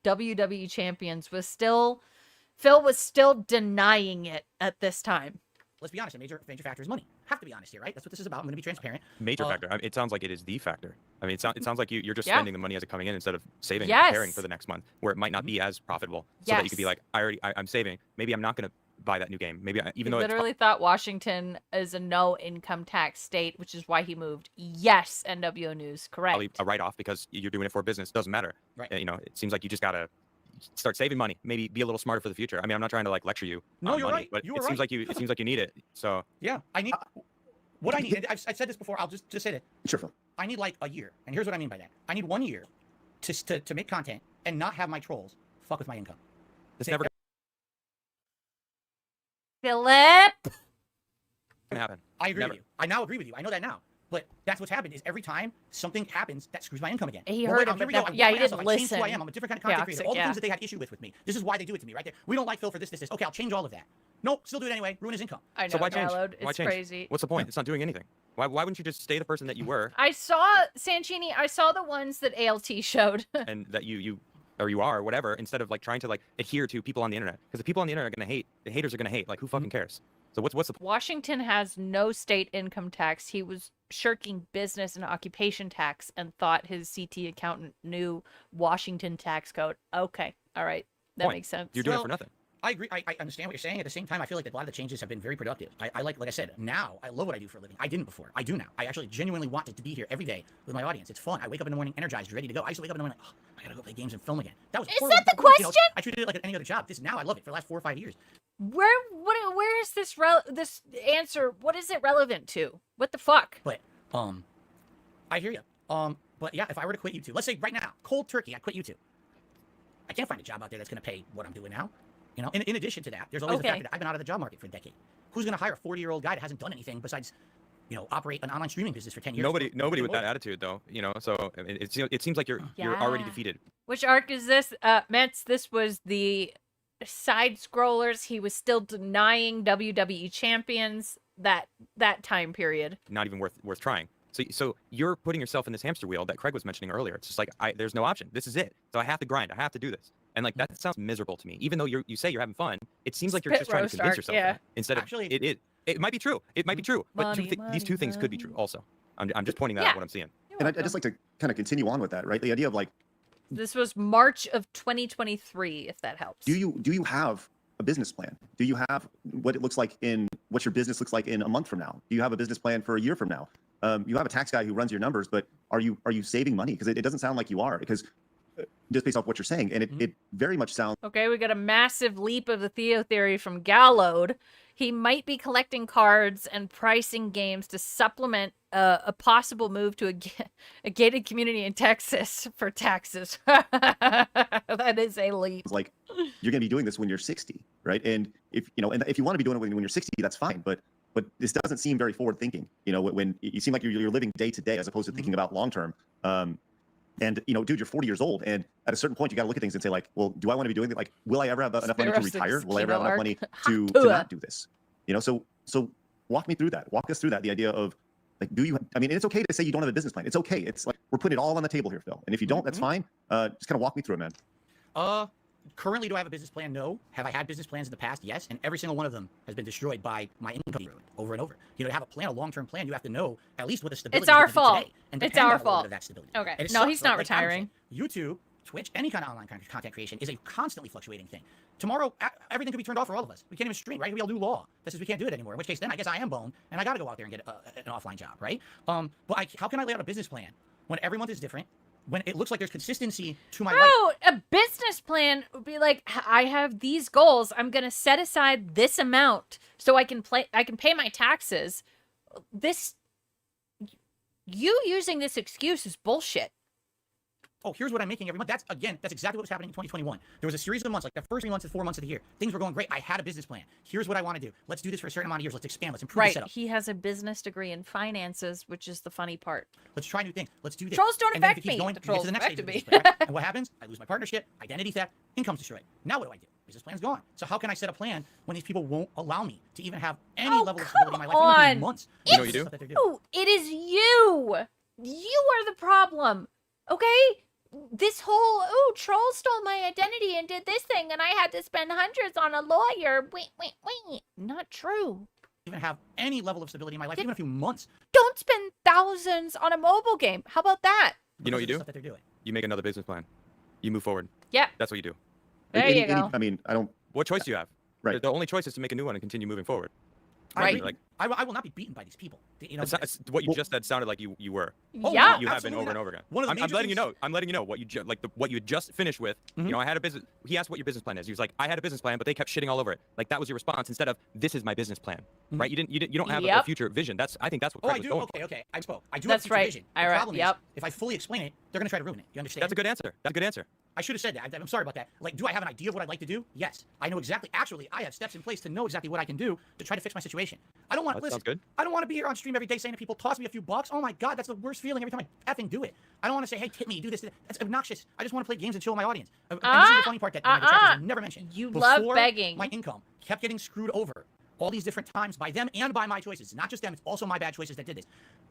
WWE Champions was still, Phil was still denying it at this time. Let's be honest, a major factor is money. Have to be honest here, right? That's what this is about. I'm going to be transparent. Major factor. I mean, it sounds like it is the factor. I mean, it sounds like you're just Yeah. spending the money as it coming in instead of saving and Yes. preparing for the next month, where it might not be as profitable. So that you could be Yes. like, I'm saving. Maybe I'm not going to buy that new game. Maybe even He though literally thought Washington is a no income tax state, which is why he moved. Yes, NWO News, correct. probably a write-off because you're doing it for business. Doesn't matter. Right. You know, it seems like you just gotta start saving money. Maybe be a little smarter for the future. I mean, I'm not trying to like lecture you No, on you're money, right. but You it are seems right. like you need it. So Yeah, I need what I need. And I've said this before. I'll just say it. Sure, Phil. I need like a year, and here's what I mean by that. I need 1 year to make content and not have my trolls fuck with my income. it's never Philip. gonna happen. I agree Never. with you. I now agree with you. I know that now. But that's what's happened is every time something happens, that screws my income again. He Well, heard wait, it, here but we go. never- I'm yeah, he my ass off. didn't I changed who I listen. am. I'm a different kind of content creator. Toxic, All the yeah. things that they had issue with me. This is why they do it to me, right there. We don't like Phil for this. Okay, I'll change all of that. Nope, still do it anyway. Ruin his income. I know, So why change? Download. Why It's change? crazy. What's the point? It's not doing anything. Why wouldn't you just stay the person that you were I saw Sanchini. I saw the ones that ALT showed. and that you are, whatever, instead of like trying to like adhere to people on the internet? Because the people on the internet are gonna hate. The haters are gonna hate. Like who fucking cares? So what's the Washington has no state income tax. He was shirking business and occupation tax and thought his CT accountant knew Washington tax code. Okay, all right, that point? makes sense. You're doing it for nothing. I agree. I understand what you're saying. At the same time, I feel like a lot of the changes have been very productive. I like I said, now I love what I do for a living. I didn't before. I do now. I actually genuinely wanted to be here every day with my audience. It's fun. I wake up in the morning energized, ready to go. I used to wake up in the morning like, oh, I gotta go play games and film again. That was Is before that when the I worked, question? I treated it like any other job. Now I love it for the last 4 or 5 years. Where is this this answer? What is it relevant to? What the fuck? But I hear you. But yeah, if I were to quit YouTube, let's say right now, cold turkey, I quit YouTube. I can't find a job out there that's going to pay what I'm doing now. You know, in addition to that, there's always the fact that I've been out of the job market for a decade. Who's going to hire a 40-year-old guy that hasn't done anything besides, you know, operate an online streaming business for 10 years? Nobody with that attitude though. You know, so it seems like you're already Yeah. defeated. Which arc is this? Metz, this was the side scrollers. He was still denying WWE champions that time period. Not even worth trying. So you're putting yourself in this hamster wheel that Craig was mentioning earlier. It's just like there's no option. This is it. So I have to grind. I have to do this. And like that sounds miserable to me. Even though you say you're having fun, it seems like you're just trying to convince yourself that. Instead of it might be true. It might be true. But these two things could be true also. I'm just pointing that out what I'm seeing. And I'd just like to kind of continue on with that, right? The idea of like, This was March of 2023, if that helps. do you have a business plan? Do you have what it looks like what your business looks like in a month from now? Do you have a business plan for a year from now? You have a tax guy who runs your numbers, but are you saving money? Because it doesn't sound like you are, because just based off what you're saying, and it very much sounds. Okay, we got a massive leap of the Theo theory from Gallode. He might be collecting cards and pricing games to supplement a possible move to a gated community in Texas for taxes. That is a leap. Like you're going to be doing this when you're 60, right? And if you want to be doing it when you're 60, that's fine. But this doesn't seem very forward thinking. You know, when you seem like you're living day to day as opposed to thinking about long term. And you know, dude, you're 40 years old, and at a certain point, you got to look at things and say, like, well, do I want to be doing it? Like, will I ever have enough money to retire? Will I ever have enough money to not do this? You know, so walk me through that. Walk us through that. The idea of like, I mean, it's okay to say you don't have a business plan. It's okay. It's like we're putting it all on the table here, Phil. And if you don't, that's fine. Just kind of walk me through it, man. Currently, do I have a business plan? No. Have I had business plans in the past? Yes. And every single one of them has been destroyed by my income being ruined over and over. You know, to have a plan, a long-term plan, you have to know at least what the stability It's our is gonna be fault. today, and It's depend our on a little fault. bit of that stability. Okay. And it No, sucks, he's not like Adam retiring. said. YouTube, Twitch, any kind of online content creation is a constantly fluctuating thing. Tomorrow, everything could be turned off for all of us. We can't even stream, right? We all do law. That says we can't do it anymore. In which case, then I guess I am boned, and I got to go out there and get an offline job, right? But how can I lay out a business plan when every month is different? When it looks like there's consistency to my life. Oh, a business plan would be like, I have these goals. I'm gonna set aside this amount so I can pay my taxes. You using this excuse is bullshit. Oh, here's what I'm making every month. That's exactly what was happening in 2021. There was a series of months, like the first 3 months and 4 months of the year. Things were going great. I had a business plan. Here's what I want to do. Let's do this for a certain amount of years. Let's expand. Let's improve the Right. setup. He has a business degree in finances, which is the funny part. Let's try new things. Let's do this. Trolls don't And then if affect it keeps me. going, The we get to trolls the next affect stage of the me. business plan, right? And what happens? I lose my partnership, identity theft, income's destroyed. Now what do? Business plan's gone. So how can I set a plan when these people won't allow me to even have any level of stability in my life? Even if it's months. You know what you do? Stuff that they're doing. Oh, it is you. You are the problem. Okay? This whole, troll stole my identity and did this thing, and I had to spend hundreds on a lawyer. Wait. Not true. Even have any level of stability in my life, even a few months. Don't spend thousands on a mobile game. How about that? You know what you do? Stuff that they're doing. You make another business plan. You move forward. Yeah. That's what you do. There you go. I mean, I don't. What choice do you have? Right. The only choice is to make a new one and continue moving forward. Right. Like I will not be beaten by these people. You know, what you just said sounded like you were. Oh, yeah, You have been over and over again. One of the I'm major letting you things- know. I'm letting you know what you what you had just finished with. You know, I had a business. He asked what your business plan is. He was like, I had a business plan, but they kept shitting all over it. Like that was your response instead of this is my business plan, right? You don't have a Yep. future vision. I think that's what Oh, Craig I was do. going Okay, for. okay. I spoke. I do That's have a future right. vision. I The right. problem Yep. is, if I fully explain it, they're gonna try to ruin it. You understand? That's a good answer. That's a good answer. I should have said that. I'm sorry about that. Like, do I have an idea of what I'd like to do? Yes. I know exactly. Actually, I have steps in place to know exactly what I can do to try to fix my situation. I don't want to That listen. sounds good. I don't want to be here on stream every day saying to people, "Toss me a few bucks." Oh my God, that's the worst feeling every time I effing do it. I don't want to say, "Hey, tip me, do this." That's obnoxious. I just want to play games and chill with my audience. And this is the funny part that my detractors will never mention. You love Before begging. My income kept getting screwed over all these different times by them and by my choices. Not just them. It's also my bad choices that did this.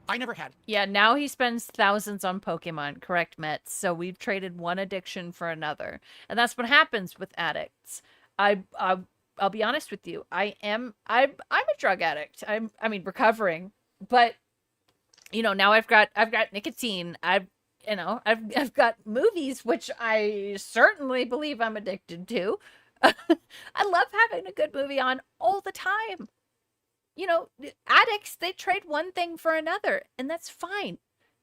I never had. Yeah, now he spends thousands on Pokemon, correct, Mets? So we've traded one addiction for another. And that's what happens with addicts. I'll be honest with you. I'm a drug addict. I mean recovering. But you know, now I've got nicotine. I've got movies which I certainly believe I'm addicted to. I love having a good movie on all the time. You know, addicts, they trade one thing for another, and that's fine.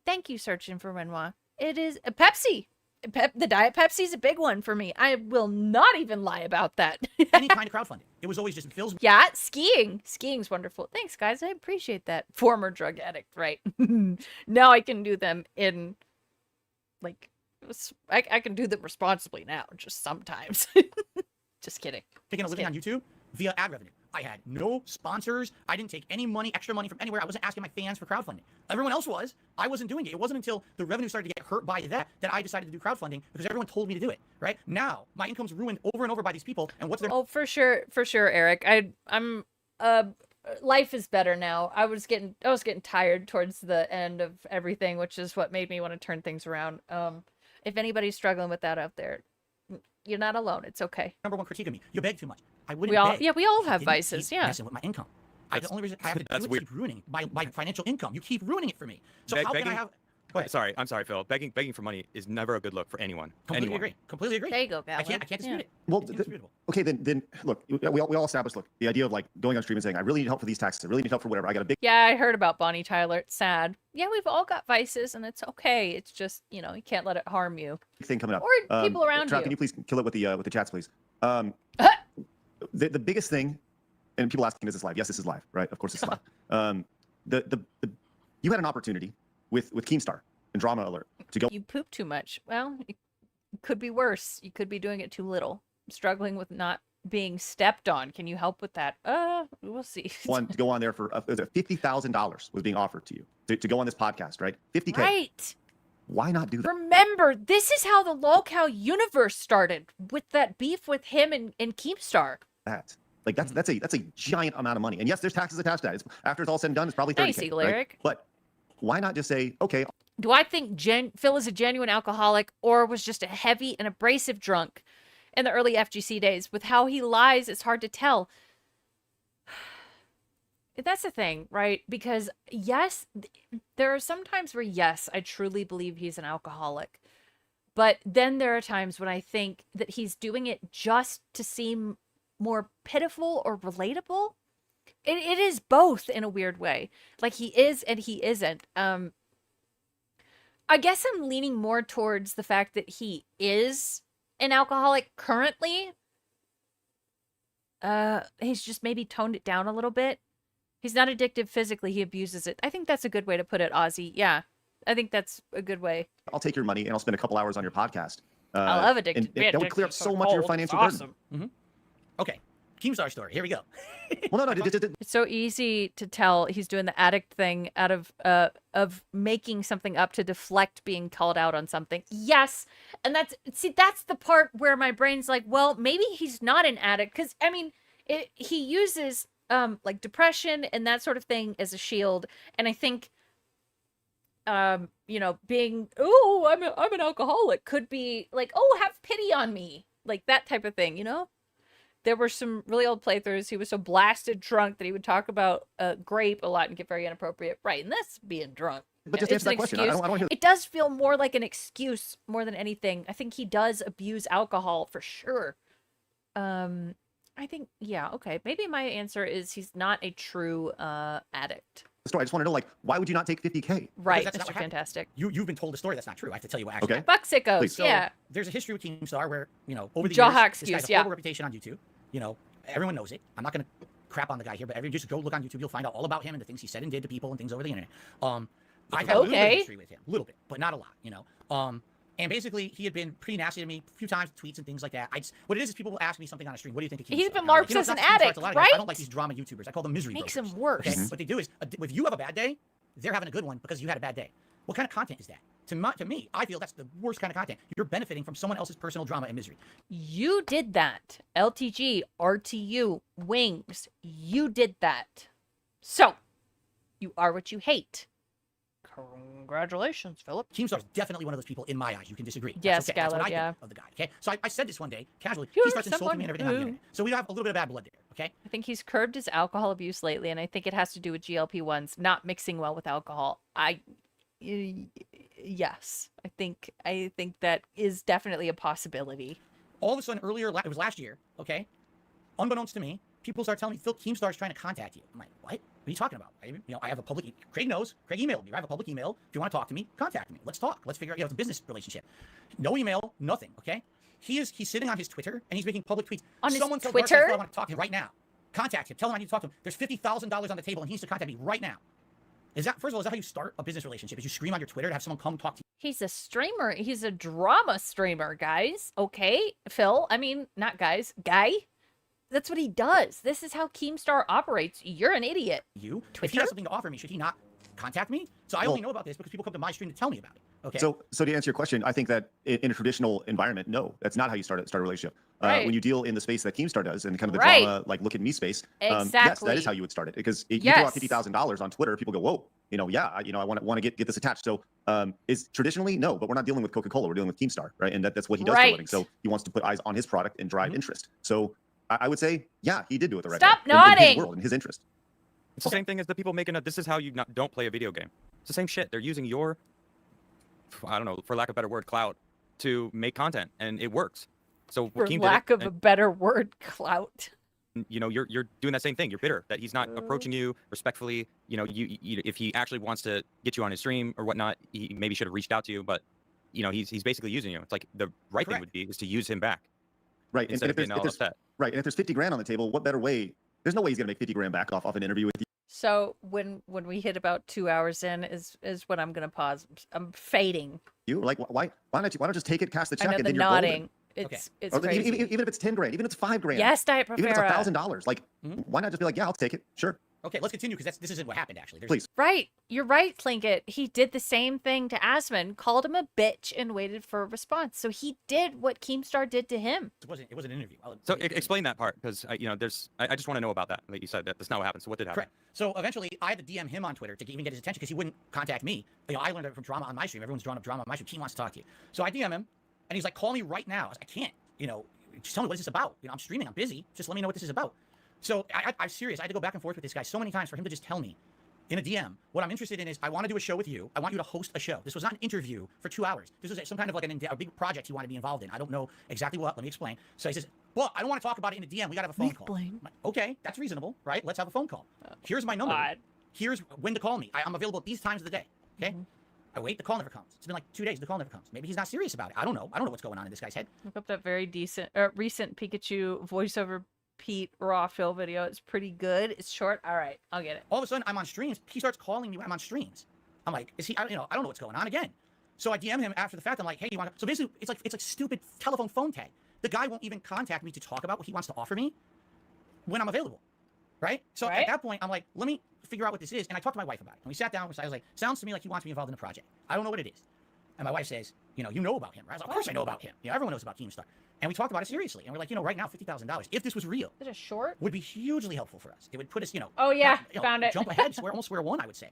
Thank you, Searching for Renoir. It is a Pepsi. The Diet Pepsi's a big one for me. I will not even lie about that. Any kind of crowdfunding. It was always just Phil's. Yeah, skiing. Skiing's wonderful. Thanks, guys. I appreciate that. Former drug addict, right? Now I can do them in, like, I can do them responsibly now, just sometimes. Just kidding. Taking a living on YouTube via ad revenue. I had no sponsors. I didn't take any money, extra money from anywhere. I wasn't asking my fans for crowdfunding. Everyone else was. I wasn't doing it. It wasn't until the revenue started to get hurt by that I decided to do crowdfunding because everyone told me to do it. Right now, my income's ruined over and over by these people. And what's their? Oh, for sure, Eric. I'm life is better now. I was getting tired towards the end of everything, which is what made me want to turn things around. If anybody's struggling with that out there, you're not alone. It's okay. Number one critique of me: you beg too much. I wouldn't. We all have Didn't vices. keep Yeah. messing with my income. The only reason I have to do it is keep ruining my financial income. You keep ruining it for me. So how can I have? Go ahead. I'm sorry, Phil. Begging for money is never a good look for anyone. Completely agree. Completely agree. There you go, I can't dispute it. Well, okay, then look, we all established, look, the idea of like going on stream and saying, I really need help for these taxes. I really need help for whatever. I got a big Yeah, I heard about Bonnie Tyler. It's sad. Yeah, we've all got vices, and it's okay. It's just, you know, you can't let it harm you. thing coming up. Or people around Trout, you. can you please kill it with the chats, please? The biggest thing, and people asking, is this live? Yes, this is live, right? Of course it's live. You had an opportunity with Keemstar and Drama Alert to go. You poop too much. Well, it could be worse. You could be doing it too little. I'm struggling with not being stepped on. Can you help with that? We'll see. One to go on there for $50,000 was being offered to you to go on this podcast, right? $50K. Right. Why not do that? Remember, this is how the LolCow universe started, with that beef with him and Keemstar. Like that's a giant amount of money. And yes, there's taxes attached to that. After it's all said and done, it's probably 30K. Nice, Eagle right? Eric. But why not just say, okay? Do I think Phil is a genuine alcoholic or was just a heavy and abrasive drunk in the early FGC days? With how he lies, it's hard to tell. That's the thing, right? Because yes, there are some times where yes, I truly believe he's an alcoholic. But then there are times when I think that he's doing it just to seem more pitiful or relatable. It is both in a weird way. Like he is and he isn't. I guess I'm leaning more towards the fact that he is an alcoholic currently. He's just maybe toned it down a little bit. He's not addictive physically, he abuses it. I think that's a good way to put it, Ozzy. Yeah, I think that's a good way. I'll take your money and I'll spend a couple hours on your podcast. I love addicted. And that would clear up so much of your financial burden. Okay, Keemstar story. Here we go. Well, no. It's so easy to tell he's doing the addict thing out of making something up to deflect being called out on something. Yes, and that's the part where my brain's like, well, maybe he's not an addict, because I mean, he uses like depression and that sort of thing as a shield, and I think you know, being I'm an alcoholic could be like, oh, have pity on me, like that type of thing, you know. There were some really old playthroughs. He was so blasted drunk that he would talk about grape a lot and get very inappropriate. Right, and that's being drunk. But just answer that question. I don't hear. It does feel more like an excuse more than anything. I think he does abuse alcohol for sure. I think, yeah, okay. Maybe my answer is he's not a true addict. The story. I just want to know, like, why would you not take 50K? Right, That's not Mr. what happened. Fantastic. You've been told a story that's not true. I have to tell you what actually. Okay. Fuck sickos, So, yeah. There's a history with Keemstar where, you know, over the Jaha years, excuse, this guy's a yeah. horrible reputation on YouTube. You know, everyone knows it. I'm not going to crap on the guy here, but just go look on YouTube. You'll find out all about him and the things he said and did to people and things over the internet. I've had a little bit of history with him. A little bit, but not a lot, you know. And basically, he had been pretty nasty to me a few times, tweets and things like that. What it is people will ask me something on a stream. What do you think of Keemstar? He even marks as an addict, I right? don't like these drama YouTubers. I call them misery Makes brokers. him worse. Okay? What they do is, if you have a bad day, they're having a good one because you had a bad day. What kind of content is that? To me, I feel that's the worst kind of content. You're benefiting from someone else's personal drama and misery. You did that. LTG, RTU, Wings. You did that. So, you are what you hate. Congratulations, Philip. Keemstar's definitely one of those people in my eyes. You can disagree. Yes, okay. That's what I Gallo, think of the guy. Okay, so I said this one day casually. You're He starts insulting me and everything on the someone internet. So we have a little bit of bad blood there. Okay. I think he's curbed his alcohol abuse lately, and I think it has to do with GLP-1s not mixing well with alcohol. Yes, I think that is definitely a possibility. All of a sudden, it was last year. Okay, unbeknownst to me, people start telling me Phil Keemstar's trying to contact you. I'm like, what? What are you talking about? I have a public. Craig knows. Craig emailed me. I have a public email. If you want to talk to me, contact me. Let's talk. Let's figure out. It's a business relationship. No email. Nothing. Okay. He's sitting on his Twitter and he's making public tweets. On Someone his tells Twitter? Garfield, I want to talk to him right now. Contact him. Tell him I need to talk to him. There's $50,000 on the table and he needs to contact me right now. First of all, is that how you start a business relationship? Is you scream on your Twitter to have someone come talk to you? He's a streamer. He's a drama streamer, guys. Okay, Phil. I mean, not guys. Guy. That's what he does. This is how Keemstar operates. You're an idiot. If he Twitter? has something to offer me, should he not contact me? So I only know about this because people come to my stream to tell me about it. Okay. So to answer your question, I think that in a traditional environment, no, that's not how you start a relationship. Right. When you deal in the space that Keemstar does and kind of the Right. drama, like look at me space, yes, Exactly. that is how you would start it. Because you Yes. throw out $50,000 on Twitter, people go, whoa, I want to get this attached. So is traditionally no, but we're not dealing with Coca-Cola, we're dealing with Keemstar, right? And that's what he does for a Right. living. So he wants to put eyes on his product and drive interest. So I would say, yeah, he did do it the right Stop way. In nodding. his world, in his interest. It's the same thing as the people making this is how you don't play a video game. It's the same shit. They're using your, I don't know, for lack of a better word, clout to make content, and it works. So For Keem did lack it, of a better word, clout. and, you're doing that same thing. You're bitter that he's not approaching you respectfully. You if he actually wants to get you on his stream or whatnot, he maybe should have reached out to you. But he's basically using you. It's like the right thing would be is to use him back. Right. Instead of if there's, being all upset. right. And if there's 50 grand on the table, what better way? There's no way he's going to make 50 grand back off an interview with you. So when we hit about 2 hours in is when I'm gonna pause. I'm fading. Like, why don't you just take it, cash the check, I know and the then you're nodding. golden? It's Or crazy. even if it's 10 grand, even if it's 5 grand. Yes, Diet Even if it's Profera. $1,000, like, why not just be like, yeah, I'll take it. Sure. Okay, let's continue because this isn't what happened actually. Please. Right. You're right, Tlingit. He did the same thing to Asman, called him a bitch, and waited for a response. So he did what Keemstar did to him. It wasn't an interview. So explain that part because I just want to know about that. Like you said, that's not what happened. So what did happen? Correct. So eventually, I had to DM him on Twitter to even get his attention because he wouldn't contact me. I learned it from drama on my stream. Everyone's drawn up drama on my stream. He wants to talk to you. So I DM him, and he's like, "Call me right now." I was like, "I can't. Just tell me what is this about? I'm streaming. I'm busy. Just let me know what this is about." So I'm serious. I had to go back and forth with this guy so many times for him to just tell me in a DM, what I'm interested in is I want to do a show with you. I want you to host a show. This was not an interview for 2 hours. This was some kind of like a big project he wanted to be involved in. I don't know exactly what. Let me explain. So he says, well, I don't want to talk about it in a DM. We got to have a phone call. I'm like, okay, that's reasonable, right? Let's have a phone call. Here's my number. Here's when to call me. I'm available at these times of the day, okay? I wait, the call never comes. It's been like 2 days, the call never comes. Maybe he's not serious about it. I don't know. I don't know what's going on in this guy's head. Look up that very recent Pikachu voiceover Pete raw fill video. It's pretty good. It's short. All right, I'll get it. All of a sudden, I'm on streams. He starts calling me when I'm on streams. I'm like, is he? I don't know what's going on again. So I DM him after the fact. I'm like, hey, you want to? So basically, it's like stupid telephone phone tag. The guy won't even contact me to talk about what he wants to offer me when I'm available, right? So at that point, I'm like, let me figure out what this is. And I talked to my wife about it. And we sat down. I was like, sounds to me like he wants to be involved in a project. I don't know what it is. And my wife says, you know about him, right? I was like, of course I know about him. Everyone knows about Keemstar. And we talked about it seriously. And we're like, right now, $50,000, if this was real, is it a short? Would be hugely helpful for us. It would put us, Oh yeah, found it. jump ahead, almost square one, I would say,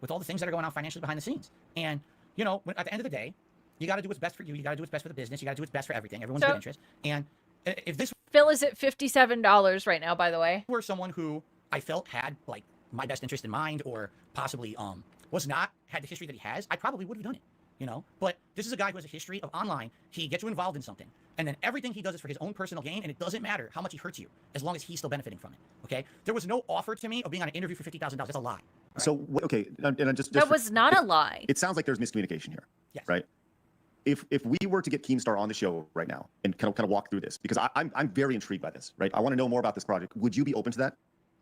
with all the things that are going on financially behind the scenes. And at the end of the day, you got to do what's best for you. You got to do what's best for the business. You got to do what's best for everything. Everyone's good interest. And if this Phil is at $57 right now, by the way. Were someone who I felt had like my best interest in mind, or possibly had the history that he has, I probably would have done it. you know? But this is a guy who has a history of online. He gets you involved in something, and then everything he does is for his own personal gain, and it doesn't matter how much he hurts you, as long as he's still benefiting from it, okay? There was no offer to me of being on an interview for $50,000. That's a lie. So, okay, and just That for- was not a lie. It sounds like there's miscommunication here, right? If we were to get Keemstar on the show right now and kind of walk through this, because I'm very intrigued by this, right? I want to know more about this project. Would you be open to that?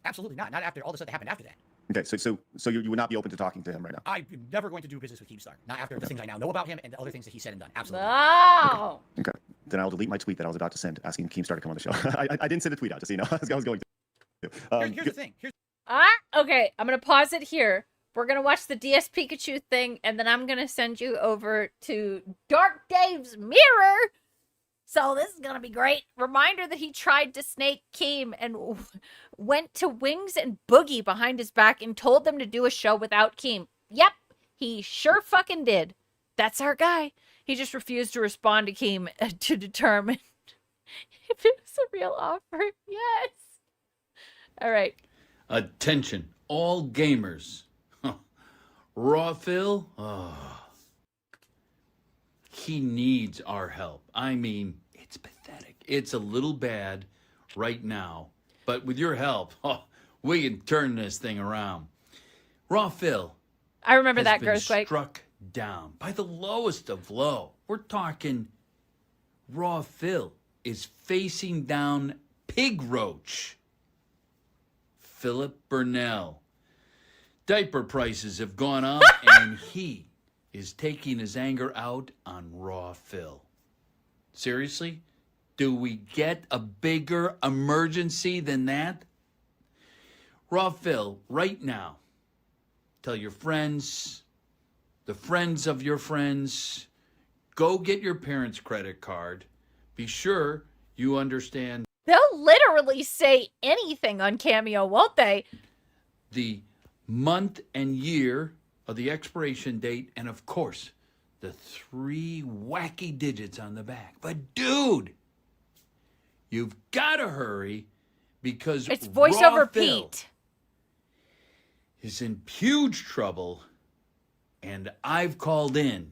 Absolutely not. Not after all the stuff that happened after that. Okay, so you would not be open to talking to him right now. I'm never going to do business with Keemstar. Not after the things I now know about him and the other things that he said and done. Absolutely. Wow. Okay, then I'll delete my tweet that I was about to send asking Keemstar to come on the show. I didn't send a tweet out, just so you know. I was going to. Here's the thing. Okay, I'm gonna pause it here. We're gonna watch the DS Pikachu thing, and then I'm gonna send you over to Dark Dave's mirror. So this is gonna be great. Reminder that he tried to snake Keem and went to Wings and Boogie behind his back and told them to do a show without Keem. Yep, he sure fucking did. That's our guy. He just refused to respond to Keem to determine if it was a real offer. Yes. All right. Attention, all gamers. Raw Phil? Oh. He needs our help. I mean, it's pathetic. It's a little bad right now. But with your help, we can turn this thing around. Raw Phil. I remember has that, been Girlsquake. struck down by the lowest of low. We're talking Raw Phil is facing down Pig Roach. Philip Burnell. Diaper prices have gone up, and he is taking his anger out on Raw Phil. Seriously? Do we get a bigger emergency than that? Raw Phil, right now, tell your friends, the friends of your friends, go get your parents' credit card. Be sure you understand They'll literally say anything on Cameo, won't they? the month and year of the expiration date, and of course, the 3 wacky digits on the back. But dude, you've got to hurry because It's voiceover Raw Phil Pete. is in huge trouble, and I've called in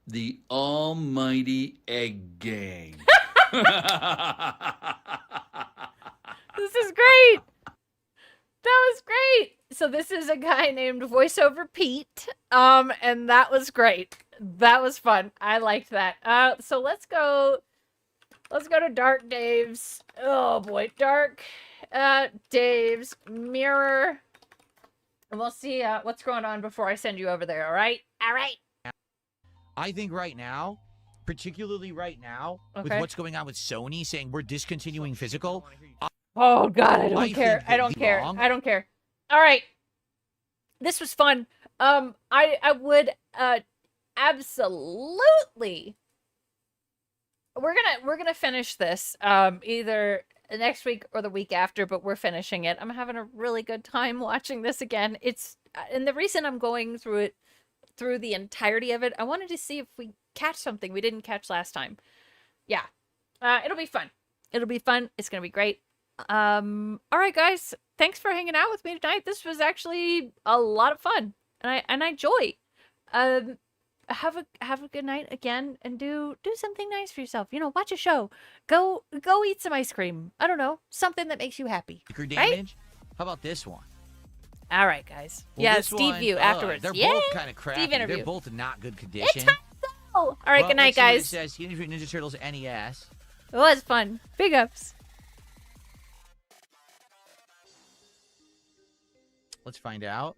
the almighty Egg Gang. This is great. That was great. So this is a guy named Voiceover Pete. And that was great. That was fun. I liked that. So let's go to Dark Dave's. Oh boy, Dark Dave's mirror. And we'll see what's going on before I send you over there, all right? All right. I think right now, particularly right now, with Okay. what's going on with Sony saying we're discontinuing physical. Oh God, I don't I care. think I don't that care. long- I don't care. All right. This was fun. I would absolutely. We're gonna finish this either next week or the week after, but we're finishing it. I'm having a really good time watching this again. It's and the reason I'm going through the entirety of it, I wanted to see if we catch something we didn't catch last time. Yeah. It'll be fun. It'll be fun. It's gonna be great. All right, guys. Thanks for hanging out with me tonight. This was actually a lot of fun, and I enjoy. Have a good night again, and do something nice for yourself. You know, watch a show. Go eat some ice cream. I don't know, something that makes you happy. Damage. Right? How about this one? All right, guys. Well, Yeah, this Steve one, view afterwards. They're yeah, both kind of crappy. Steve interview. They're both in not good condition. All right, good night, guys. It says Teenage Mutant Ninja Turtles NES. It was fun. Big ups. Let's find out.